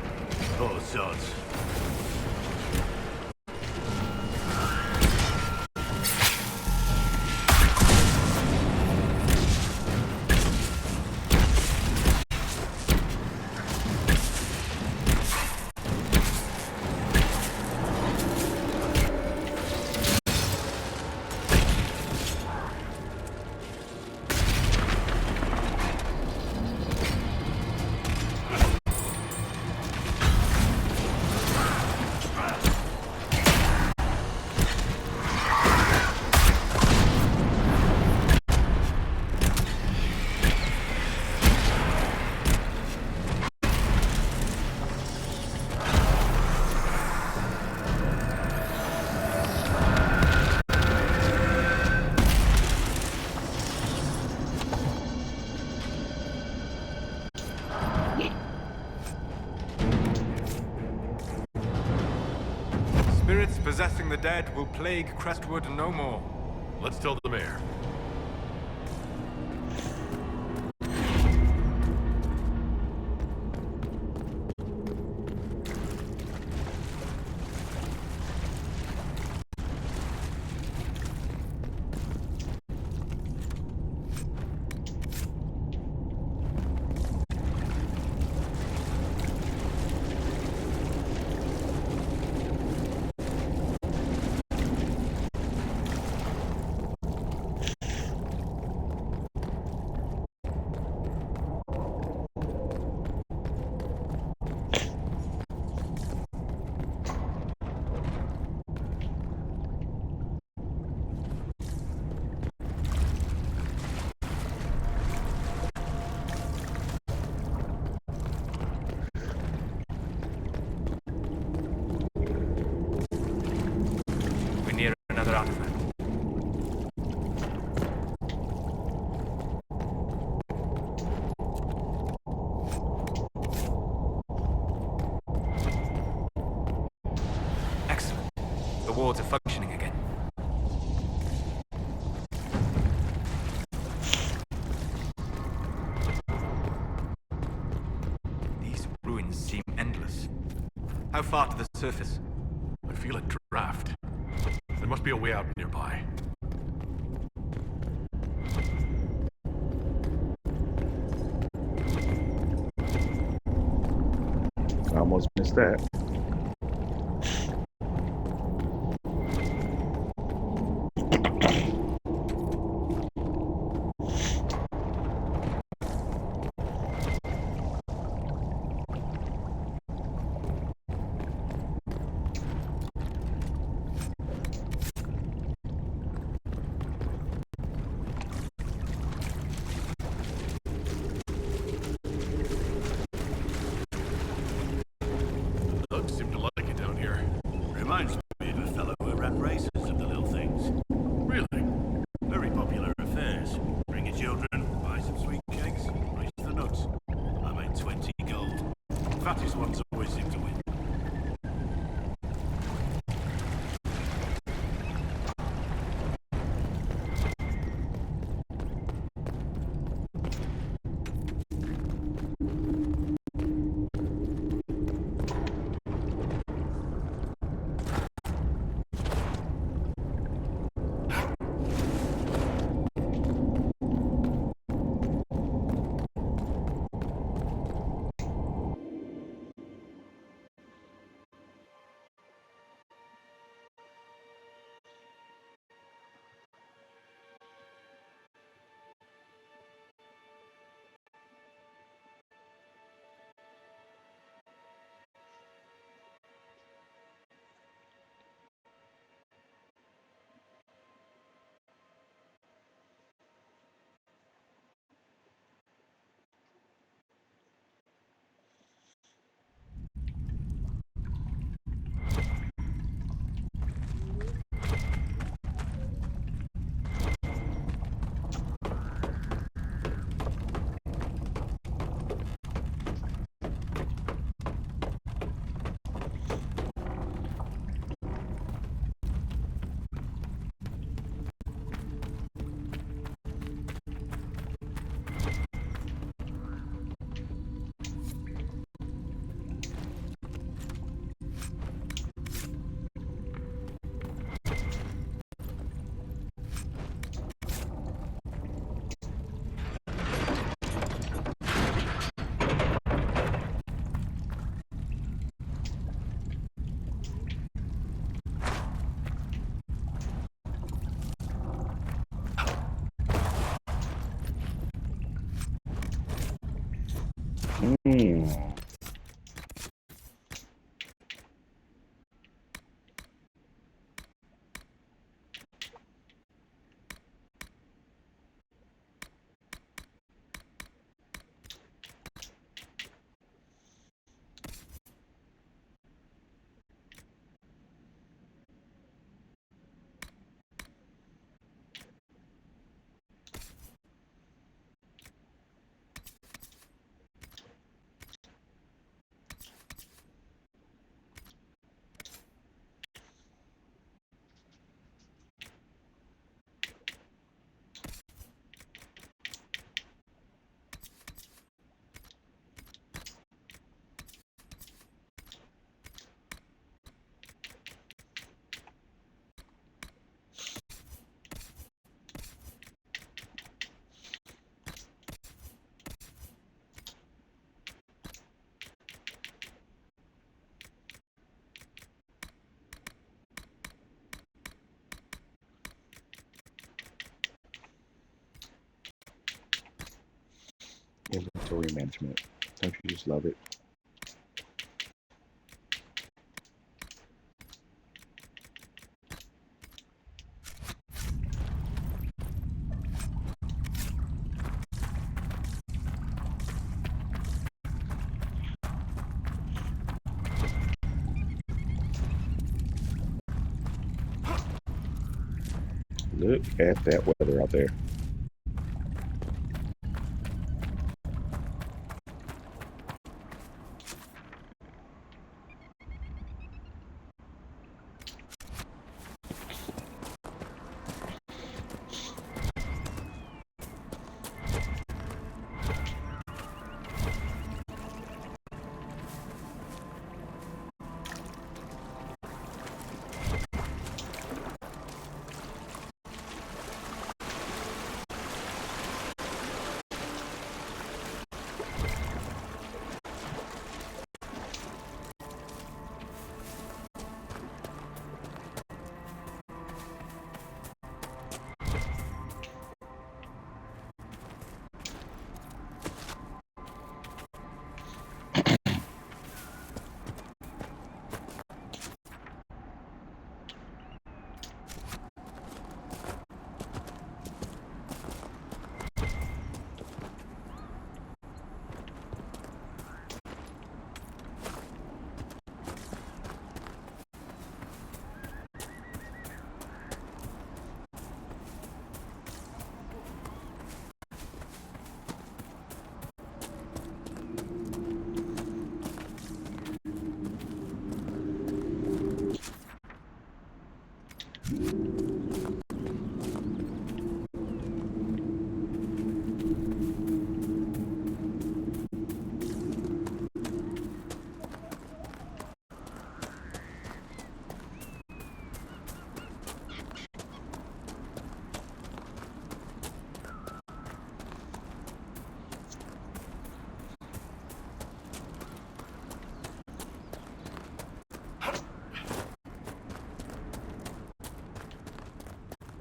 Speaker 19: Oh, zods.
Speaker 23: Spirits possessing the dead will plague Crestwood no more.
Speaker 5: Let's tell the mayor.
Speaker 23: We're near another artifact. Excellent. The wards are functioning again. These ruins seem endless. How far to the surface?
Speaker 5: I feel a draft. There must be a way out nearby.
Speaker 1: I almost missed that.
Speaker 19: Reminds me of a fellow who ran
Speaker 1: Mm. Inventory management. Don't you just love it? Look at that weather out there.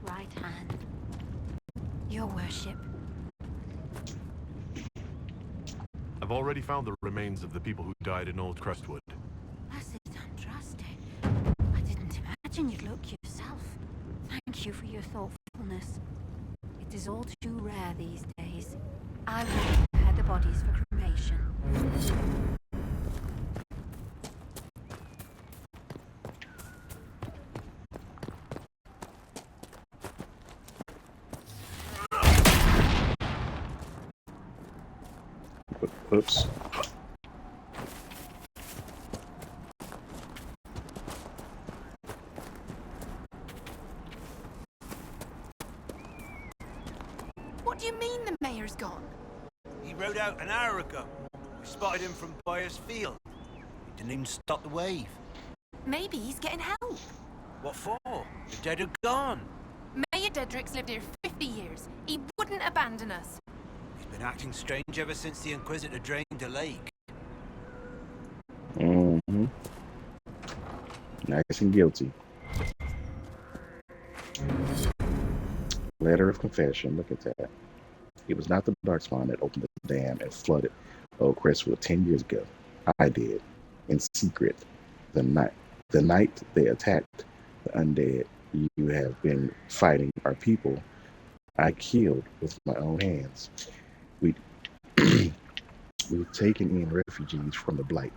Speaker 6: Right hand. Your worship.
Speaker 5: I've already found the remains of the people who died in Old Crestwood.
Speaker 6: Blessed Andraste. I didn't imagine you'd look yourself. Thank you for your thoughtfulness. It is all too rare these days. I will prepare the bodies for cremation.
Speaker 1: Oops.
Speaker 16: What do you mean the mayor's gone?
Speaker 10: He rode out an hour ago. We spotted him from Byers Field. He didn't even stop the wave.
Speaker 16: Maybe he's getting help.
Speaker 10: What for? The dead are gone.
Speaker 13: Mayor Dedrick's lived here 50 years. He wouldn't abandon us.
Speaker 10: He's been acting strange ever since the Inquisitor drained the lake.
Speaker 1: Mm-hmm. Nice and guilty. Letter of confession. Look at that. It was not the Darkspawn that opened the dam and flooded Old Crestwood 10 years ago. I did, in secret, the night they attacked the undead you have been fighting are people I killed with my own hands. We We've taken in refugees from the Blight.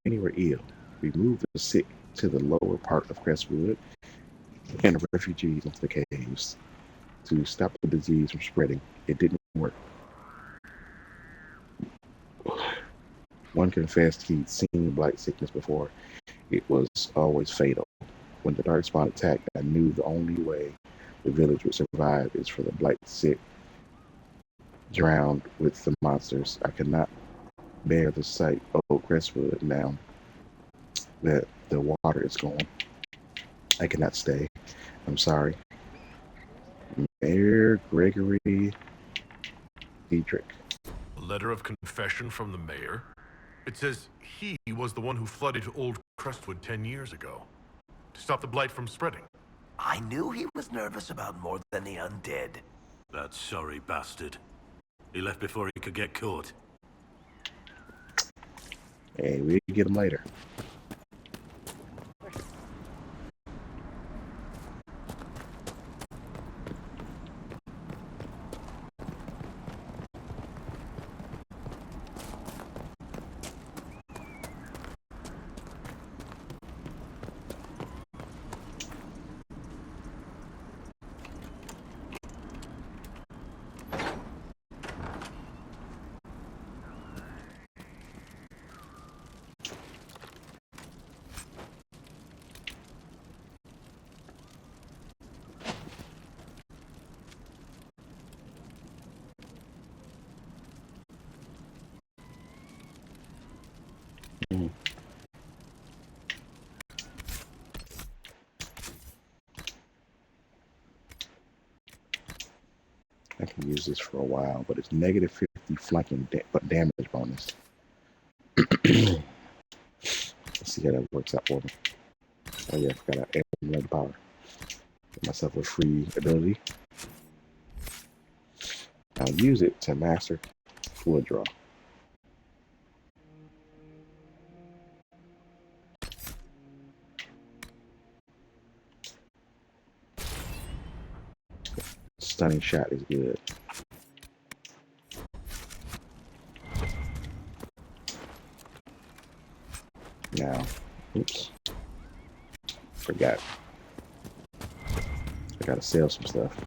Speaker 1: Many were ill. We moved the sick to the lower part of Crestwood and the refugees into the caves to stop the disease from spreading. It didn't work. One confessed he'd seen Blight sickness before. It was always fatal. When the Darkspawn attacked, I knew the only way the village would survive is for the Blight sick drowned with the monsters. I could not bear the sight of Old Crestwood now that the water is gone. I cannot stay. I'm sorry. Mayor Gregory Diedrich.
Speaker 5: A letter of confession from the mayor? It says he was the one who flooded Old Crestwood 10 years ago to stop the Blight from spreading.
Speaker 15: I knew he was nervous about more than the undead.
Speaker 19: That sorry bastard. He left before he could get caught.
Speaker 1: Hey, we can get him later. I can use this for a while, but it's negative 50 flanking damage bonus. Let's see how that works out for me. Oh yeah, I forgot to add another power. Get myself a free ability. I'll use it to master fluid draw. Stunning shot is good. Now, oops, forgot. I gotta sell some stuff.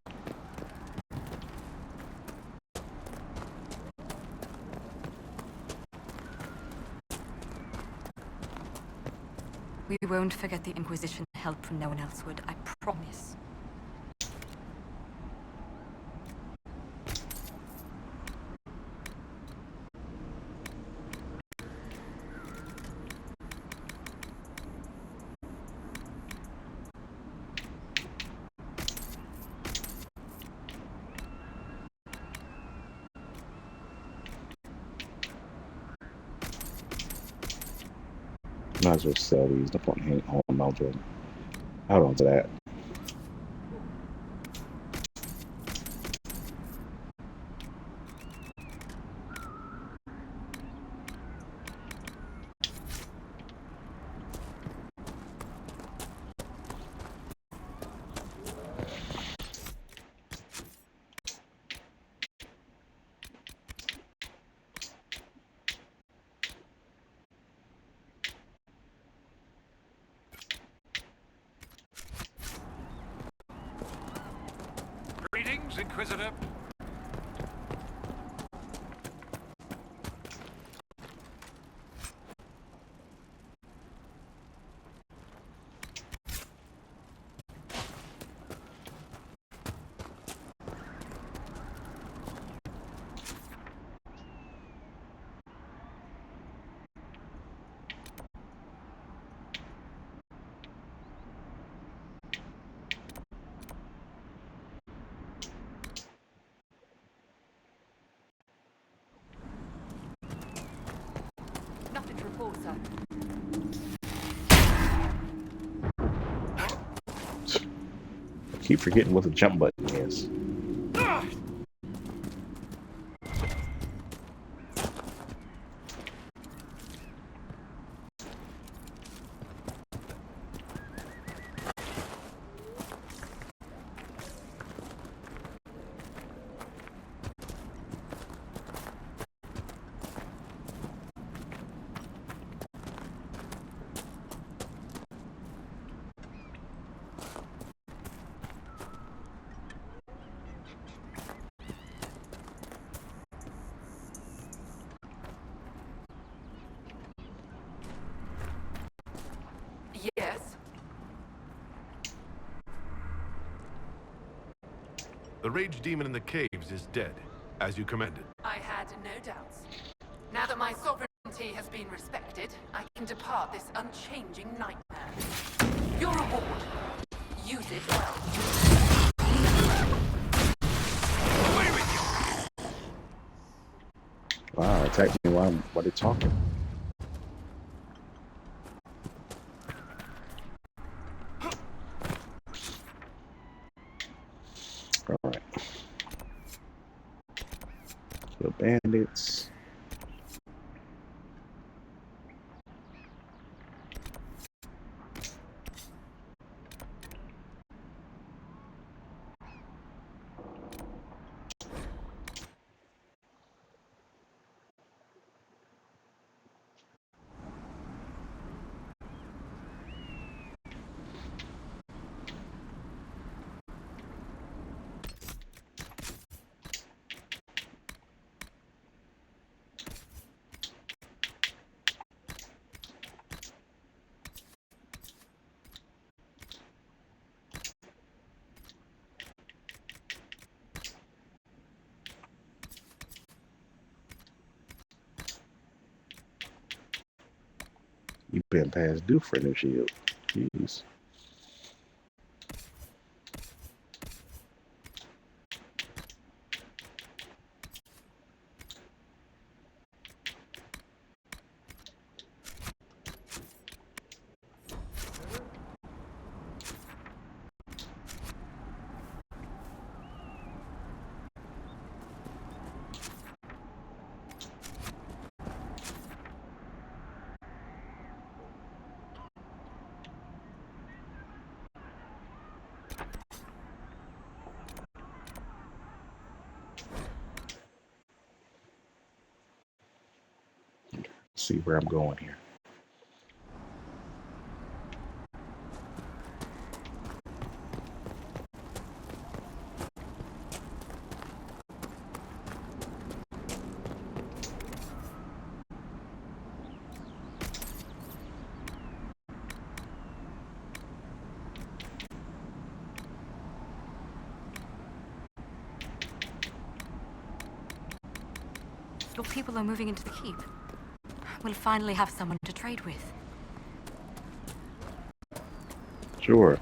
Speaker 22: We won't forget the Inquisition help from no one else would, I promise.
Speaker 1: Might as well sell these. No point in holding on to them. Hold on to that.
Speaker 3: Greetings, Inquisitor.
Speaker 22: Nothing to report, sir.
Speaker 1: I keep forgetting what the jump button is.
Speaker 5: The rage demon in the caves is dead, as you commanded.
Speaker 13: I had no doubts. Now that my sovereignty has been respected, I can depart this unchanging nightmare. Your reward. Use it well. Away with you!
Speaker 1: Wow, attack me while they're talking. Alright. The bandits. You've been past due for the shield. Jeez. See where I'm going here.
Speaker 22: Your people are moving into the keep. We'll finally have someone to trade with.
Speaker 1: Sure.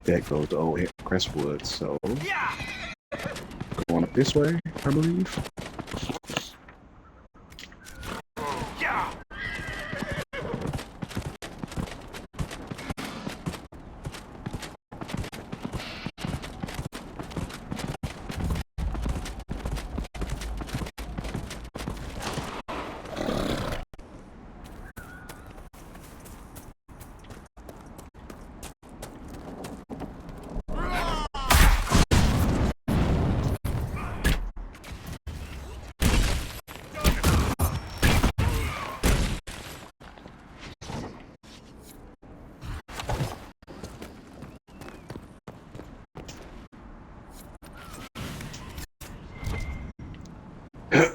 Speaker 1: That goes to Old Crestwood, so going up this way, I believe. There's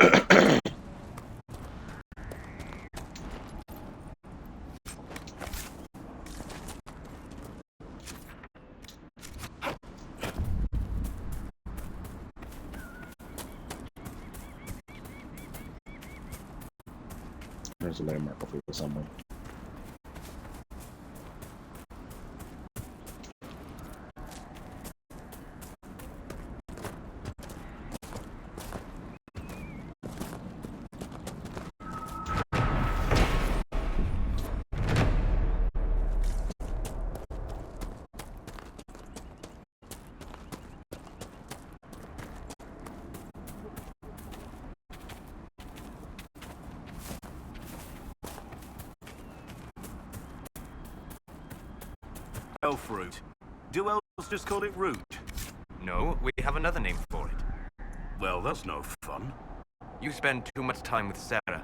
Speaker 1: a landmark over here somewhere.
Speaker 15: Elf root. Do elves just call it root?
Speaker 23: No, we have another name for it.
Speaker 19: Well, that's no fun.
Speaker 23: You spend too much time with Sarah.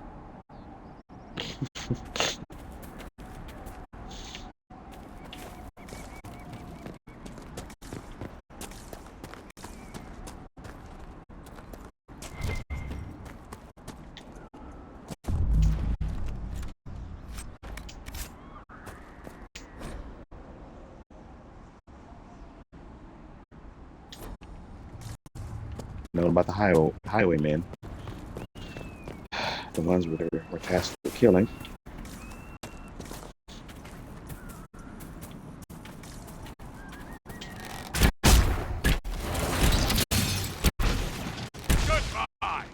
Speaker 1: Know about the highwaymen. The ones were tasked with killing.
Speaker 3: Goodbye.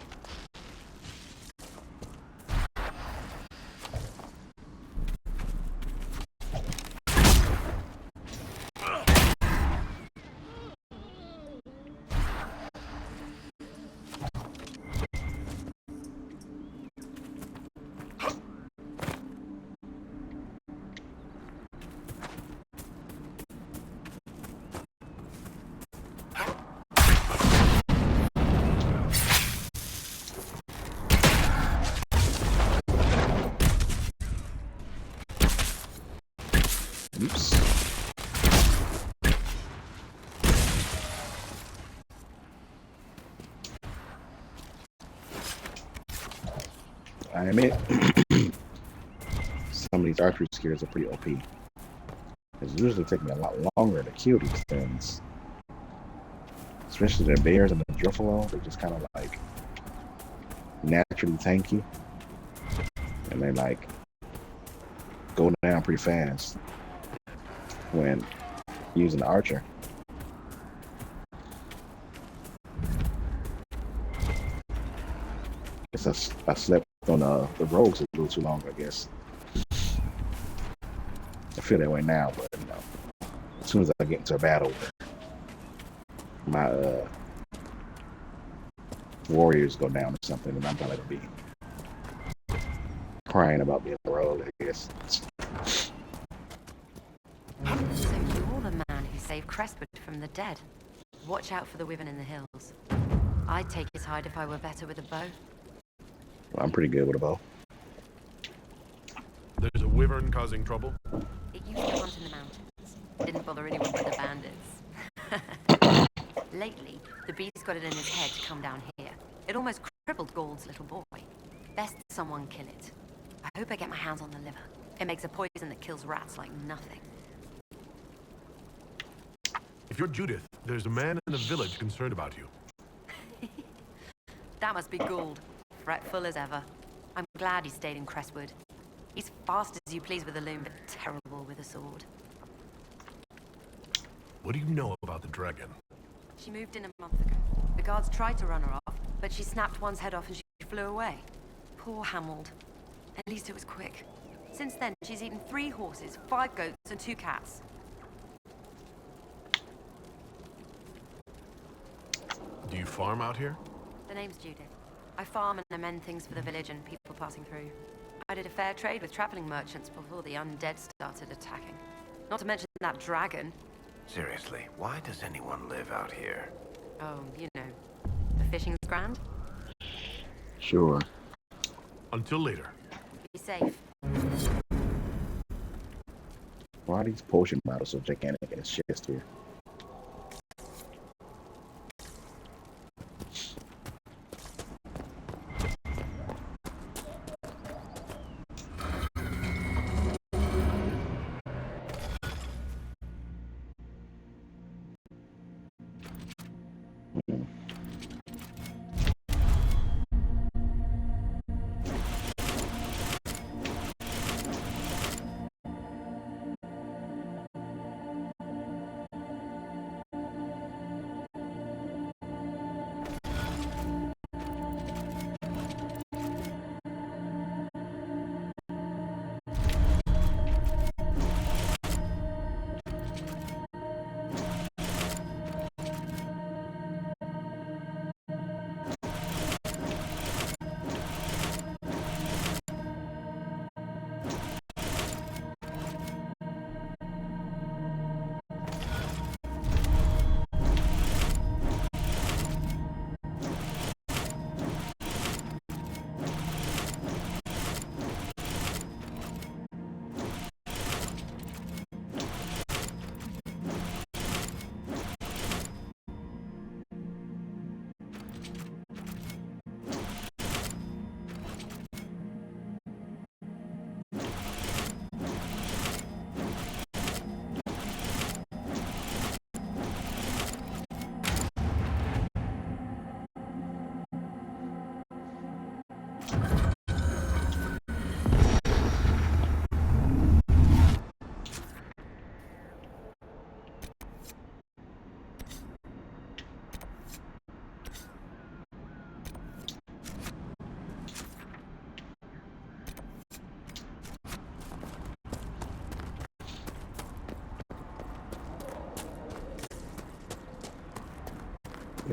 Speaker 1: Oops. I admit, some of these archery skills are pretty OP. It usually take me a lot longer to kill these things. Especially the bears and the Druffalo, they're just kind of like naturally tanky. And they like go down pretty fast when using the archer. Guess I slept on the rogues a little too long, I guess. I feel that way now, but you know, as soon as I get into a battle, my warriors go down or something, and I'm probably gonna be crying about being a rogue, I guess.
Speaker 9: So you're the man who saved Crestwood from the dead. Watch out for the wyvern in the hills. I'd take his hide if I were better with a bow.
Speaker 1: Well, I'm pretty good with a bow.
Speaker 5: There's a wyvern causing trouble?
Speaker 9: It used to hunt in the mountains. Didn't bother anyone but the bandits. Lately, the beast got it in his head to come down here. It almost crippled Gauld's little boy. Best someone kill it. I hope I get my hands on the liver. It makes a poison that kills rats like nothing.
Speaker 5: If you're Judith, there's a man in the village concerned about you.
Speaker 9: That must be Gould. Fretful as ever. I'm glad he stayed in Crestwood. He's fast as you please with a loom, but terrible with a sword.
Speaker 5: What do you know about the dragon?
Speaker 9: She moved in a month ago. The guards tried to run her off, but she snapped one's head off and she flew away. Poor Hamold. At least it was quick. Since then, she's eaten 3 horses, 5 goats, and 2 cats.
Speaker 5: Do you farm out here?
Speaker 9: The name's Judith. I farm and amend things for the village and people passing through. I did a fair trade with traveling merchants before the undead started attacking. Not to mention that dragon.
Speaker 15: Seriously, why does anyone live out here?
Speaker 9: Oh, you know. The fishing's grand?
Speaker 1: Sure.
Speaker 5: Until later.
Speaker 9: Be safe.
Speaker 1: Why are these potion bottles so gigantic in his chest here?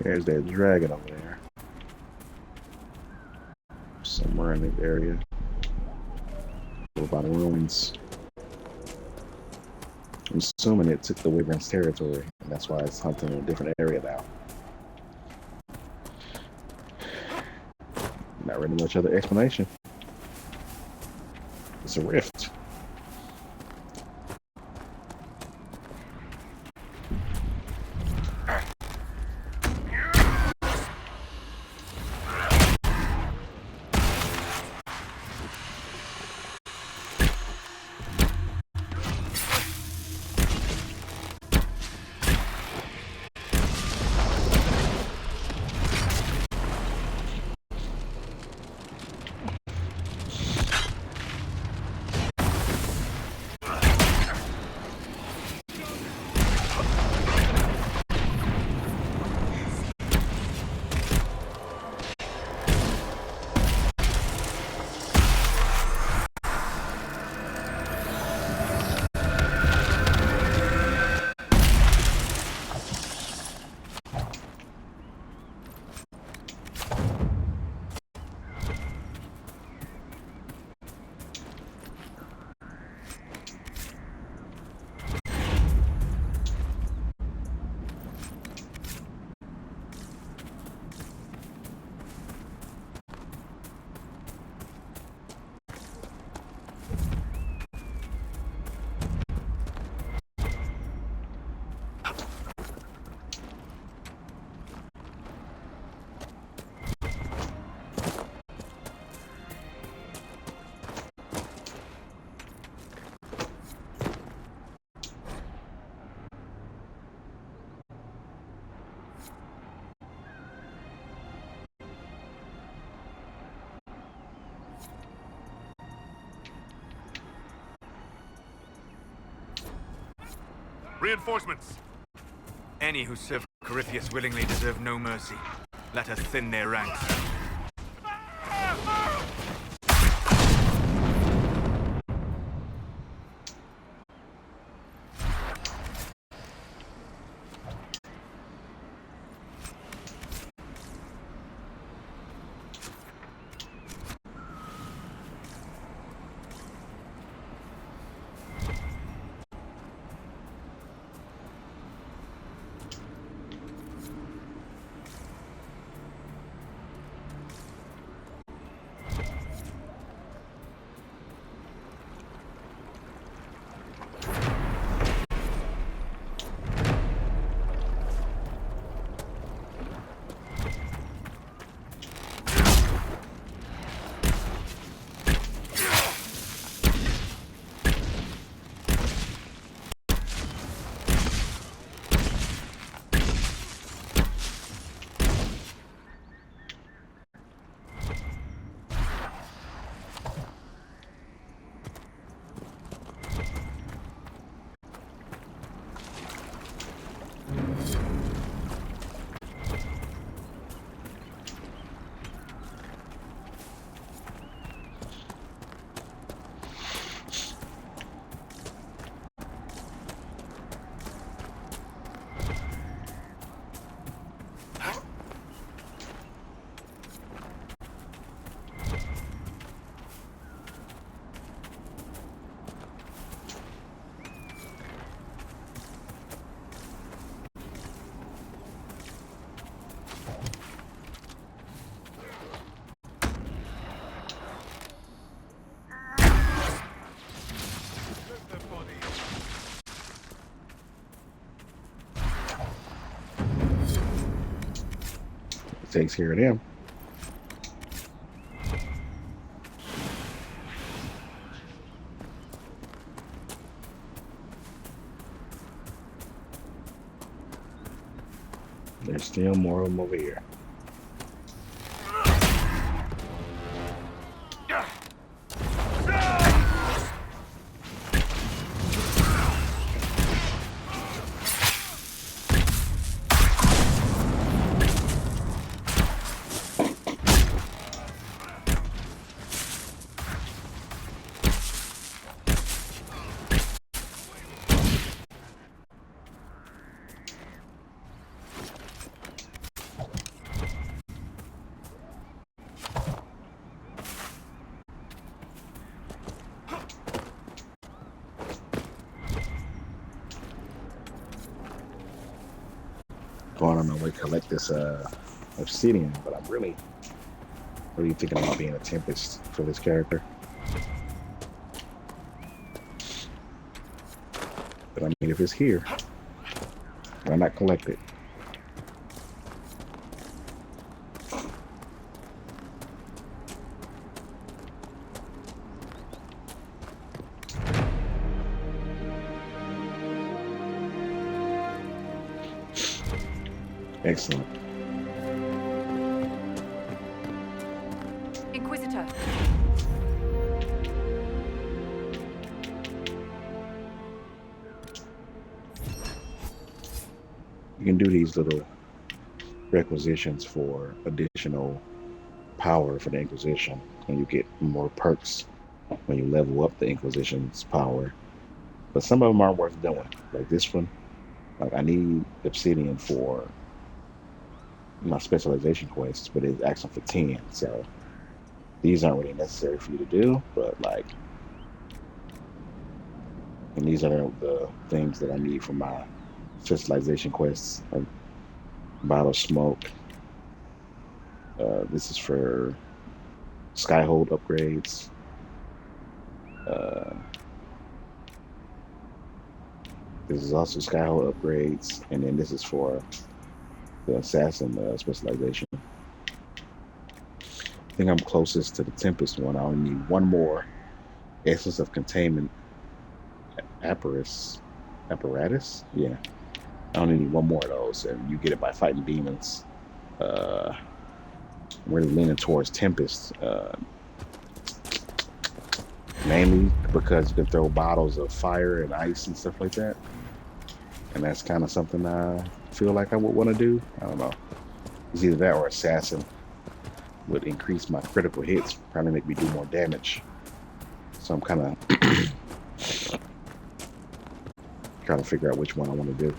Speaker 1: There's that dragon over there. Somewhere in this area. Over by the ruins. I'm assuming it took the Wyvern's territory, and that's why it's hunting in a different area now. Not really much other explanation. It's a rift.
Speaker 23: Reinforcements! Any who serve Corypheus willingly deserve no mercy. Let us thin their ranks.
Speaker 1: Takes care of them. There's still more of them over here. going on my way to collect this obsidian, but I'm really thinking about being a Tempest for this character. But I mean, if it's here, why not collect it? Excellent.
Speaker 9: Inquisitor.
Speaker 1: You can do these little requisitions for additional power for the Inquisition, and you get more perks when you level up the Inquisition's power. But some of them aren't worth doing. Like this one, like I need obsidian for my specialization quests, but it's asking for 10, so these aren't really necessary for you to do, but like, and these are the things that I need for my specialization quests, like bottle smoke. This is for Skyhold upgrades. This is also Skyhold upgrades, and then this is for the assassin specialization. I think I'm closest to the Tempest one. I only need one more Essence of Containment apparatus. Yeah, I only need one more of those, and you get it by fighting demons. I'm really leaning towards Tempest, mainly because you can throw bottles of fire and ice and stuff like that, and that's kind of something I feel like I would want to do. I don't know. It's either that or assassin would increase my critical hits, probably make me do more damage. So I'm kind of trying to figure out which one I want to do.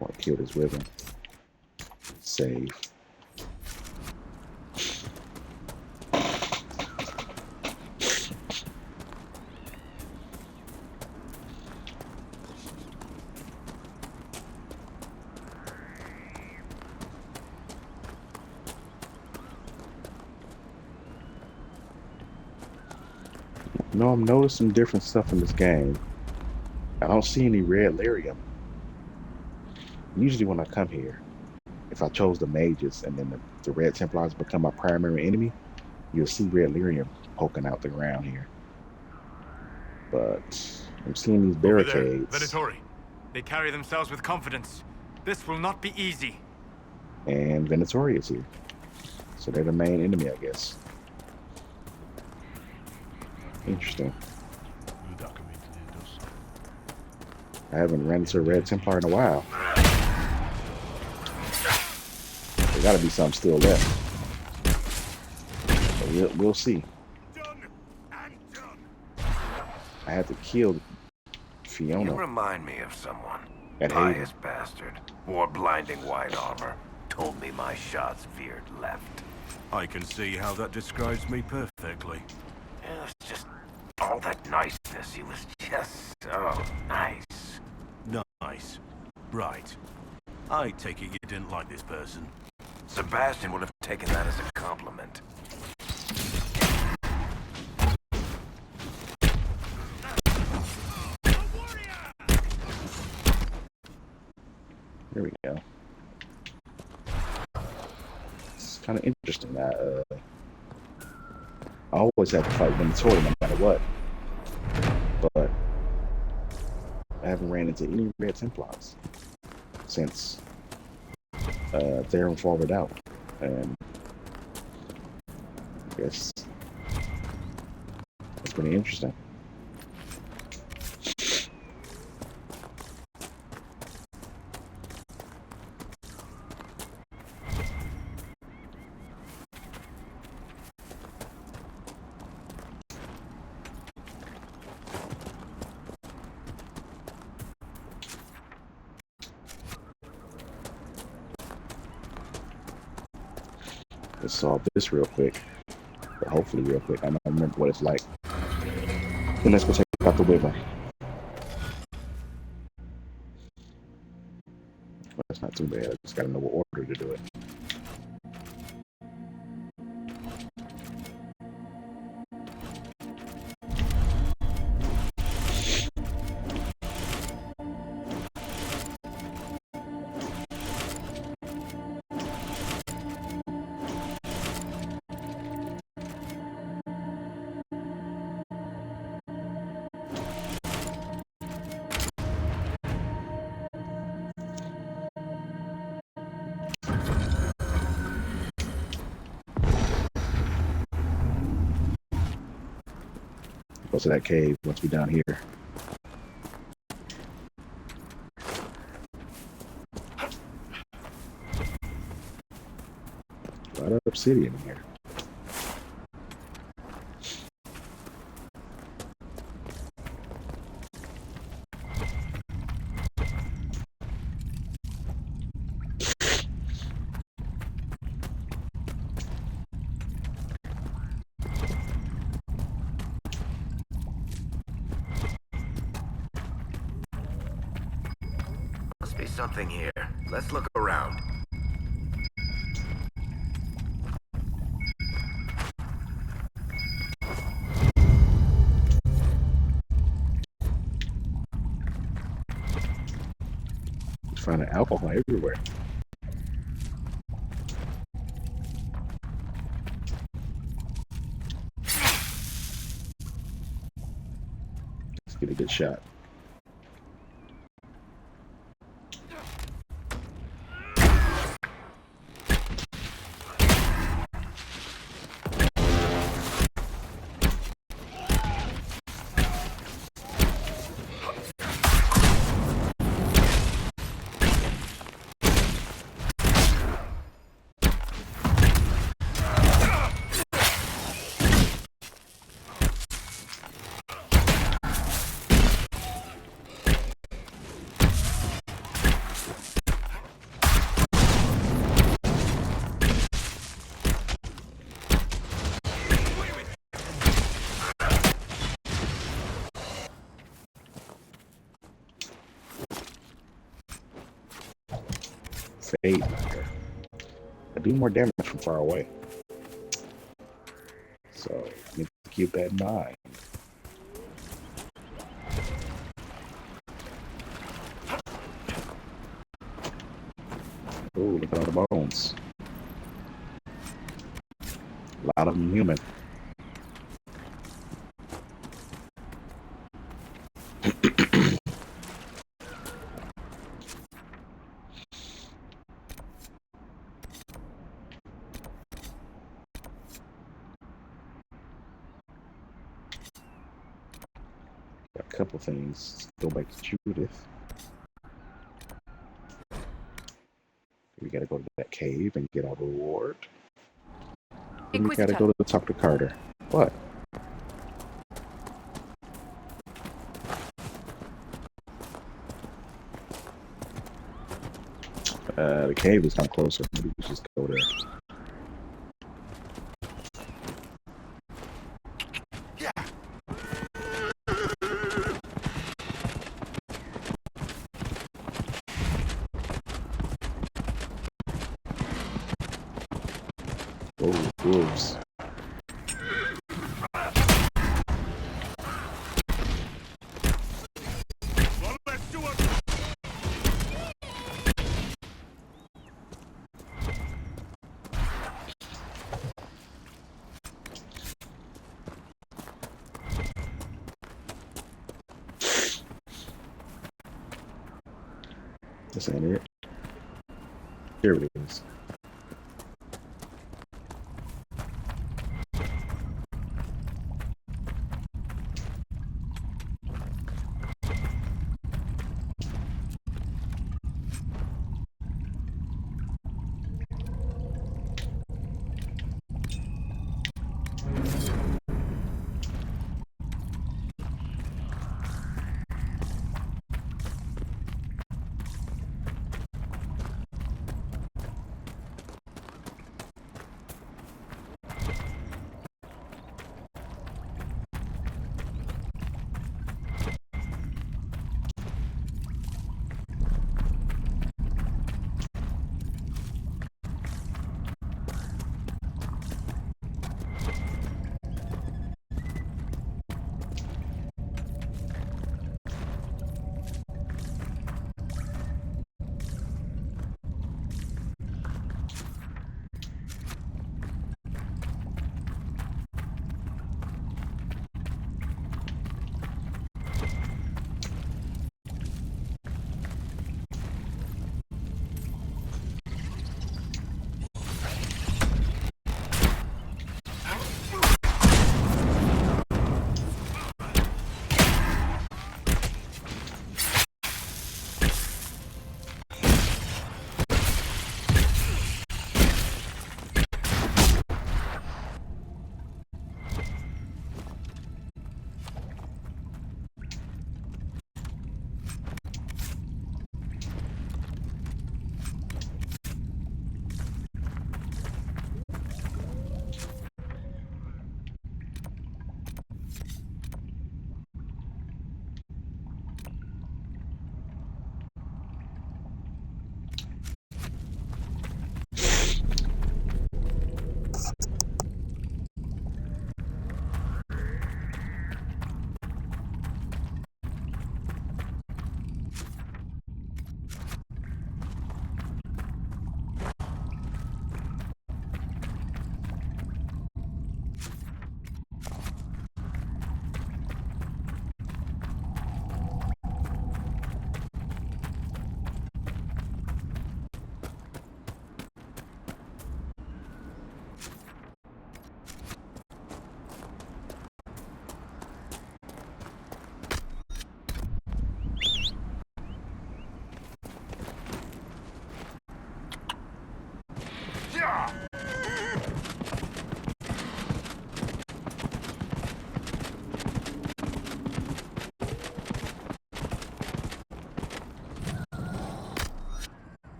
Speaker 1: I want to kill this with him. Save. You know, I'm noticing different stuff in this game. I don't see any red lyrium. Usually when I come here, if I chose the mages and then the red Templars become my primary enemy, you'll see red lyrium poking out the ground here. But I'm seeing these barricades.
Speaker 2: Venatori. They carry themselves with confidence. This will not be easy.
Speaker 1: And Venatori is here. So they're the main enemy, I guess. Interesting. I haven't ran into a red Templar in a while. There gotta be some still left. But we'll see. I had to kill Fiona.
Speaker 15: You remind me of someone.
Speaker 1: At
Speaker 15: Pious bastard. Wore blinding white armor. Told me my shots veered left.
Speaker 19: I can see how that describes me perfectly.
Speaker 15: It was just all that niceness. He was just so nice.
Speaker 19: Nice. Right. I take it you didn't like this person.
Speaker 15: Sebastian would have taken that as a compliment.
Speaker 1: There we go. It's kind of interesting. I always have to fight Venatori no matter what. But I haven't ran into any red Templars since Theron forward out. And I guess it's pretty interesting. Let's solve this real quick. But hopefully real quick. I don't remember what it's like. Then let's go check out the river. Well, that's not too bad. I just gotta know what order to do it. Go to that cave once we're down here. A lot of obsidian in here.
Speaker 15: Must be something here. Let's look around.
Speaker 1: Finding alcohol everywhere. Let's get a good shot. Fade marker. I do more damage from far away. So I need to keep that in mind. Ooh, look at all the bones. A lot of them human. A couple things. Go back to Judith. We gotta go to that cave and get our reward. And we gotta go to talk to Carter. What? The cave is not closer. Maybe we just go there. Oh, wolves. This ain't it. Here it is.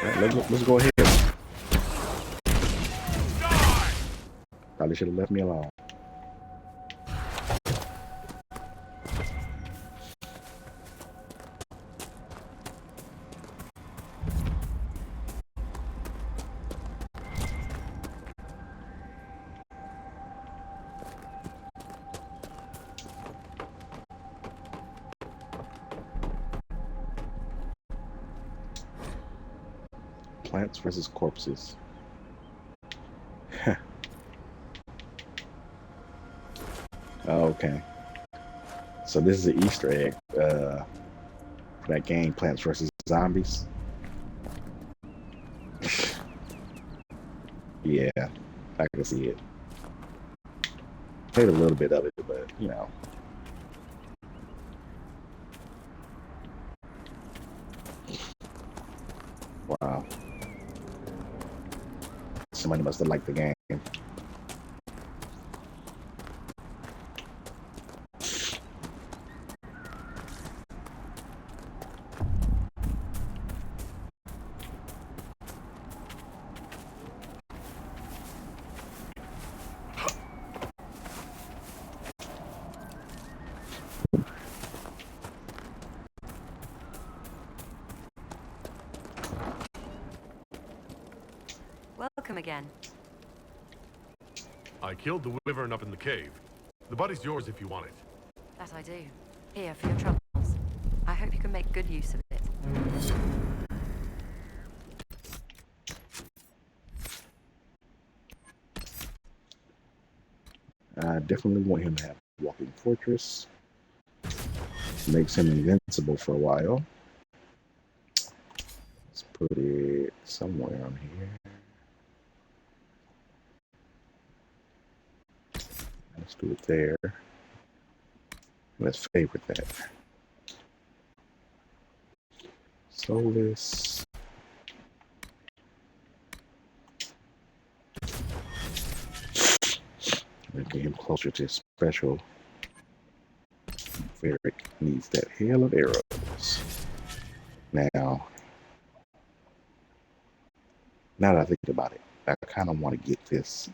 Speaker 1: Right, let's go ahead. Probably should have left me alone. Plants versus corpses. Okay. So this is an Easter egg for that game, Plants versus Zombies. Yeah, I can see it. Played a little bit of it, but you know. Wow. Somebody must have liked the game.
Speaker 9: Welcome again.
Speaker 5: I killed the wyvern up in the cave. The body's yours if you want it.
Speaker 9: That I do. Here for your troubles. I hope you can make good use of it.
Speaker 1: I definitely want him to have a walking fortress. Makes him invincible for a while. Let's put it somewhere on here. Let's do it there. Let's favorite that. Soulless. Get him closer to special. Varric needs that hail of arrows. Now that I think about it, I kind of want to get this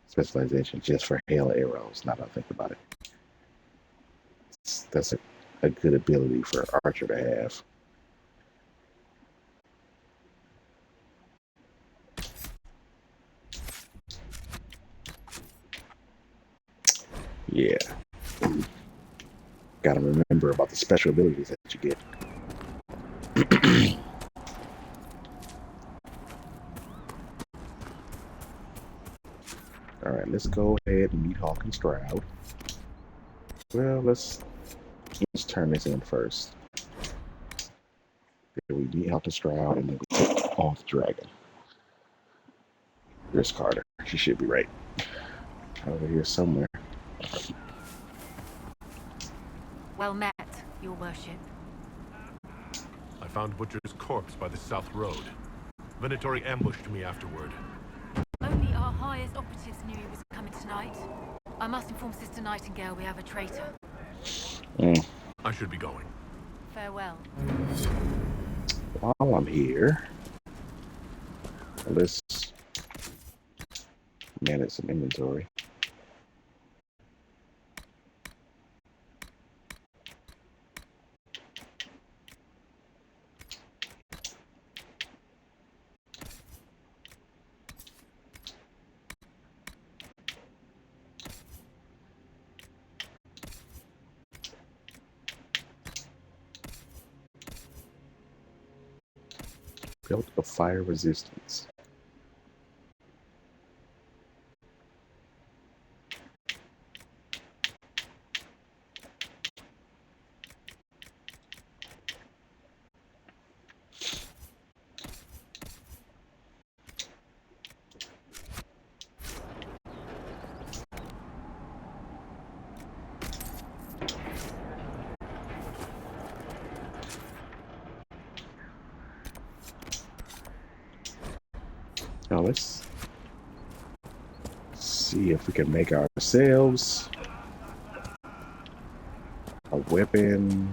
Speaker 1: specialization just for hail of arrows. Now that I think about it, that's a good ability for Archer to have. Yeah. Gotta remember about the special abilities that you get. Alright, let's go ahead and meet Hawk and Stroud. Well, let's turn this in first. There we meet Hawk and Stroud, and then we take on the dragon. Here's Carter. She should be right over here somewhere.
Speaker 21: Well met, your worship.
Speaker 5: I found Butcher's corpse by the south road. Venatori ambushed me afterward.
Speaker 21: Only our highest operatives knew he was coming tonight. I must inform Sister Nightingale we have a traitor.
Speaker 5: I should be going.
Speaker 21: Farewell.
Speaker 1: While I'm here, let's manage some inventory. Belt of fire resistance. Now let's see if we can make ourselves a weapon.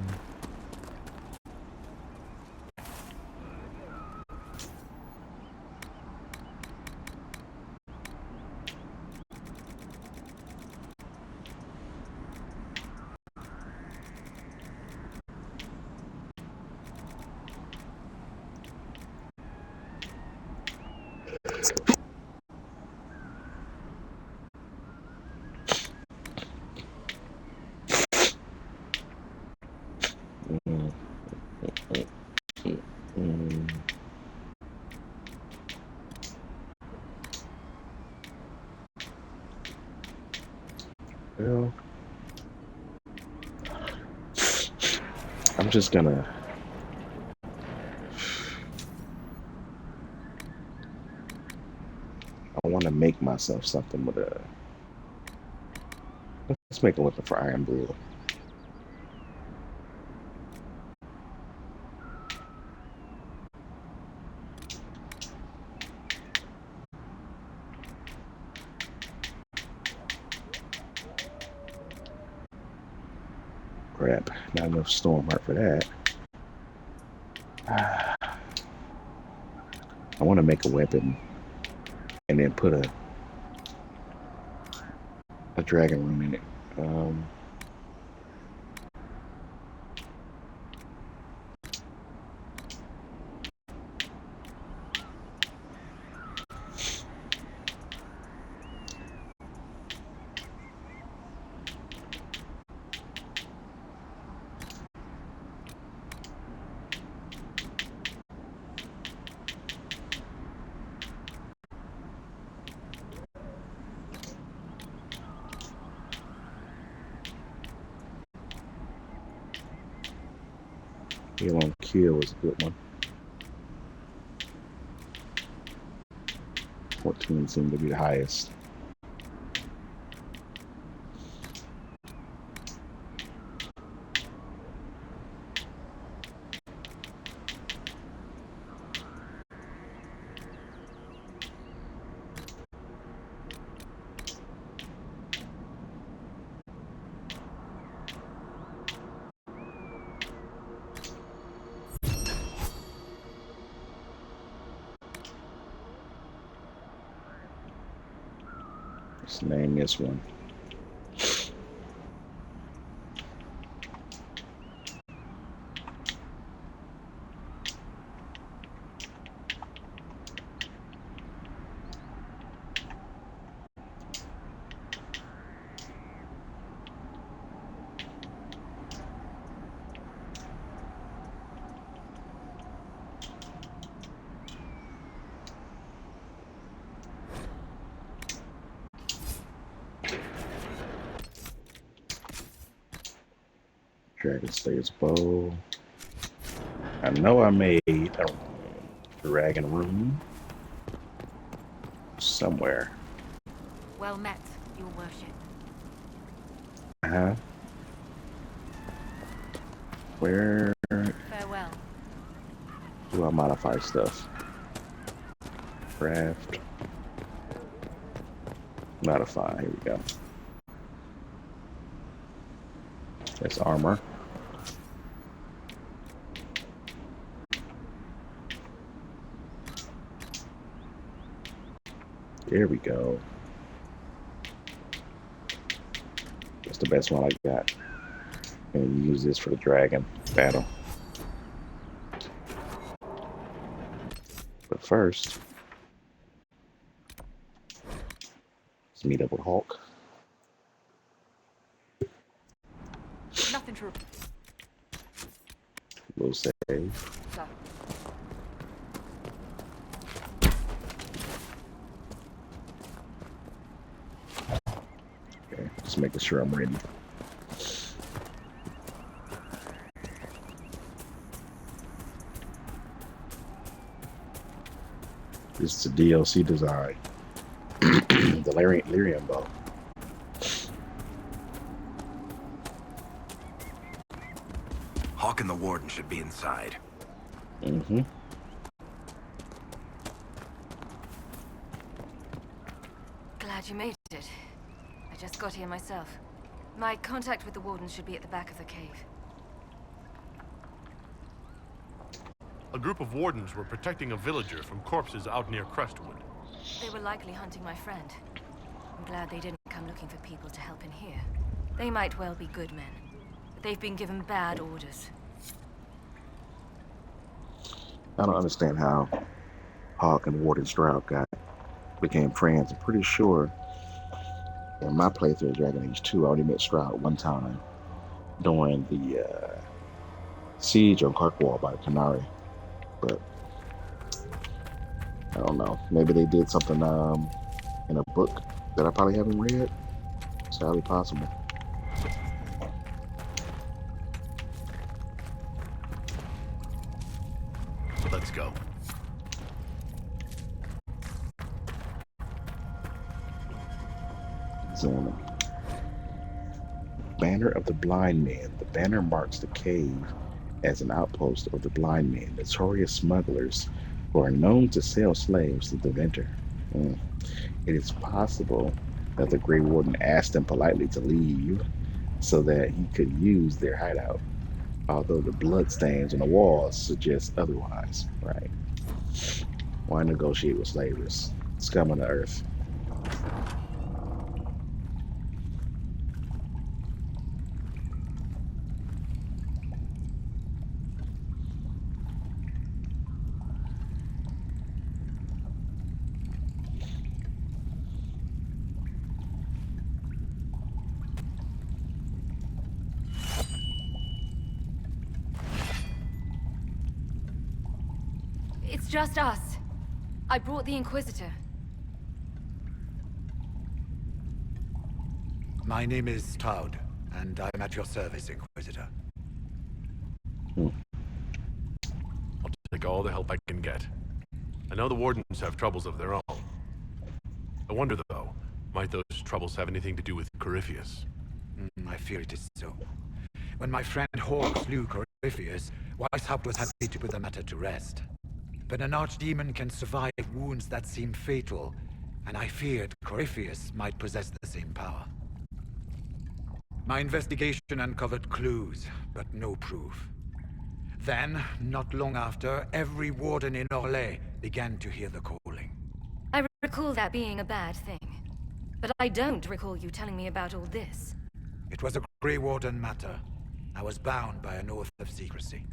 Speaker 1: I'm just gonna. I want to make myself something with a. Let's make a weapon for Iron Bull. Crap, not enough storm heart for that. I want to make a weapon and then put a dragon room in it. Heal on kill is a good one. 14 seemed to be the highest. Let's name this one. Dragon Slayer's bow. I know I made a dragon room somewhere.
Speaker 22: Well met, your worship.
Speaker 1: Where
Speaker 22: Farewell.
Speaker 1: do I modify stuff? Craft. Modify. Here we go. That's armor. There we go. That's the best one I got. And use this for the dragon battle. But first, let's meet up with Hulk.
Speaker 22: Nothing true.
Speaker 1: We'll save.
Speaker 22: Sir.
Speaker 1: Okay, just making sure I'm ready. This is a DLC design. The Lyrium bow.
Speaker 15: Hawk and the Warden should be inside.
Speaker 1: Mm-hmm.
Speaker 22: Glad you made it. I just got here myself. My contact with the Warden should be at the back of the cave.
Speaker 5: A group of wardens were protecting a villager from corpses out near Crestwood.
Speaker 22: They were likely hunting my friend. I'm glad they didn't come looking for people to help in here. They might well be good men, but they've been given bad orders.
Speaker 1: I don't understand how Hawk and Warden Stroud became friends. I'm pretty sure in my playthrough of Dragon Age 2, I only met Stroud one time during the siege on Kirkwall by Canary. But I don't know. Maybe they did something in a book that I probably haven't read. It's highly possible.
Speaker 5: Let's go.
Speaker 1: Zoning. Banner of the Blind Men. The banner marks the cave as an outpost of the Blind Men, notorious smugglers who are known to sell slaves to the Deventer. It is possible that the Grey Warden asked them politely to leave so that he could use their hideout, although the bloodstains on the walls suggest otherwise. Right. Why negotiate with slavers? Scum on the earth.
Speaker 22: It's just us. I brought the Inquisitor.
Speaker 3: My name is Toud, and I'm at your service, Inquisitor.
Speaker 5: I'll take all the help I can get. I know the Wardens have troubles of their own. I wonder, though, might those troubles have anything to do with Corypheus?
Speaker 3: I fear it is so. When my friend Hawk slew Corypheus, Weishaupt was happy to put the matter to rest. But an archdemon can survive wounds that seem fatal, and I feared Corypheus might possess the same power. My investigation uncovered clues, but no proof. Then, not long after, every warden in Orlais began to hear the calling.
Speaker 22: I recall that being a bad thing. But I don't recall you telling me about all this.
Speaker 3: It was a Grey Warden matter. I was bound by an oath of secrecy.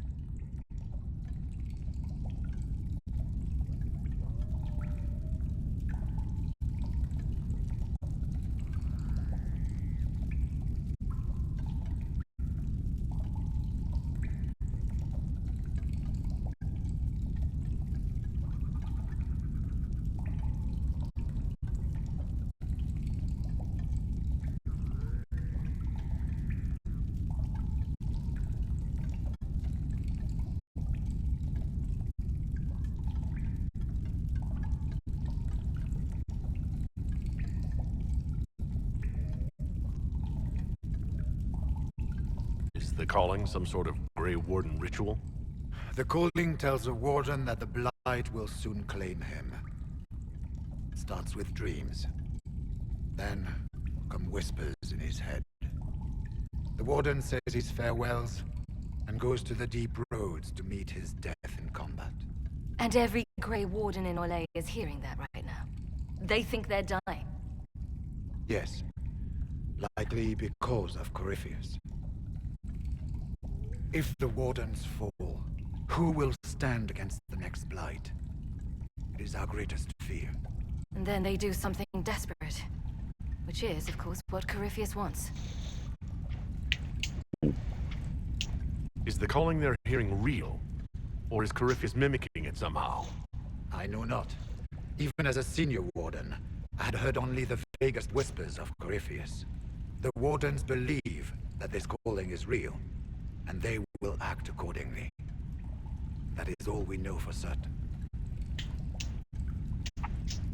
Speaker 5: Is the calling some sort of Grey Warden ritual?
Speaker 3: The calling tells a warden that the Blight will soon claim him. It starts with dreams. Then come whispers in his head. The warden says his farewells and goes to the deep roads to meet his death in combat.
Speaker 22: And every Grey Warden in Orlais is hearing that right now. They think they're dying.
Speaker 3: Yes. Likely because of Corypheus. If the Wardens fall, who will stand against the next Blight? It is our greatest fear.
Speaker 22: And then they do something desperate. Which is, of course, what Corypheus wants.
Speaker 5: Is the calling they're hearing real? Or is Corypheus mimicking it somehow?
Speaker 3: I know not. Even as a senior warden, I had heard only the vaguest whispers of Corypheus. The Wardens believe that this calling is real, and they will act accordingly. That is all we know for certain.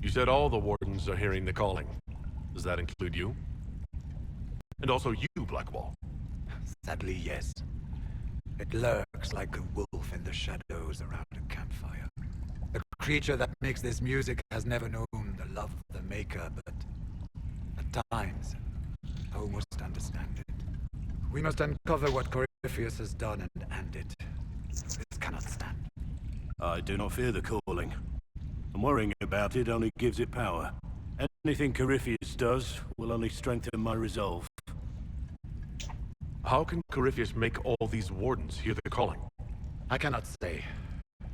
Speaker 5: You said all the Wardens are hearing the calling. Does that include you? And also you, Blackwall?
Speaker 3: Sadly, yes. It lurks like a wolf in the shadows around a campfire. The creature that makes this music has never known the love of the Maker, but at times, I almost understand it. We must uncover what Corypheus has done and end it. This cannot stand.
Speaker 19: I do not fear the calling. And worrying about it only gives it power. Anything Corypheus does will only strengthen my resolve.
Speaker 5: How can Corypheus make all these Wardens hear the calling?
Speaker 3: I cannot say.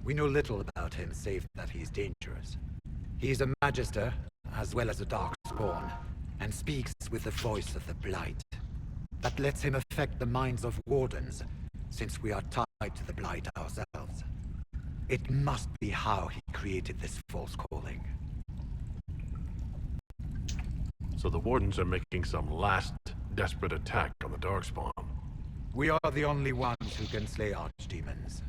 Speaker 3: We know little about him save that he's dangerous. He's a Magister, as well as a Darkspawn, and speaks with the voice of the Blight. That lets him affect the minds of Wardens, since we are tied to the Blight ourselves. It must be how he created this false calling.
Speaker 5: So the Wardens are making some last desperate attack on the Darkspawn.
Speaker 3: We are the only ones who can slay archdemons.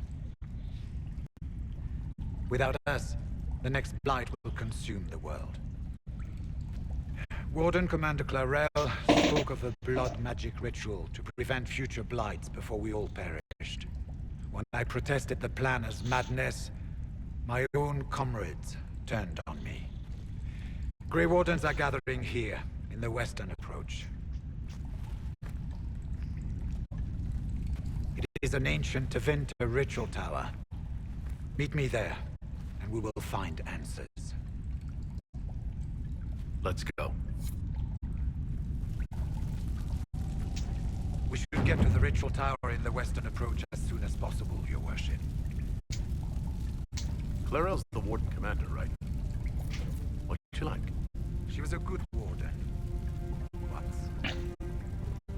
Speaker 3: Without us, the next blight will consume the world. Warden Commander Clarel spoke of a blood magic ritual to prevent future blights before we all perished. When I protested the plan as madness, my own comrades turned on me. Grey Wardens are gathering here, in the western approach. It is an ancient Tevinter ritual tower. Meet me there, and we will find answers.
Speaker 5: Let's go.
Speaker 3: We should get to the ritual tower in the western approach as soon as possible, Your Worship.
Speaker 5: Clarel's the Warden Commander, right? What'd you like?
Speaker 3: She was a good warden. Once.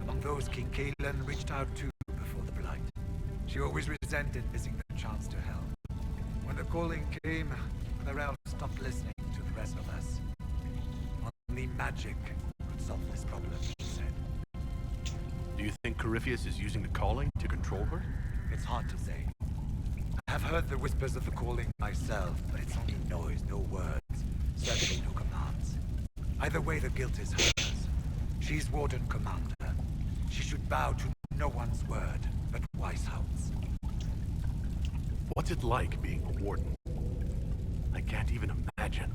Speaker 3: Among those King Cailan reached out to before the Blight. She always resented missing the chance to help. When the calling came, Clarel stopped listening to the rest of us. Only magic could solve this problem, she said.
Speaker 5: Do you think Corypheus is using the calling to control her?
Speaker 3: It's hard to say. I have heard the whispers of the calling myself, but it's only noise, no words. Certainly no commands. Either way, the guilt is hers. She's Warden Commander. She should bow to no one's word, but Weishaupt's.
Speaker 5: What's it like being a warden? I can't even imagine.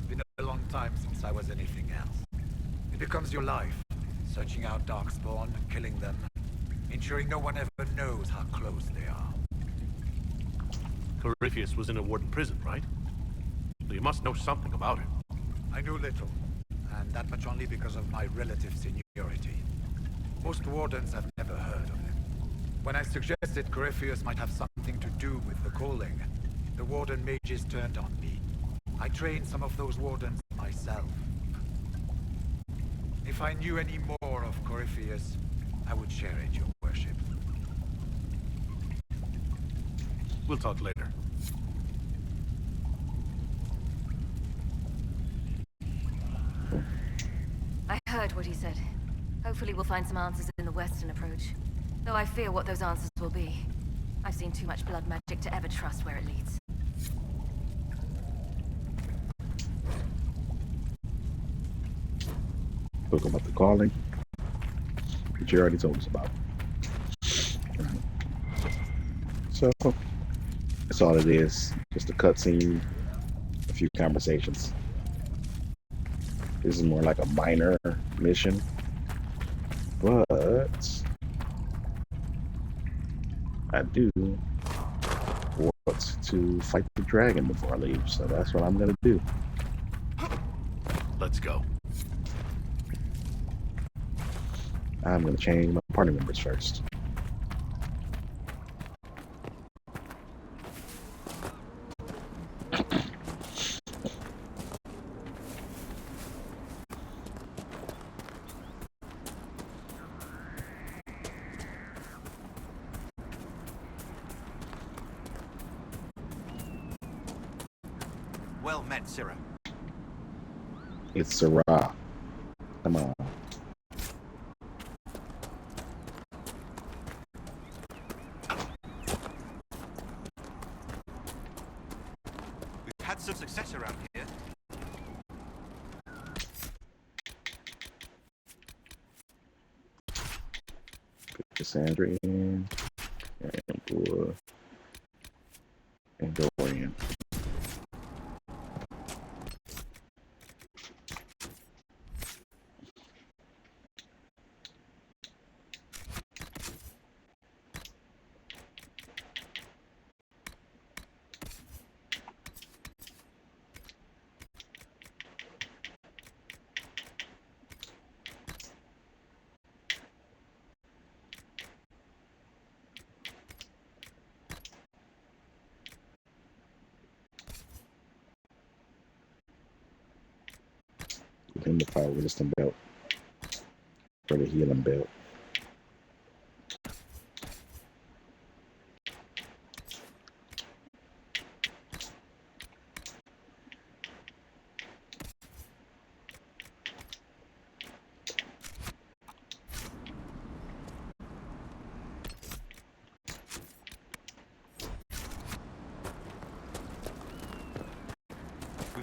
Speaker 3: Been a long time since I was anything else. It becomes your life. Searching out Darkspawn, killing them, ensuring no one ever knows how close they are.
Speaker 5: Corypheus was in a warden prison, right? So you must know something about him.
Speaker 3: I know little, and that much only because of my relative seniority. Most wardens have never heard of him. When I suggested Corypheus might have something to do with the calling, the warden mages turned on me. I trained some of those wardens myself. If I knew any more of Corypheus, I would share it, Your Worship.
Speaker 5: We'll talk later.
Speaker 22: I heard what he said. Hopefully we'll find some answers in the western approach. Though I fear what those answers will be. I've seen too much blood magic to ever trust where it leads.
Speaker 1: Spoke about the calling, which you already told us about. So, that's all it is. Just a cutscene, a few conversations. This is more like a minor mission, but I do want to fight the dragon before I leave, so that's what I'm gonna do.
Speaker 5: Let's go.
Speaker 1: I'm gonna change my party members first.
Speaker 10: Well met, Sirrah.
Speaker 1: It's Sarah. Come on.
Speaker 10: We've had some success around here.
Speaker 1: Put Cassandra in, and Bua, and Dorian. In the fire resistant belt for the healing belt.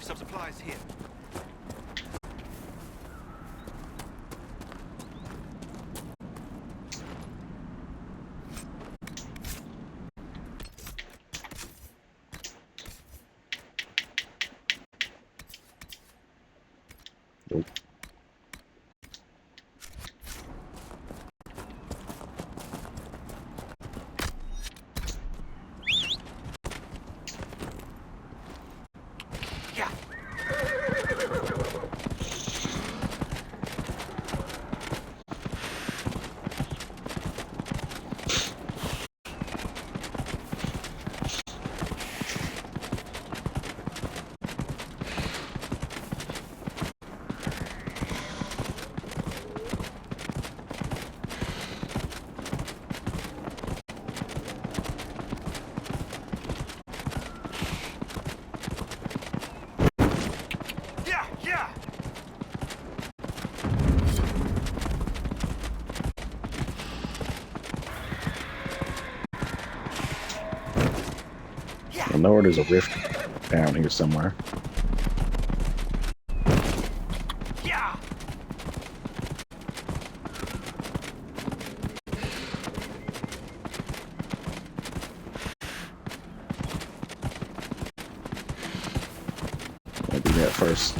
Speaker 10: some supplies here.
Speaker 1: Nope. I know there's a rift down here somewhere. I'll do that first.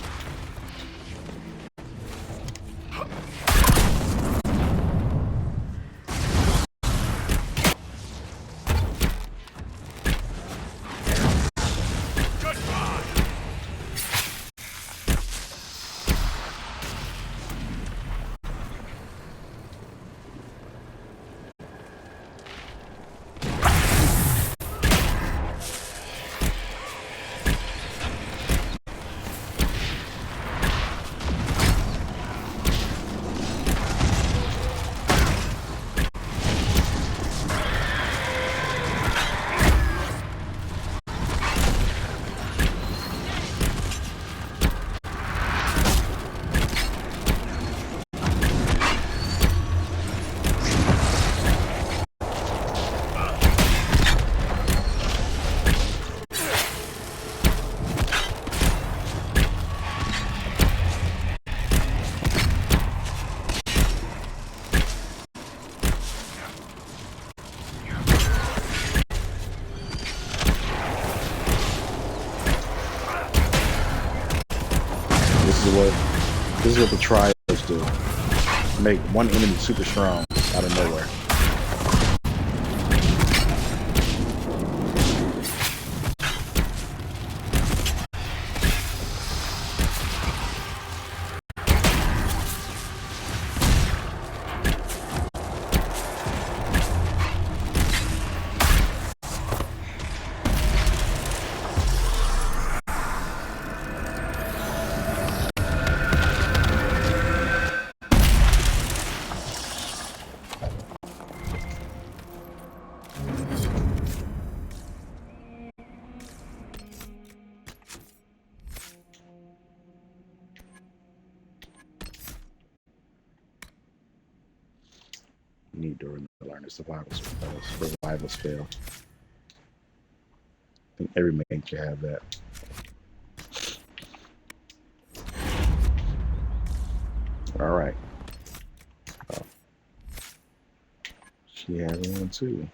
Speaker 1: This is what the trials do. Make one enemy super strong out of nowhere. Need to learn a survival spell. I think every main should have that. All right. Oh. She has one too.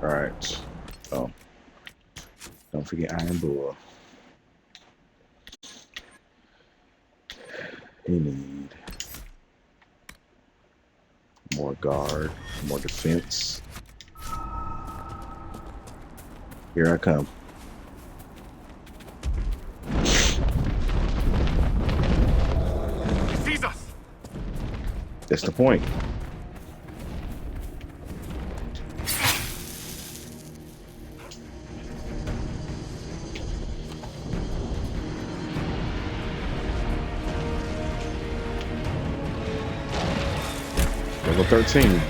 Speaker 1: All right. Oh. Don't forget Iron Bull. You need more guard, more defense. Here I come.
Speaker 5: He sees us.
Speaker 1: That's the point. Level 13.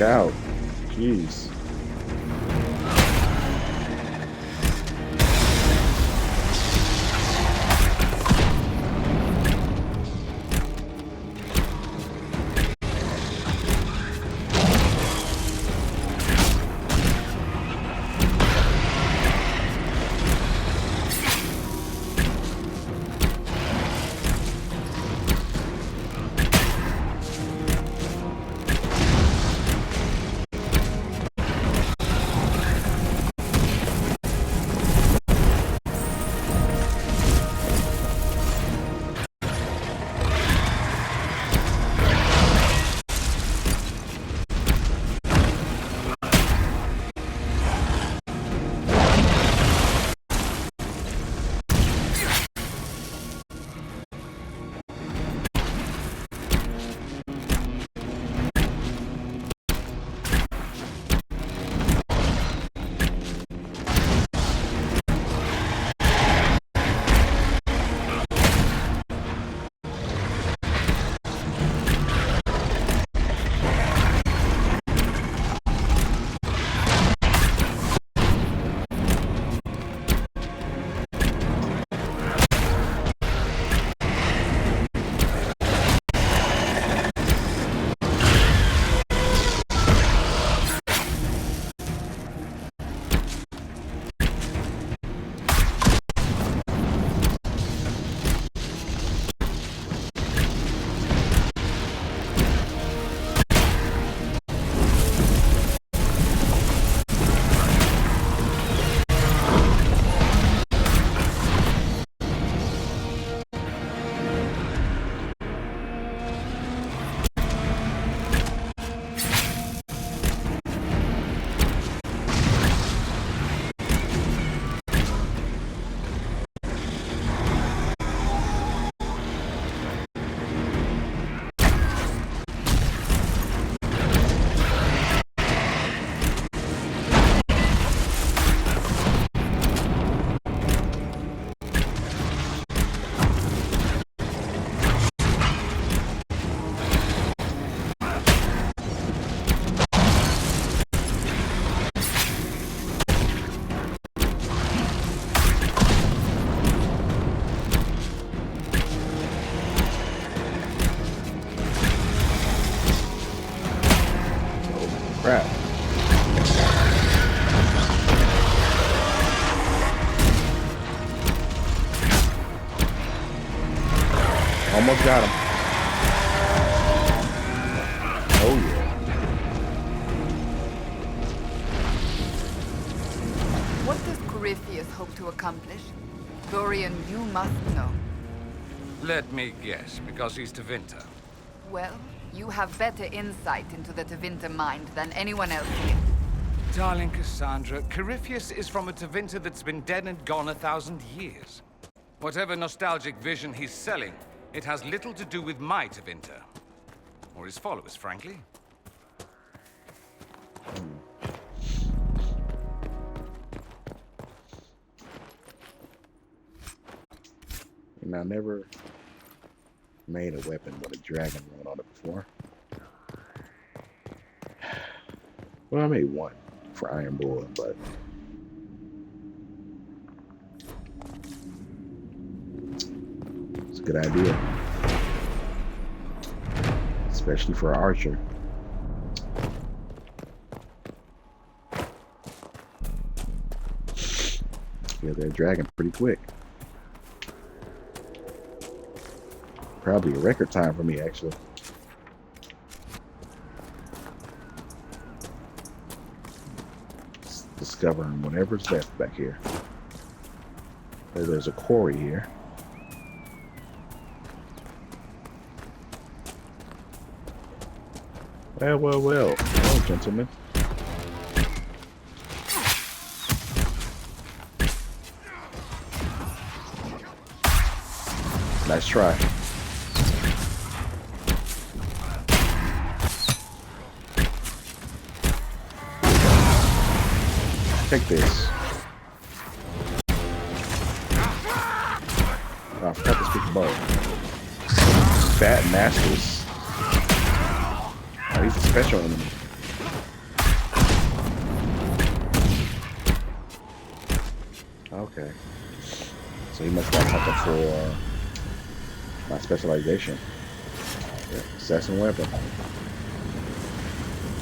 Speaker 1: out. Jeez. Crap. Almost got him. Oh yeah.
Speaker 8: What does Corypheus hope to accomplish? Dorian, you must know.
Speaker 14: Let me guess, because he's Tevinter.
Speaker 8: Well, you have better insight into the Tevinter mind than anyone else here.
Speaker 14: Darling Cassandra, Corypheus is from a Tevinter that's been dead and gone 1,000 years. Whatever nostalgic vision he's selling, it has little to do with my Tevinter. Or his followers, frankly.
Speaker 1: And I never made a weapon with a dragon rune on it before. Well, I made one for Iron Bull, but it's a good idea, especially for an archer. Kill that dragon pretty quick. Probably a record time for me, actually. Just discovering whatever's left back here. There's a quarry here. Well, well, well. Hello, gentlemen. Nice try. Take this. Oh, I forgot to speak the bow. Fat Masters. Oh, he's a special enemy. Okay. So he must have something for my specialization. Yeah, assassin weapon.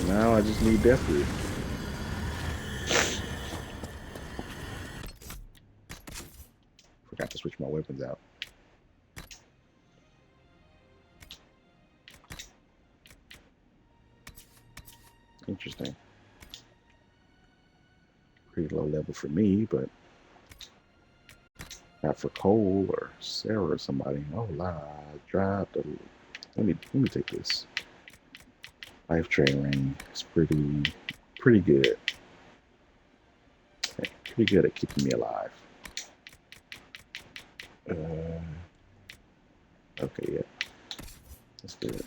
Speaker 1: Now I just need death root. Forgot to switch my weapons out. Interesting. Pretty low level for me, but not for Cole or Sarah or somebody. Oh, la, dropped. Let me take this. Life train ring. It's pretty good. Pretty good at keeping me alive. Okay, yeah, that's good.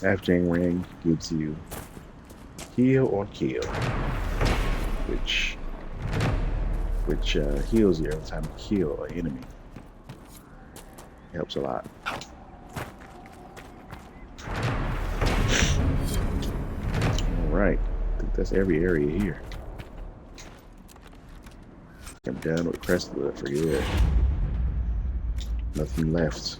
Speaker 1: Half-chain ring gives you heal or kill, which heals you every time you kill an enemy. Helps a lot. Alright, I think that's every area here. I'm done with Crestwood for good. Nothing left.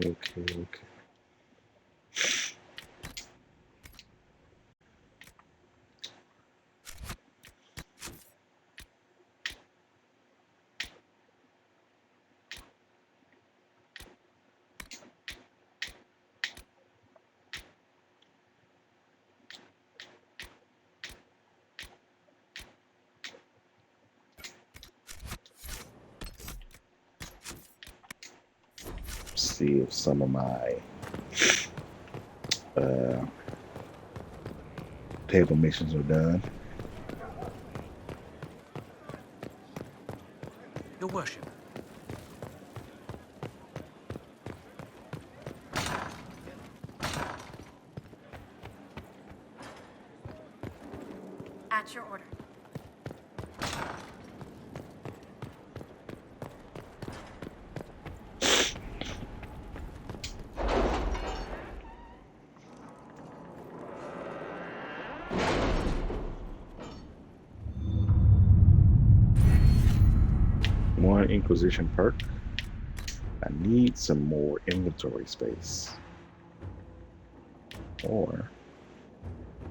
Speaker 1: Okay. See if some of my table missions are done.
Speaker 2: Your worship.
Speaker 22: At your order.
Speaker 1: One Inquisition perk. I need some more inventory space. Or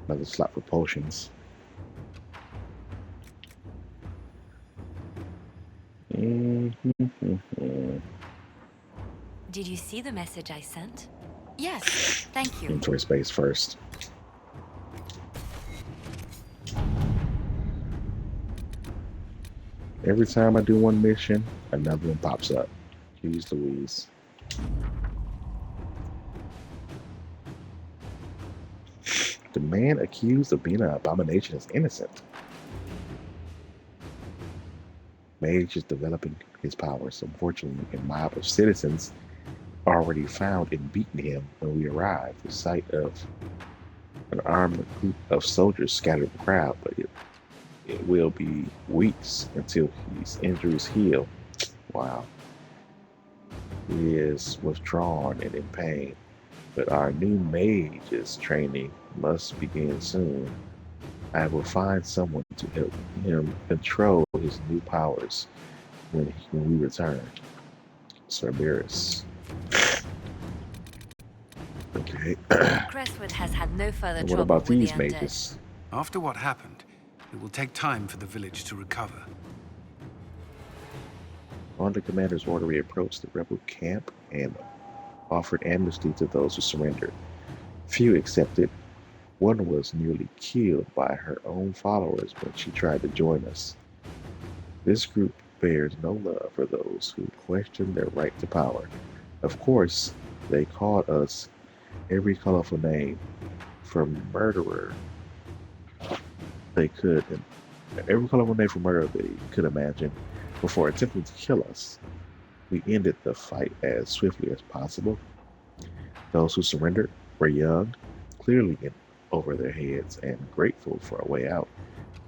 Speaker 1: another slot for potions.
Speaker 22: Did you see the message I sent? Yes, thank you.
Speaker 1: Inventory space first. Every time I do one mission, another one pops up. Jeez Louise. The man accused of being an abomination is innocent. Mage is developing his powers. Unfortunately, a mob of citizens already found and beaten him when we arrived. The sight of an armed group of soldiers scattered the crowd, but it will be weeks until his injuries heal. Wow. He is withdrawn and in pain, but our new mage's training must begin soon. I will find someone to help him control his new powers when we return. Cerberus. Okay.
Speaker 22: Crestwood has had no further
Speaker 1: What
Speaker 22: trouble
Speaker 1: about
Speaker 22: with
Speaker 1: these
Speaker 22: the undead.
Speaker 1: mages?
Speaker 7: After what happened, it will take time for the village to recover.
Speaker 1: On the commander's order, we approached the rebel camp and offered amnesty to those who surrendered. Few accepted. One was nearly killed by her own followers when she tried to join us. This group bears no love for those who question their right to power. Of course, they called us every colorful name, from murderer they could, every colorful name for murder they could imagine, before attempting to kill us. We ended the fight as swiftly as possible. Those who surrendered were young, clearly in over their heads, and grateful for a way out.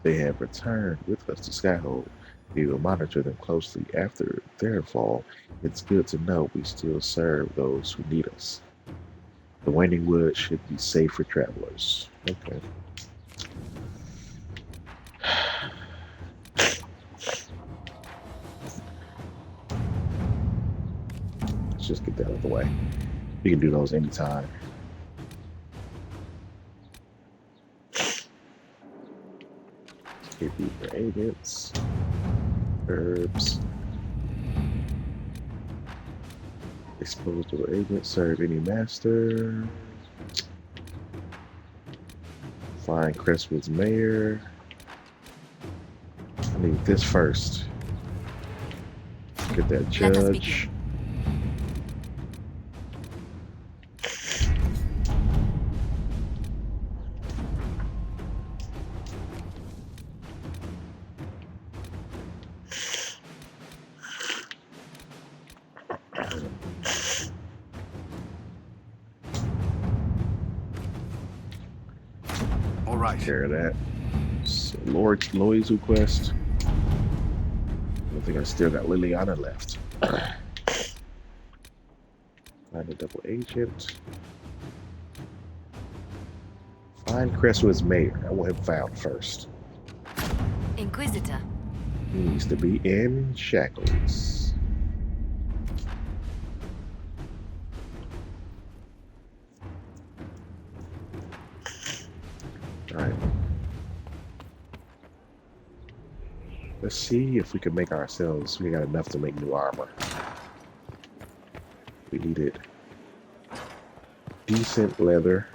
Speaker 1: They have returned with us to Skyhold. We will monitor them closely after their fall. It's good to know we still serve those who need us. The Waning Wood should be safe for travelers. Okay. Let's just get that out of the way. You can do those anytime. KP for agents. Herbs. Exposed to an agent. Serve any master. Find Crestwood's mayor. I need this first. Get that judge.
Speaker 7: All right.
Speaker 1: Take care of that. So Lloyd's request. I think I still got Liliana left. Find a double agent. Find Crestwood's mayor. I want him found first.
Speaker 22: Inquisitor.
Speaker 1: He needs to be in shackles. Alright. Let's see if we can make ourselves. We got enough to make new armor. We needed decent leather.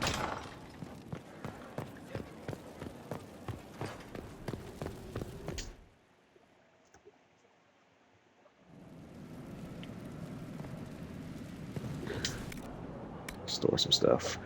Speaker 1: Store some stuff.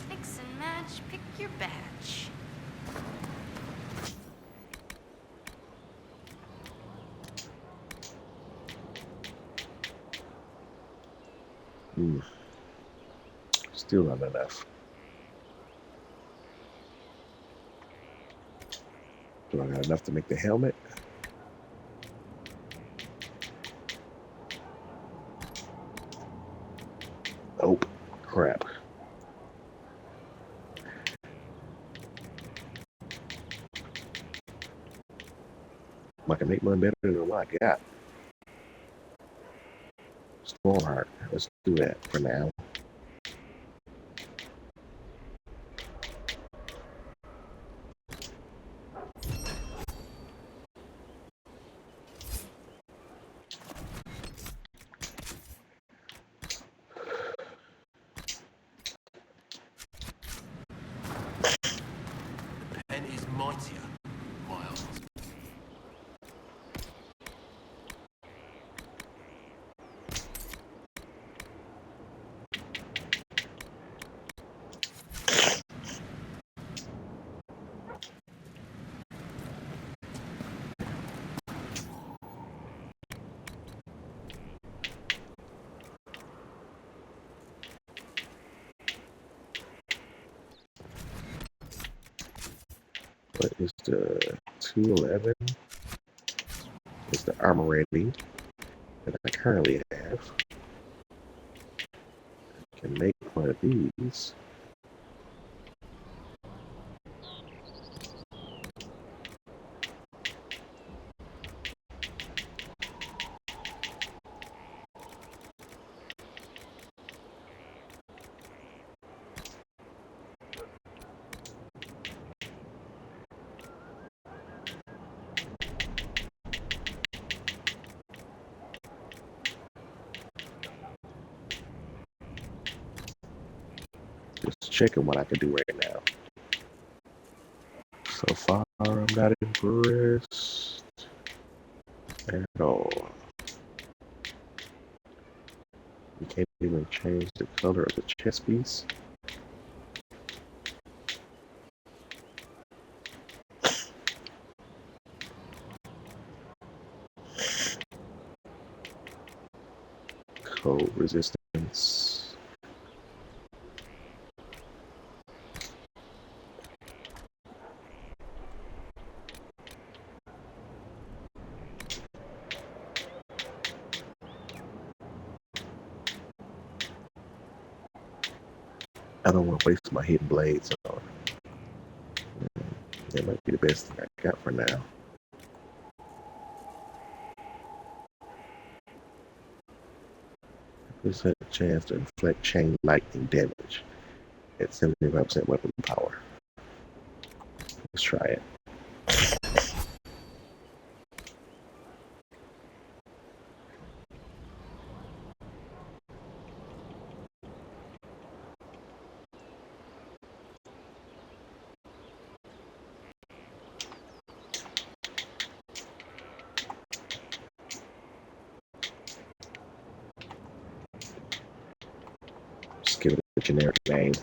Speaker 22: Mix and match, pick your batch.
Speaker 1: Still not enough. Do I got enough to make the helmet? Nope. Crap. I can make one better than what I got. Stormheart. Let's do that for now. What is the 211? Is the armor ready that I currently have. I can make one of these. Just checking what I can do right now. So far, I'm not impressed at all. You can't even change the color of the chess piece. Cold resistance. I don't want to waste my hidden blades on. That might be the best thing I got for now. This has a chance to inflict chain lightning damage at 75% weapon power. Let's try it. Just give it a generic name.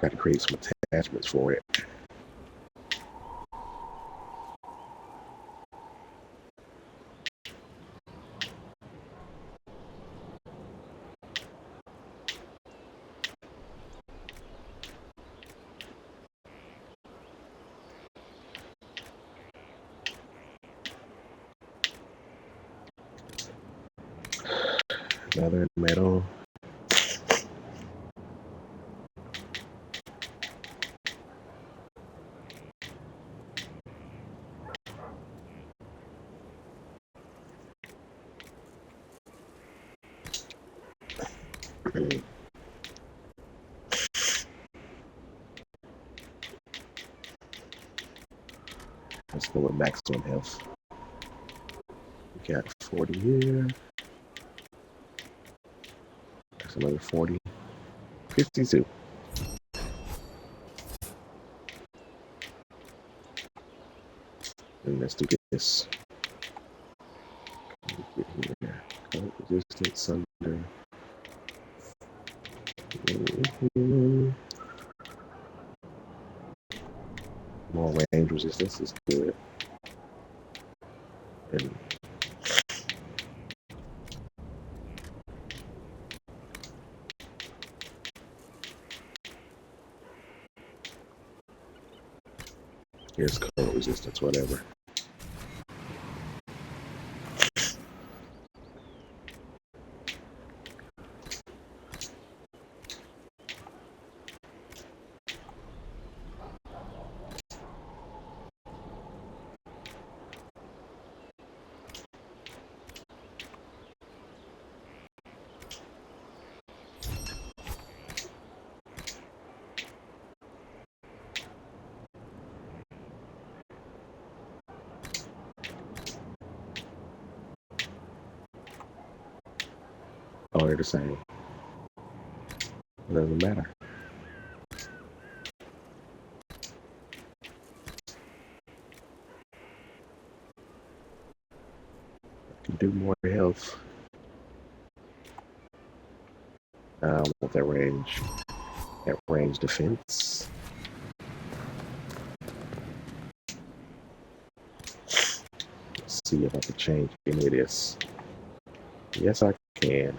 Speaker 1: Got to create some attachments for it. Another metal. Let's go with maximum health. We got 40 here. That's another 40. 52. And let's do this. Get here. Current resistance under. More range resistance is good. And here's cold resistance, whatever. Oh, they're the same. It doesn't matter. I can do more health. With that range defense. Let's see if I can change any of this. Yes, I can.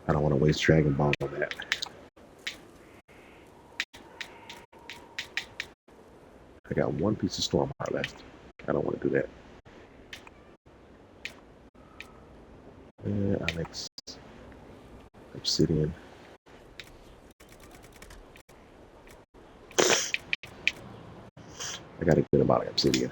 Speaker 1: I don't want to waste Dragon Ball on that. I got one piece of Storm Heart left. I don't want to do that. Onyx. Obsidian. I got a good amount of obsidian.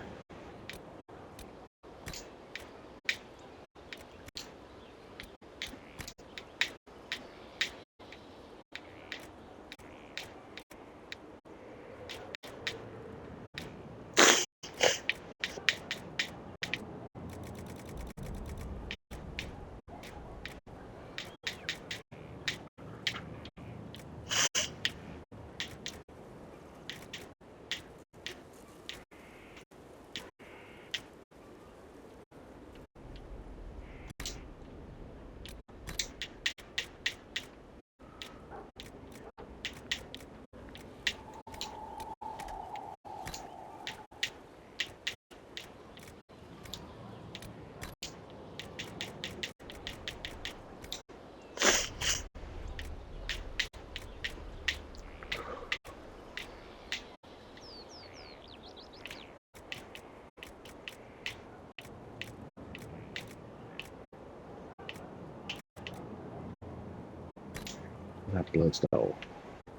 Speaker 1: Not Bloodstone.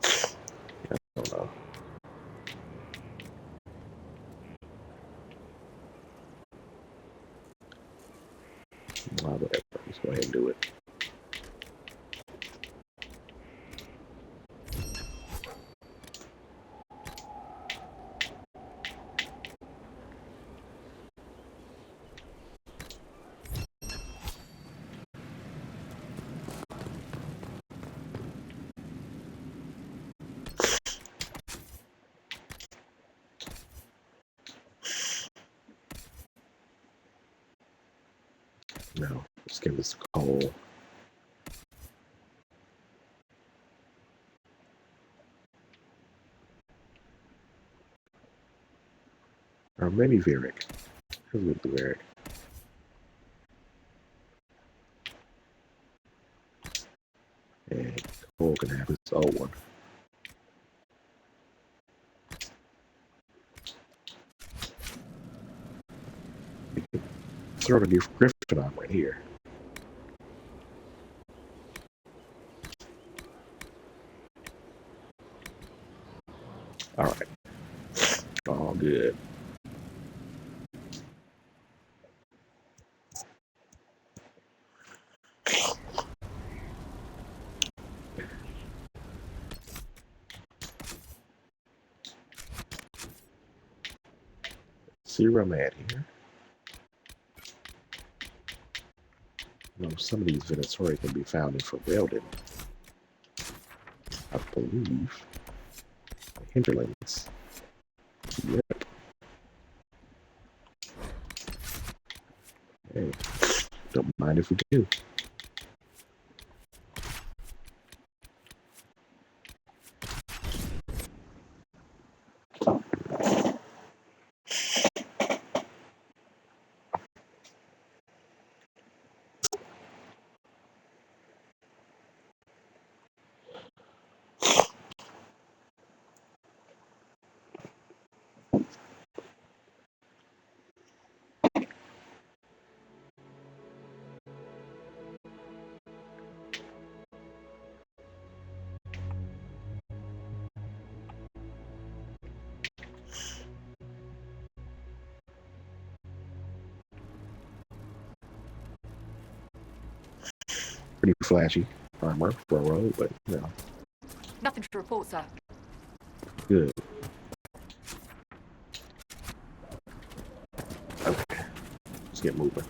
Speaker 1: I don't know. Whatever. Let's go ahead and do it. No, let's give this coal. Or maybe Varric. Let's go to Varric. And Cole can have his old one. Throw the new Griffin on right here. All right. All good. See where I'm at here. You know, some of these Venatori can be found in Ferelden. I believe. Hinterlands. Yep. Hey, don't mind if we do. Pretty flashy armor for a road, but you know.
Speaker 22: Nothing to report, sir.
Speaker 1: Good. Let's get moving.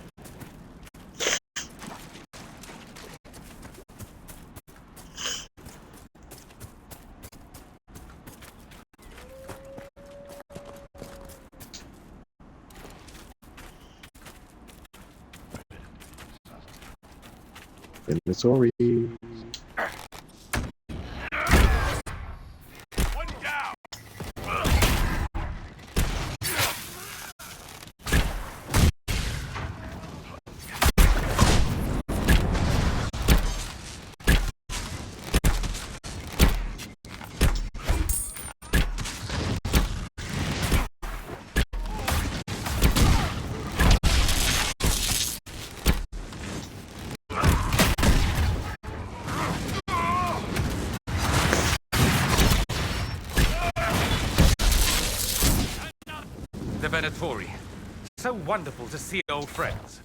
Speaker 1: Inventory.
Speaker 14: The Venatori. So wonderful to see old friends.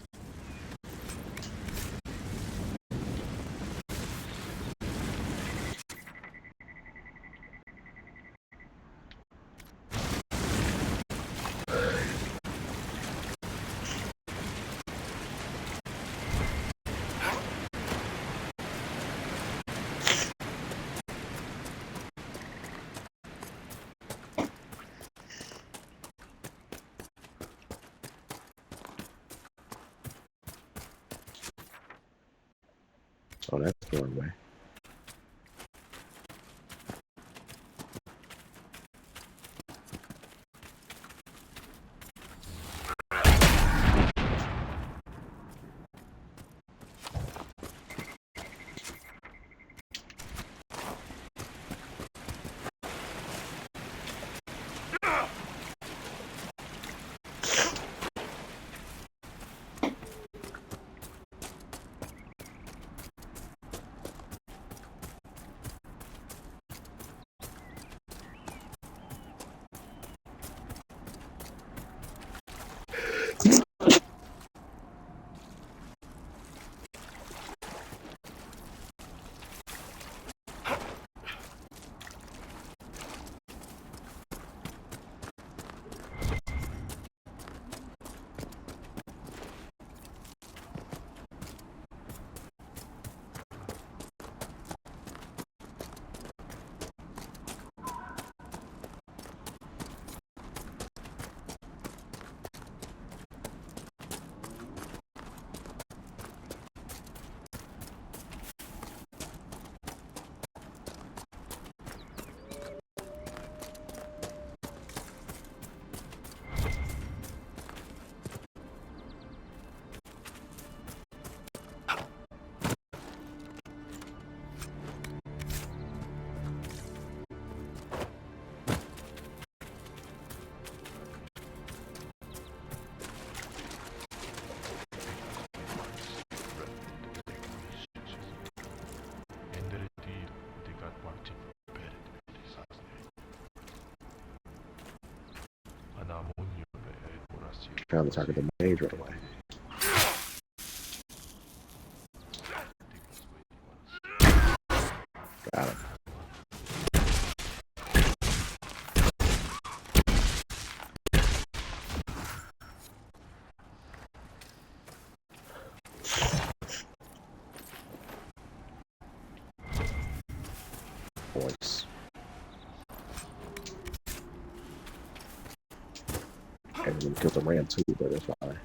Speaker 1: Oh, that's going away. Trying to target the mage right away. Got him. Voice. And we killed the ram too, but that's fine.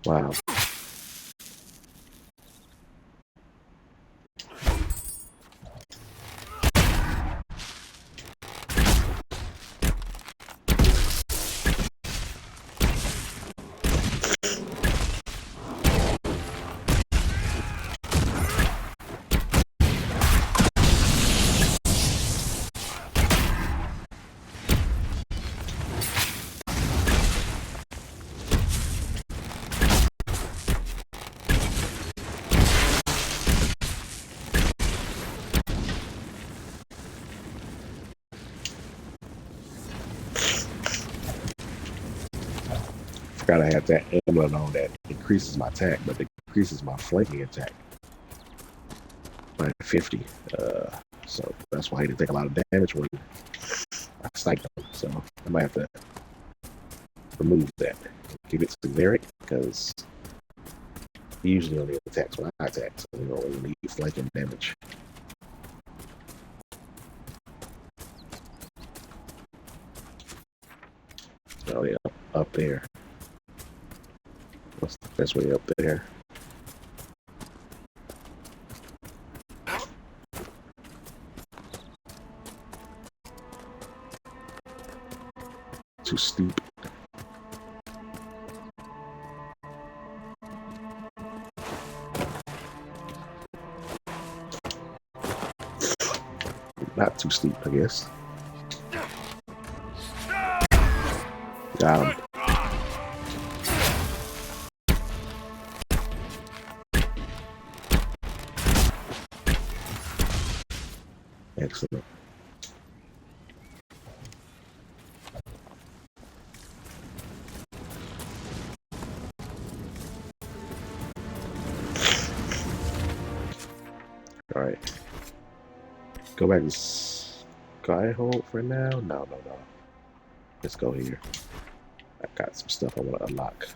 Speaker 1: Wow. Forgot I had that amulet on that increases my attack, but it increases my flanking attack by 50. So that's why he didn't take a lot of damage when I sniped him. So I might have to remove that. Keep it generic because he usually only attacks when I attack, so we don't really need flanking damage. Oh yeah, up there. What's the best way up there? Too steep. Not too steep, I guess. Got him. Excellent. All right. Go back to Skyhold for now. No. Let's go here. I got some stuff I want to unlock.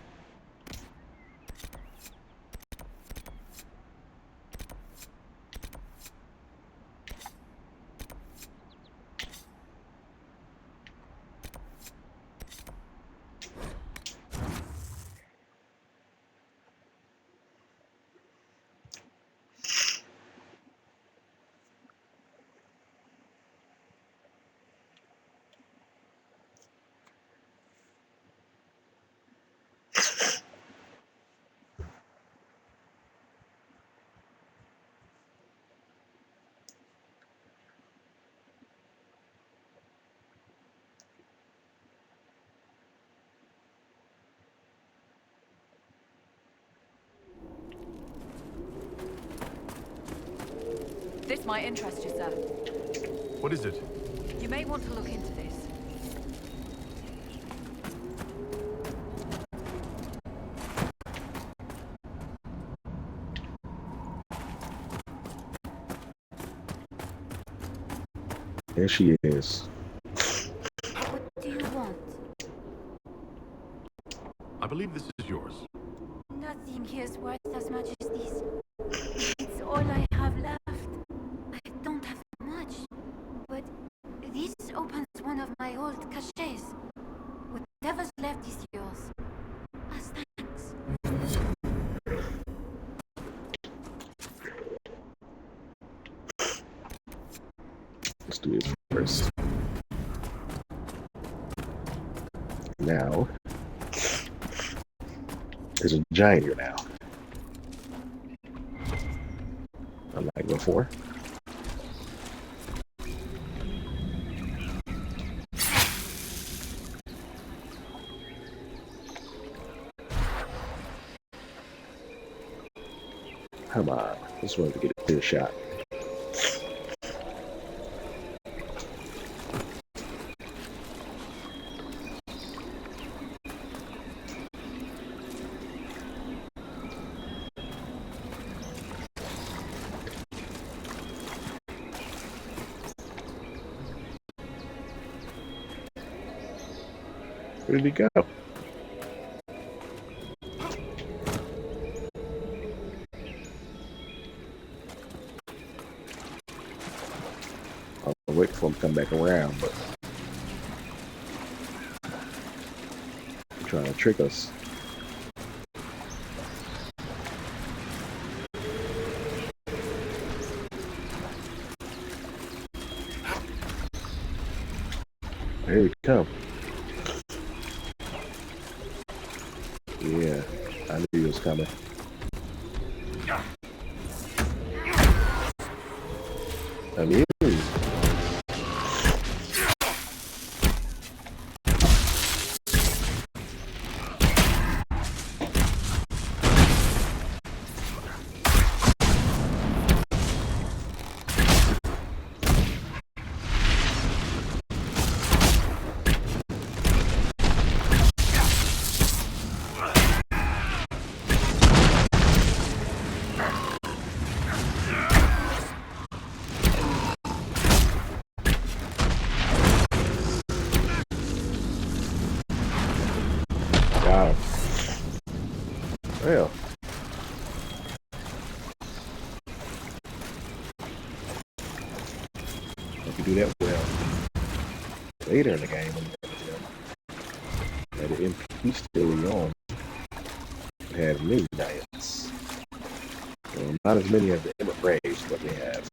Speaker 22: This might interest you, sir.
Speaker 5: What is it?
Speaker 22: You may want to look into this.
Speaker 1: There she is.
Speaker 6: What do you want?
Speaker 5: I believe this is yours.
Speaker 6: Nothing here is worth as much as this. It's all I have left. I don't have much, but this opens one of my old caches. Whatever's left is yours. As thanks.
Speaker 1: Let's do it first. Now, there's a giant here now. Unlike before. Come on, just wanted to get a clear shot. Where did he go? I'll wait for him to come back around, but he's trying to trick us. Here we come. Yeah, I knew he was coming. I mean, wow. Well. If you do that well later in the game, that it impeached early on, had many giants. Well, not as many as the Emma Braves, but they have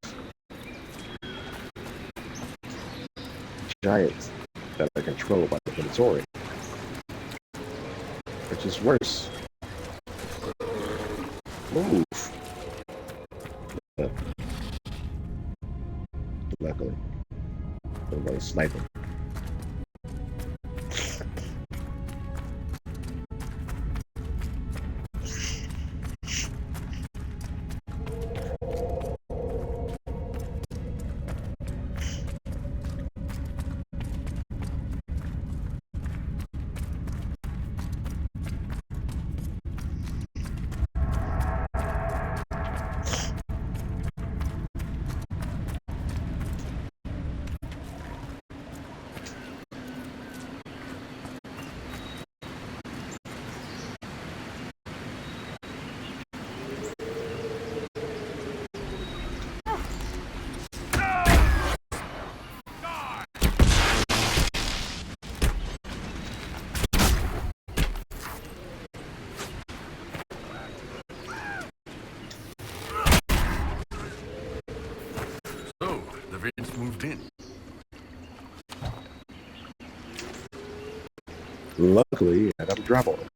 Speaker 1: giants that are controlled by the Venatori, which is worse. Move. Luckily, everybody's sniping.
Speaker 5: So, the Vince moved in.
Speaker 1: Luckily, I got a drop on it.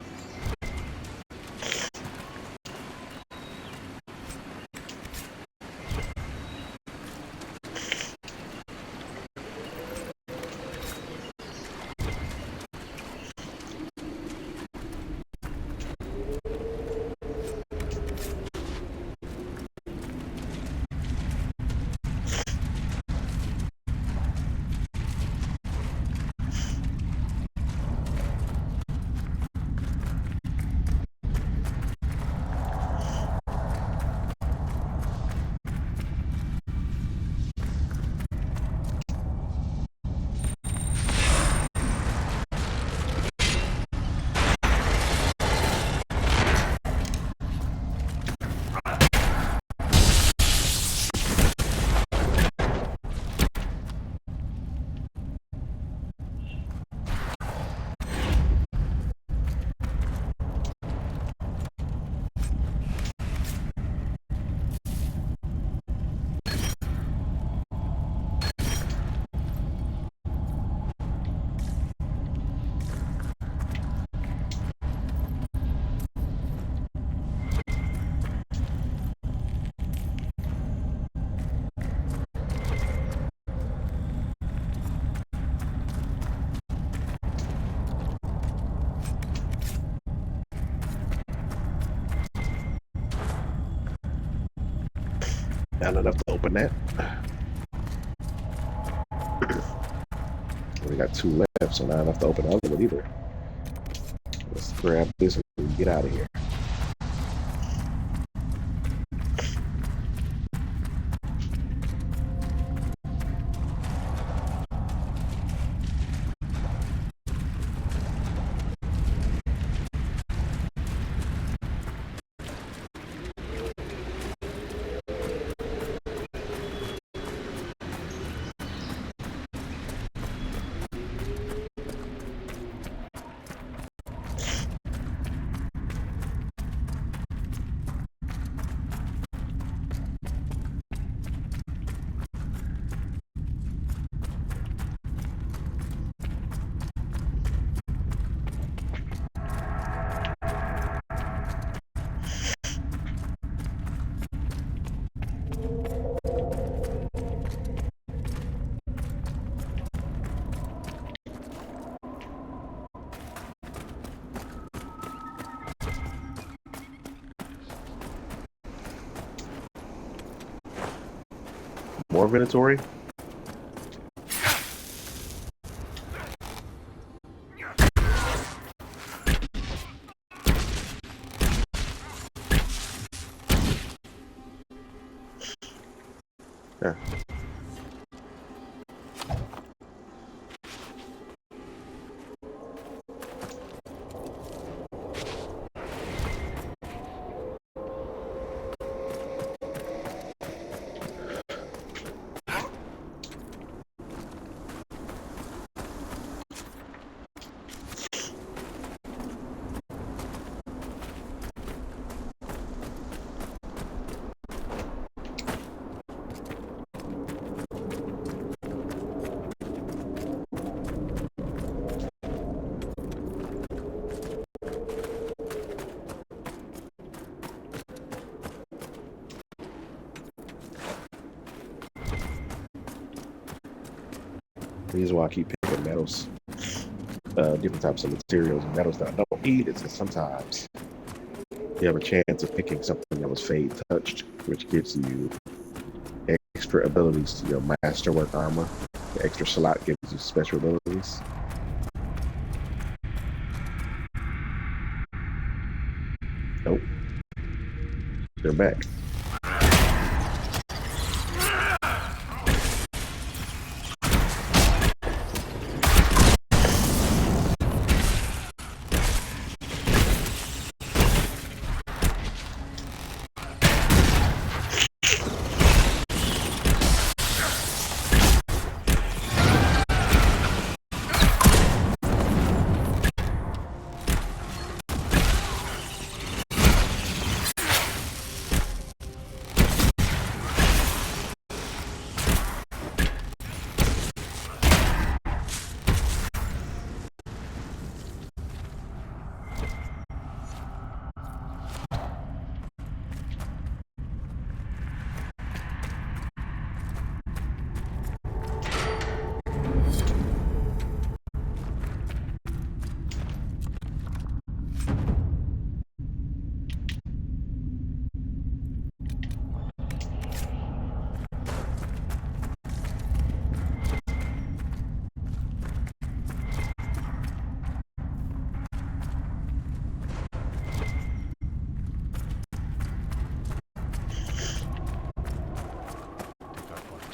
Speaker 1: Not enough to open that. We got 2 left, so not enough to open the other one either. Let's grab this and get out of here. More inventory. Yeah. The reason why I keep picking metals, different types of materials and metals that I don't need is that sometimes you have a chance of picking something that was fade touched, which gives you extra abilities to your masterwork armor. The extra slot gives you special abilities. Nope. They're back.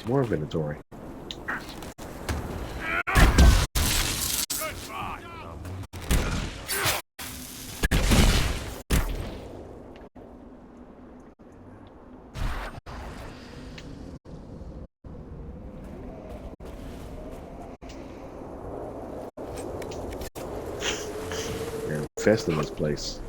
Speaker 1: More inventory. They're infesting this place.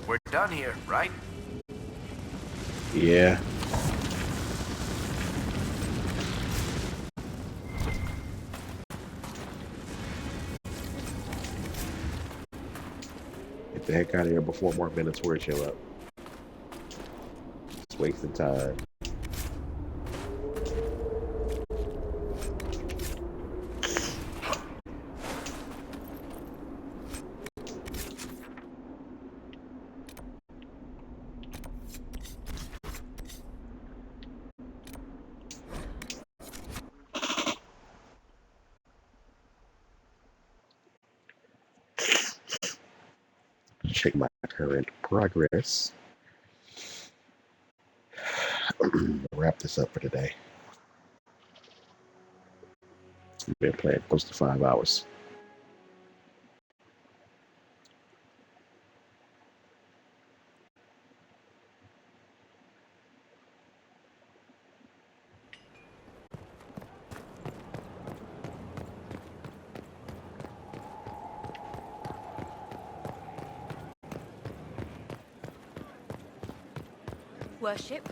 Speaker 15: We're done here, right?
Speaker 1: Yeah. Get the heck out of here before more Minotaurs show up. It's wasting time. Check my current progress. Wrap this up for today. We've been playing close to 5 hours.
Speaker 6: Worship?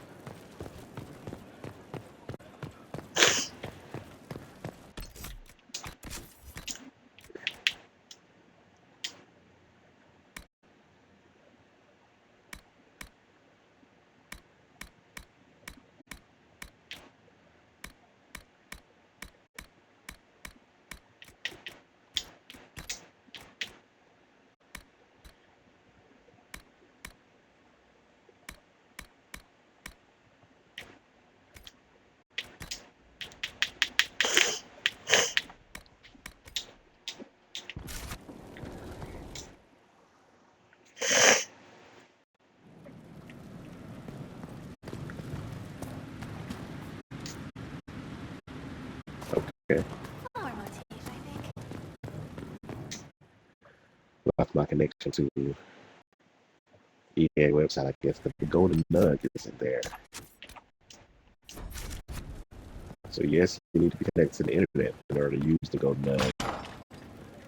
Speaker 6: Okay. Lost my connection to
Speaker 1: EA website, I guess, but the golden nug isn't there. So yes, you need to be connected to the internet in order to use the golden nug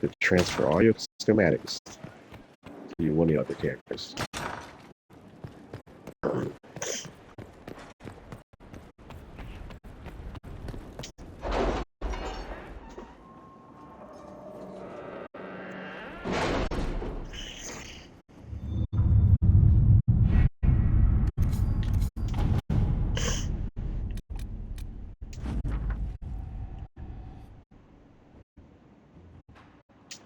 Speaker 1: to transfer all your schematics to one of the other characters.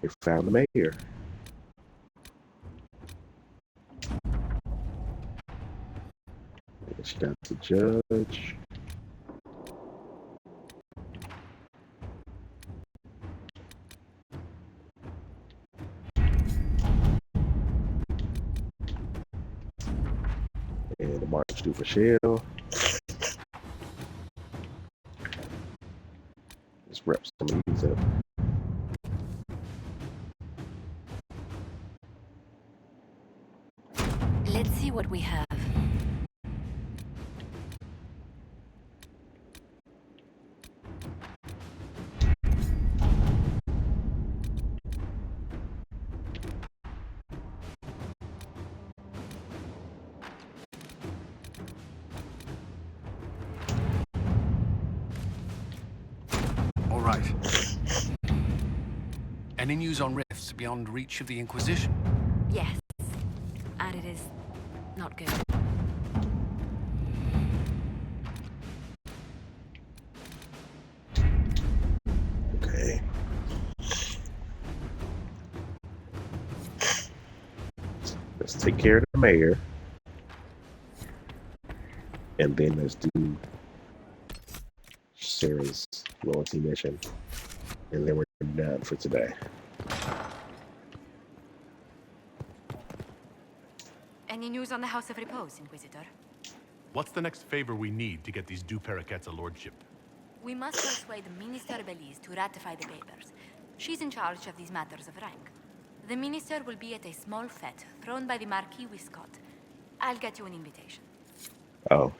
Speaker 1: We found the mayor. She got the judge. And the march due for Shell. Let's wrap some of these up.
Speaker 22: Let's see what we have.
Speaker 7: All right. Any news on rifts beyond reach of the Inquisition?
Speaker 22: Yes. And it is not good.
Speaker 1: Okay. Let's take care of the mayor. And then let's do Sarah's loyalty mission. And then we're done for today.
Speaker 22: Any news on the House of Repose, Inquisitor?
Speaker 5: What's the next favor we need to get these Du Paraquets a lordship?
Speaker 22: We must persuade Minister Belize to ratify the papers. She's in charge of these matters of rank. The minister will be at a small fete thrown by the Marquis Wiscott. I'll get you an invitation.
Speaker 1: Oh.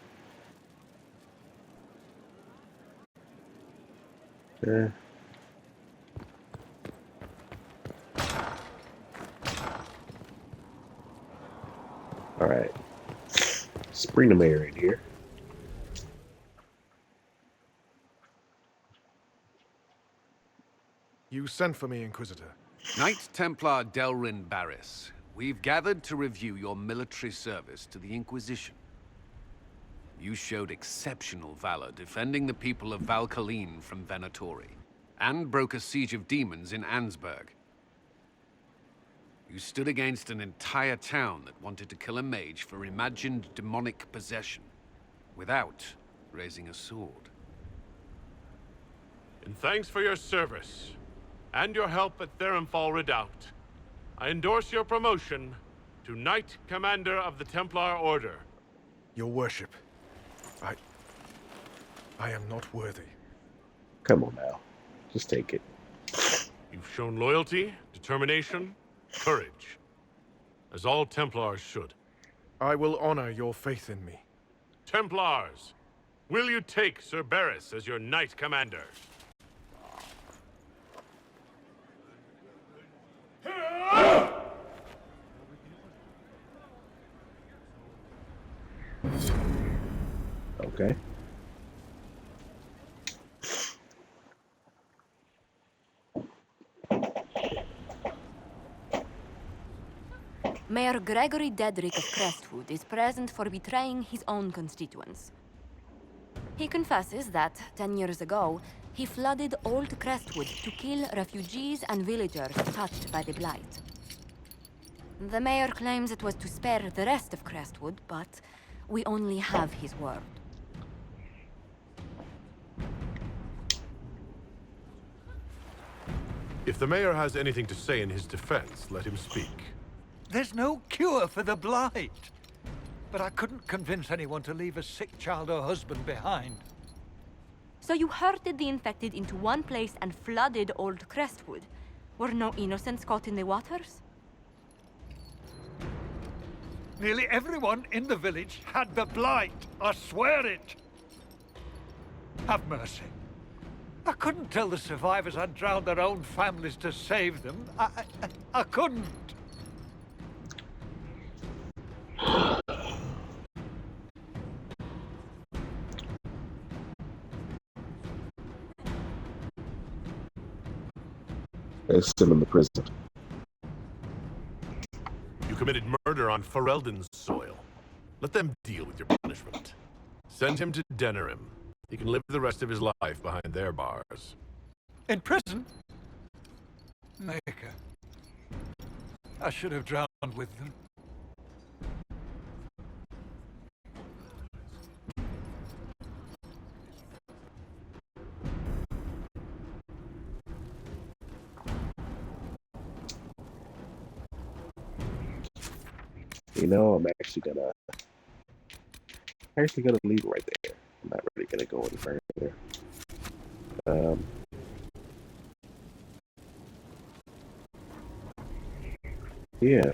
Speaker 1: Yeah. All right. Let's bring the mayor in here.
Speaker 4: You sent for me, Inquisitor.
Speaker 7: Knight Templar Delrin Barris, we've gathered to review your military service to the Inquisition. You showed exceptional valor defending the people of Valkaline from Venatori, and broke a siege of demons in Ansburg. You stood against an entire town that wanted to kill a mage for imagined demonic possession, without raising a sword.
Speaker 5: In thanks for your service, and your help at Therenfall Redoubt, I endorse your promotion to Knight Commander of the Templar Order.
Speaker 4: Your worship, I am not worthy.
Speaker 1: Come on now. Just take it.
Speaker 5: You've shown loyalty, determination, courage, as all Templars should.
Speaker 4: I will honor your faith in me.
Speaker 5: Templars, will you take Sir Barris as your Knight Commander?
Speaker 1: Okay.
Speaker 22: Mayor Gregory Dedrick of Crestwood is present for betraying his own constituents. He confesses that, 10 years ago, he flooded Old Crestwood to kill refugees and villagers touched by the Blight. The mayor claims it was to spare the rest of Crestwood, but we only have his word.
Speaker 5: If the mayor has anything to say in his defense, let him speak.
Speaker 3: There's no cure for the Blight. But I couldn't convince anyone to leave a sick child or husband behind.
Speaker 22: So you herded the infected into one place and flooded Old Crestwood? Were no innocents caught in the waters?
Speaker 3: Nearly everyone in the village had the Blight. I swear it. Have mercy. I couldn't tell the survivors I'd drowned their own families to save them. I couldn't.
Speaker 1: They're still in the prison.
Speaker 5: You committed murder on Ferelden's soil. Let them deal with your punishment. Send him to Denerim. He can live the rest of his life behind their bars.
Speaker 3: In prison? Maker. I should have drowned with them.
Speaker 1: You know, I'm actually gonna leave it right there. I'm not really gonna go any further. Yeah,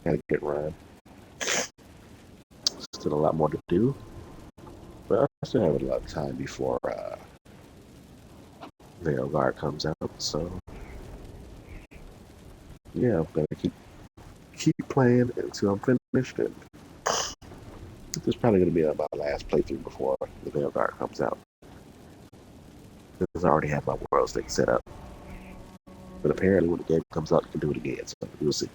Speaker 1: gotta get Ryan. Still a lot more to do, but I still have a lot of time before Veilguard comes out. So yeah, I'm gonna keep playing until I'm finished. And this is probably gonna be my last playthrough before the Veilguard comes out, because I already have my world state set up. But apparently, when the game comes out, you can do it again. So we'll see.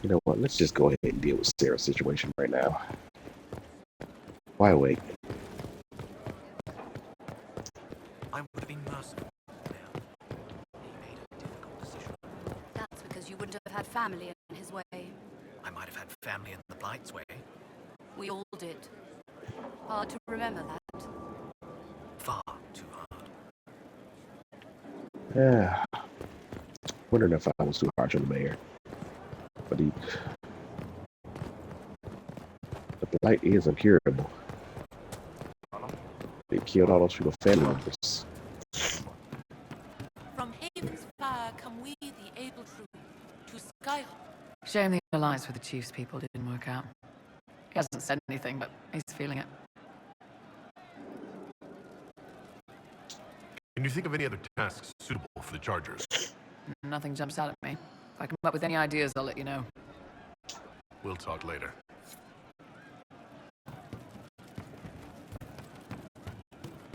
Speaker 1: You know what? Let's just go ahead and deal with Sarah's situation right now. Why wait?
Speaker 2: I would have been merciful. He made a difficult decision.
Speaker 22: That's because you wouldn't have had family in his way.
Speaker 2: I might have had family in the Blight's way.
Speaker 22: We all did. Hard to remember that.
Speaker 2: Far too hard.
Speaker 1: Yeah. Wondering if I was too harsh on the mayor. But the Blight is incurable. They killed all those people, family members.
Speaker 13: From Haven's fire come we, the able true, to Skyhawk.
Speaker 8: Shame the alliance with the Chief's people didn't work out. He hasn't said anything, but he's feeling it.
Speaker 5: Can you think of any other tasks suitable for the Chargers?
Speaker 8: Nothing jumps out at me. If I come up with any ideas, I'll let you know.
Speaker 5: We'll talk later.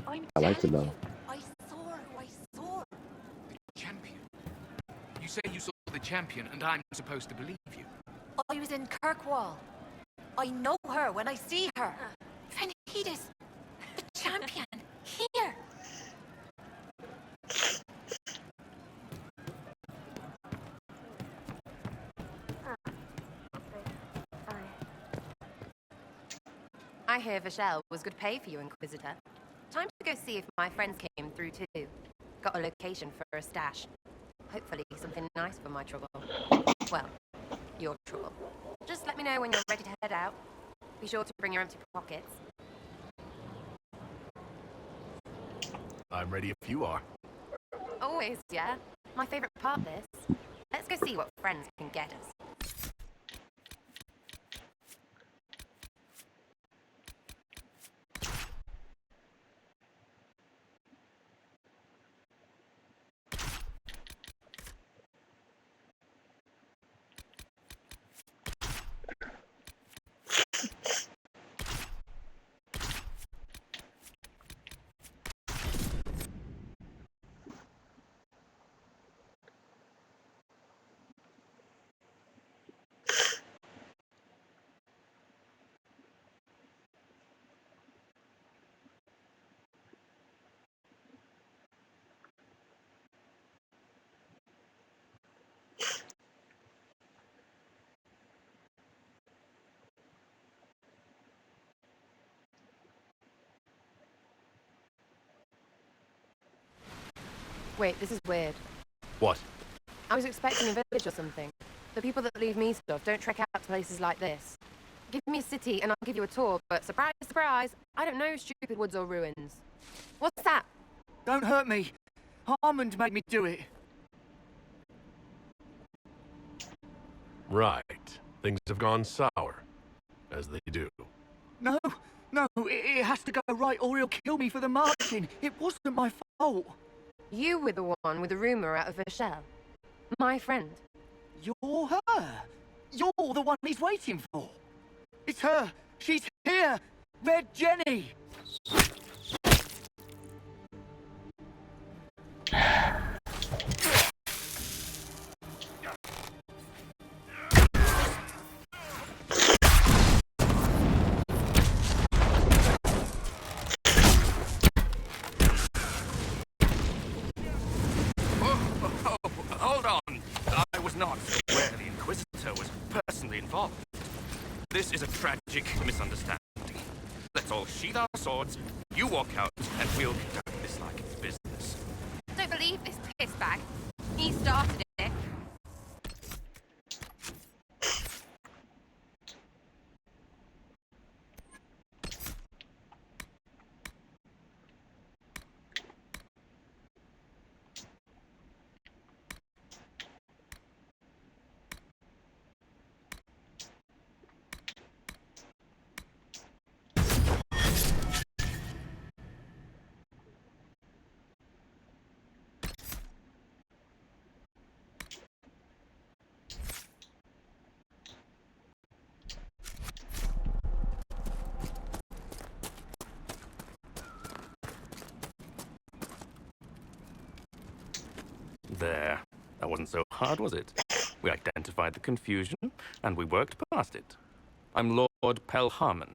Speaker 1: I like to know.
Speaker 13: I saw.
Speaker 2: The champion. You say you saw the champion, and I'm supposed to believe you.
Speaker 13: I was in Kirkwall. I know her when I see her. Fenhedis, the champion, here.
Speaker 9: I hear Vashel was good pay for you, Inquisitor. Time to go see if my friends came through too. Got a location for a stash. Hopefully something nice for my trouble. Well, your trouble. Just let me know when you're ready to head out. Be sure to bring your empty pockets.
Speaker 5: I'm ready if you are.
Speaker 9: Always, yeah. My favorite part of this. Let's go see what friends can get us. Wait, this is weird.
Speaker 5: What?
Speaker 9: I was expecting a village or something. The people that leave me stuff don't trek out to places like this. Give me a city and I'll give you a tour, but surprise, surprise, I don't know stupid woods or ruins. What's that?
Speaker 12: Don't hurt me. Harmond made me do it.
Speaker 19: Right. Things have gone sour. As they do.
Speaker 12: No, it has to go right or he'll kill me for the marching. It wasn't my fault.
Speaker 9: You were the one with the rumour out of Michelle. My friend.
Speaker 12: You're her. You're the one he's waiting for. It's her. She's here. Red Jenny.
Speaker 14: Hold on. I was not aware the Inquisitor was personally involved. This is a tragic misunderstanding. Let's all sheath our swords, you walk out, and we'll conduct this like it's business.
Speaker 9: Don't believe this pissbag. He started it.
Speaker 18: There. That wasn't so hard, was it? We identified the confusion, and we worked past it. I'm Lord Pelharmond.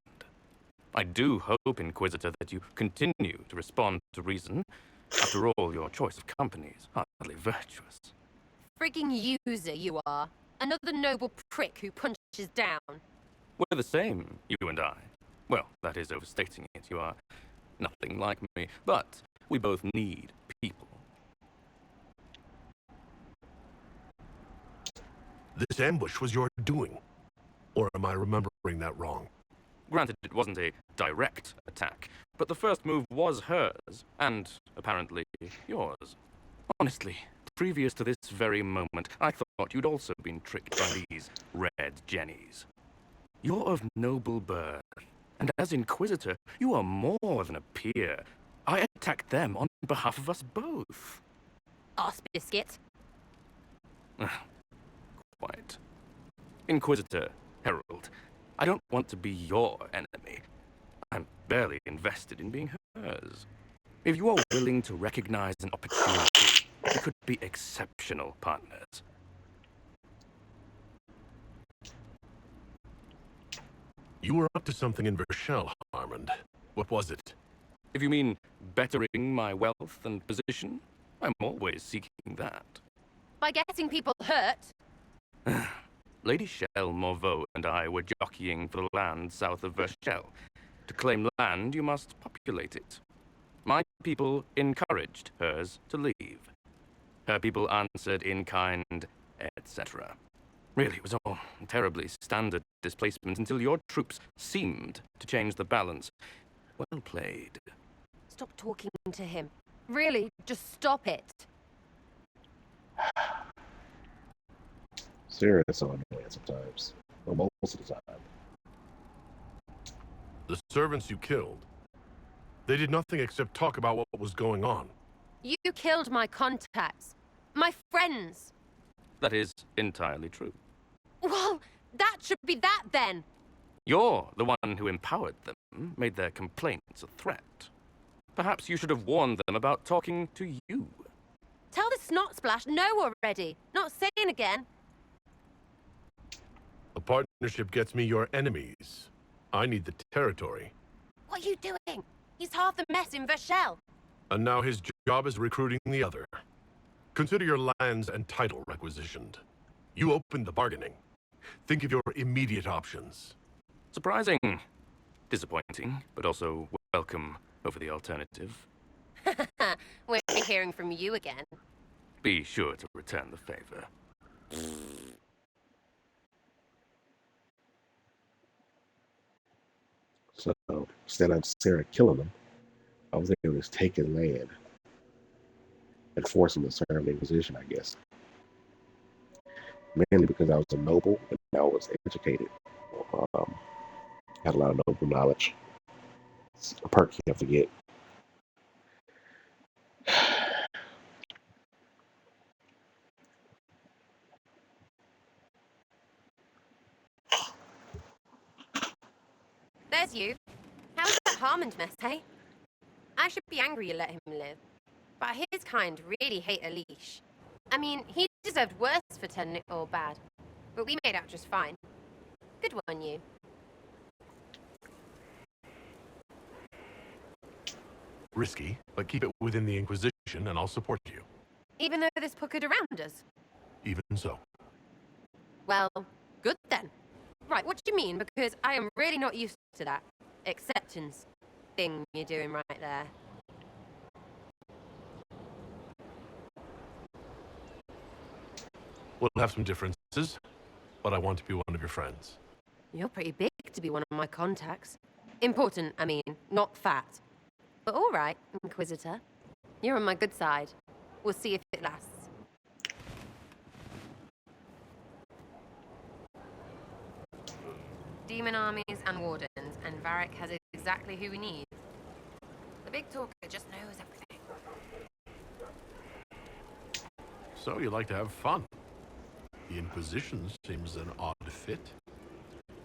Speaker 18: I do hope, Inquisitor, that you continue to respond to reason. After all, your choice of company is hardly virtuous.
Speaker 9: Frigging user you are. Another noble prick who punches down.
Speaker 18: We're the same, you and I. Well, that is overstating it. You are nothing like me, but we both need people.
Speaker 11: This ambush was your doing. Or am I remembering that wrong?
Speaker 18: Granted, it wasn't a direct attack, but the first move was hers, and apparently yours. Honestly, previous to this very moment, I thought you'd also been tricked by these Red Jennies. You're of noble birth, and as Inquisitor, you are more than a peer. I attacked them on behalf of us both.
Speaker 9: Arse biscuit.
Speaker 18: Quite. Inquisitor, Herald, I don't want to be your enemy. I'm barely invested in being hers. If you are willing to recognize an opportunity, we could be exceptional partners.
Speaker 11: You were up to something in Vershel, Harmond. What was it?
Speaker 18: If you mean bettering my wealth and position, I'm always seeking that.
Speaker 9: By getting people hurt.
Speaker 18: Lady Shell Morveau and I were jockeying for the land south of Vershel. To claim land, you must populate it. My people encouraged hers to leave. Her people answered in kind, etc. Really, it was all terribly standard displacement until your troops seemed to change the balance. Well played.
Speaker 9: Stop talking to him. Really, just stop it.
Speaker 1: Sarah is so annoying sometimes. Well, most of the time.
Speaker 11: The servants you killed, they did nothing except talk about what was going on.
Speaker 9: You killed my contacts. My friends.
Speaker 18: That is entirely true.
Speaker 9: Well, that should be that then.
Speaker 18: You're the one who empowered them, made their complaints a threat. Perhaps you should have warned them about talking to you.
Speaker 9: Tell the snot splash no already. Not saying again.
Speaker 11: A partnership gets me your enemies. I need the territory.
Speaker 9: What are you doing? He's half the mess in Vershel.
Speaker 11: And now his job is recruiting the other. Consider your lands and title requisitioned. You opened the bargaining. Think of your immediate options.
Speaker 18: Surprising. Disappointing, but also welcome over the alternative.
Speaker 9: We're hearing from you again.
Speaker 18: Be sure to return the favor.
Speaker 1: So instead of Sarah killing him, I was able to just take his land and force him to serve the Inquisition, I guess. Mainly because I was a noble and I was educated. Had a lot of noble knowledge. It's a perk you have to get.
Speaker 9: There's you. How's that Harmond mess, hey? I should be angry you let him live. But his kind really hate a leash. I mean, he deserved worse for turning it all bad. But we made out just fine. Good one, you.
Speaker 5: Risky, but keep it within the Inquisition and I'll support you.
Speaker 9: Even though this puckered around us?
Speaker 5: Even so.
Speaker 9: Well, good then. Right, what do you mean? Because I am really not used to that acceptance thing you're doing right there.
Speaker 5: We'll have some differences, but I want to be one of your friends.
Speaker 9: You're pretty big to be one of my contacts. Important, I mean, not fat. But all right, Inquisitor. You're on my good side. We'll see if it lasts. Demon armies and wardens, and Varric has exactly who we need. The big talker just knows everything.
Speaker 5: So you like to have fun. The Inquisition seems an odd fit.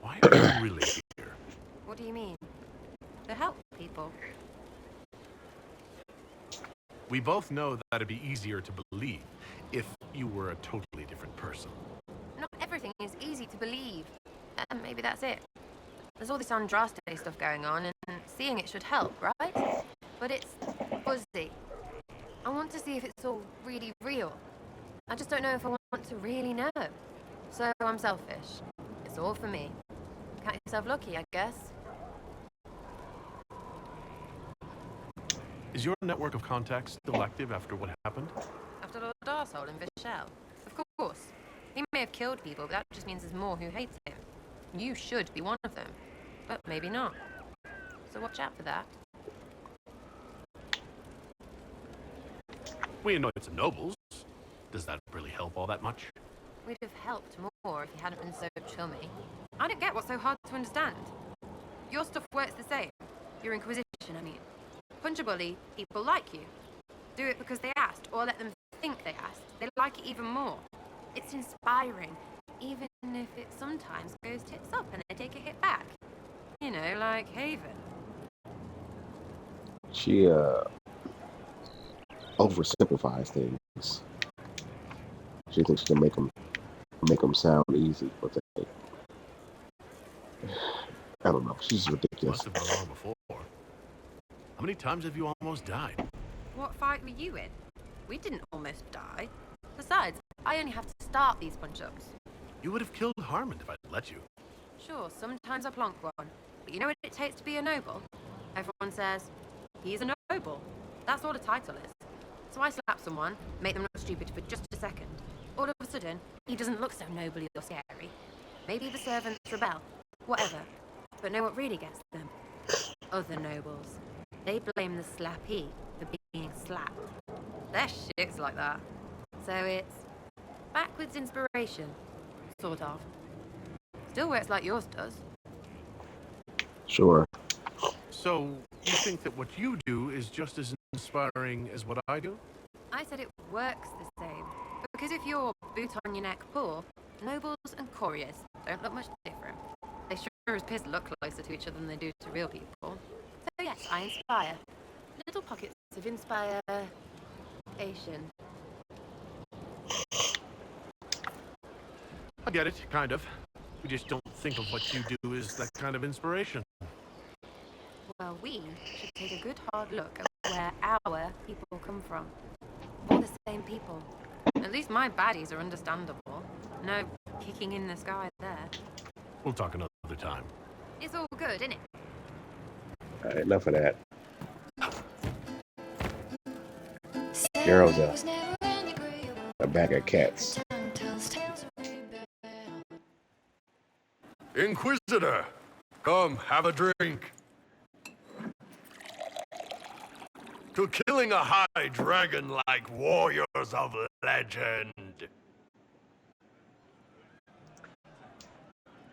Speaker 5: Why are you really here?
Speaker 9: What do you mean? To help people.
Speaker 5: We both know that it'd be easier to believe if you were a totally different person.
Speaker 9: Not everything is easy to believe. Maybe that's it. There's all this Andraste stuff going on, and seeing it should help, right? But it's fuzzy. I want to see if it's all really real. I just don't know if I want to really know. So I'm selfish. It's all for me. Count yourself lucky, I guess.
Speaker 5: Is your network of contacts still active after what happened?
Speaker 9: After Lord Arsehole in Vishel? Of course. He may have killed people, but that just means there's more who hate him. You should be one of them. But maybe not. So watch out for that.
Speaker 5: We annoyed some nobles. Does that really help all that much?
Speaker 9: We'd have helped more if you hadn't been so chummy. I don't get what's so hard to understand. Your stuff works the same. Your Inquisition, I mean. Punch a bully, people like you. Do it because they asked, or let them think they asked. They like it even more. It's inspiring, even if it sometimes goes tits up and they take a hit back. You know, like Haven.
Speaker 1: She oversimplifies things. She thinks she can make them sound easy, but they, I don't know. She's ridiculous.
Speaker 5: Must have been wrong before. How many times have you almost died?
Speaker 9: What fight were you in? We didn't almost die. Besides, I only have to start these punch-ups.
Speaker 5: You would have killed Harmond if I'd let you.
Speaker 9: Sure, sometimes I plonk one. But you know what it takes to be a noble? Everyone says, he's a noble. That's all a title is. So I slap someone, make them look stupid for just a second. All of a sudden, he doesn't look so nobly or scary. Maybe the servants rebel. Whatever. But know what really gets them? Other nobles. They blame the slappee for being slapped. Their shit's like that. So it's backwards inspiration. Sort of. Still works like yours does.
Speaker 1: Sure.
Speaker 5: So, you think that what you do is just as inspiring as what I do?
Speaker 9: I said it works the same. Because if you're boot on your neck poor, nobles and couriers don't look much different. They sure as piss look closer to each other than they do to real people. So yes, I inspire. Little pockets of inspiration.
Speaker 5: I get it, kind of. We just don't think of what you do as that kind of inspiration.
Speaker 9: Well, we should take a good hard look at where our people come from. All the same people. At least my baddies are understandable. No kicking in the sky there.
Speaker 5: We'll talk another time.
Speaker 9: It's all good, isn't it?
Speaker 1: All right, enough of that. Girls a bag of cats.
Speaker 11: Inquisitor, come have a drink. To killing a high dragon like warriors of legend.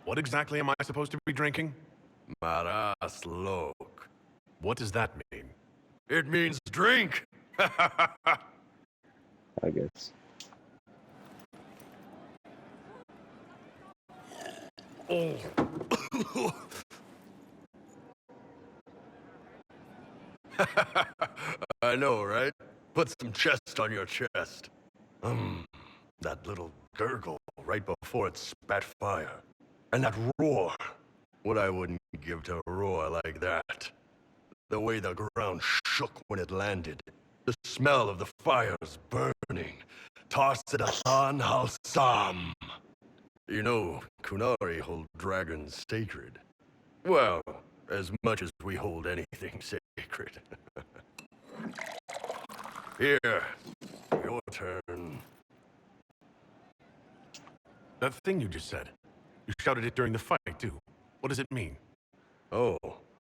Speaker 16: What exactly am I supposed to be drinking?
Speaker 11: Maras Lok.
Speaker 16: What does that mean?
Speaker 11: It means drink!
Speaker 1: I guess.
Speaker 11: Oh. I know, right? Put some chest on your chest. That little gurgle right before it spat fire. And that roar. What I wouldn't give to roar like that. The way the ground shook when it landed. The smell of the fires burning. Tarsidatan Halsam. You know, Kunari hold dragons sacred. Well, as much as we hold anything sacred. Here, your turn.
Speaker 16: That thing you just said. You shouted it during the fight, too. What does it mean?
Speaker 11: Oh,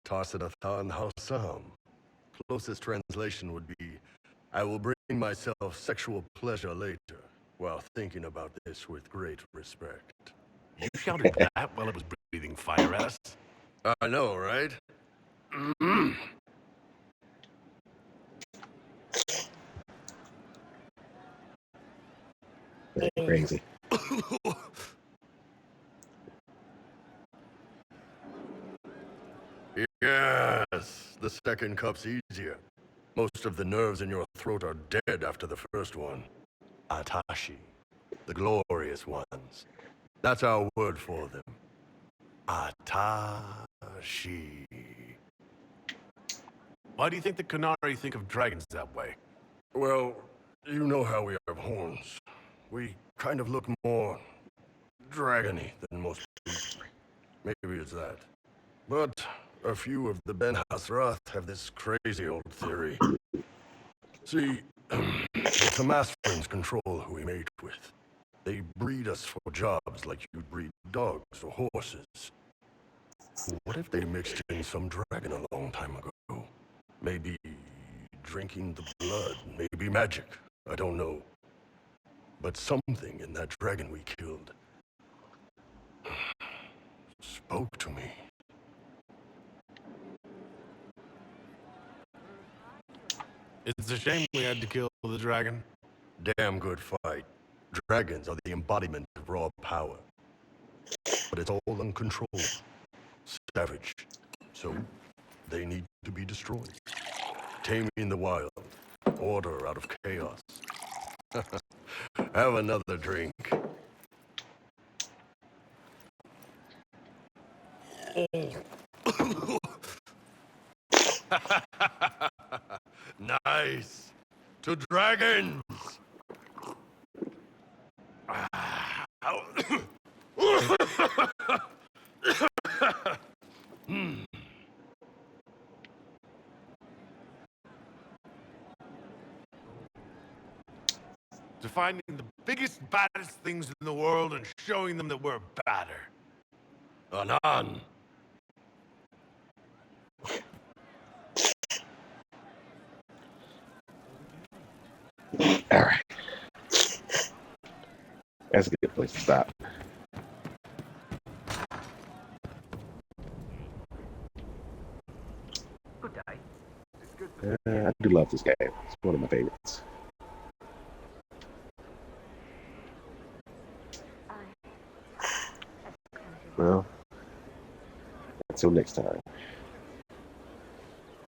Speaker 11: Tarsidatan Halsam. Closest translation would be, I will bring myself sexual pleasure later, while thinking about this with great respect.
Speaker 16: You shouted that while it was breathing fire at us?
Speaker 11: I know, right?
Speaker 1: Crazy.
Speaker 11: Yes, the second cup's easier. Most of the nerves in your throat are dead after the first one. Atashi, the glorious ones. That's our word for them. Atashi.
Speaker 16: Why do you think the Kunari think of dragons that way?
Speaker 11: Well, you know how we have horns. We kind of look more dragony than most people. Maybe it's that. But a few of the Ben Hasrath have this crazy old theory. See, it's the Master's control who we mate with. They breed us for jobs like you'd breed dogs or horses. What if they mixed in some dragon a long time ago? Maybe drinking the blood, maybe magic, I don't know. But something in that dragon we killed spoke to me.
Speaker 16: It's a shame we had to kill the dragon.
Speaker 11: Damn good fight. Dragons are the embodiment of raw power. But it's all uncontrolled. Savage. So, they need to be destroyed. Taming the wild. Order out of chaos. Have another drink. Nice. To dragons.
Speaker 16: To finding the biggest, baddest things in the world and showing them that we're badder.
Speaker 11: Anan.
Speaker 1: Alright. That's a good place to stop.
Speaker 10: Good day.
Speaker 1: I do love this game. It's one of my favorites. Well, until next time.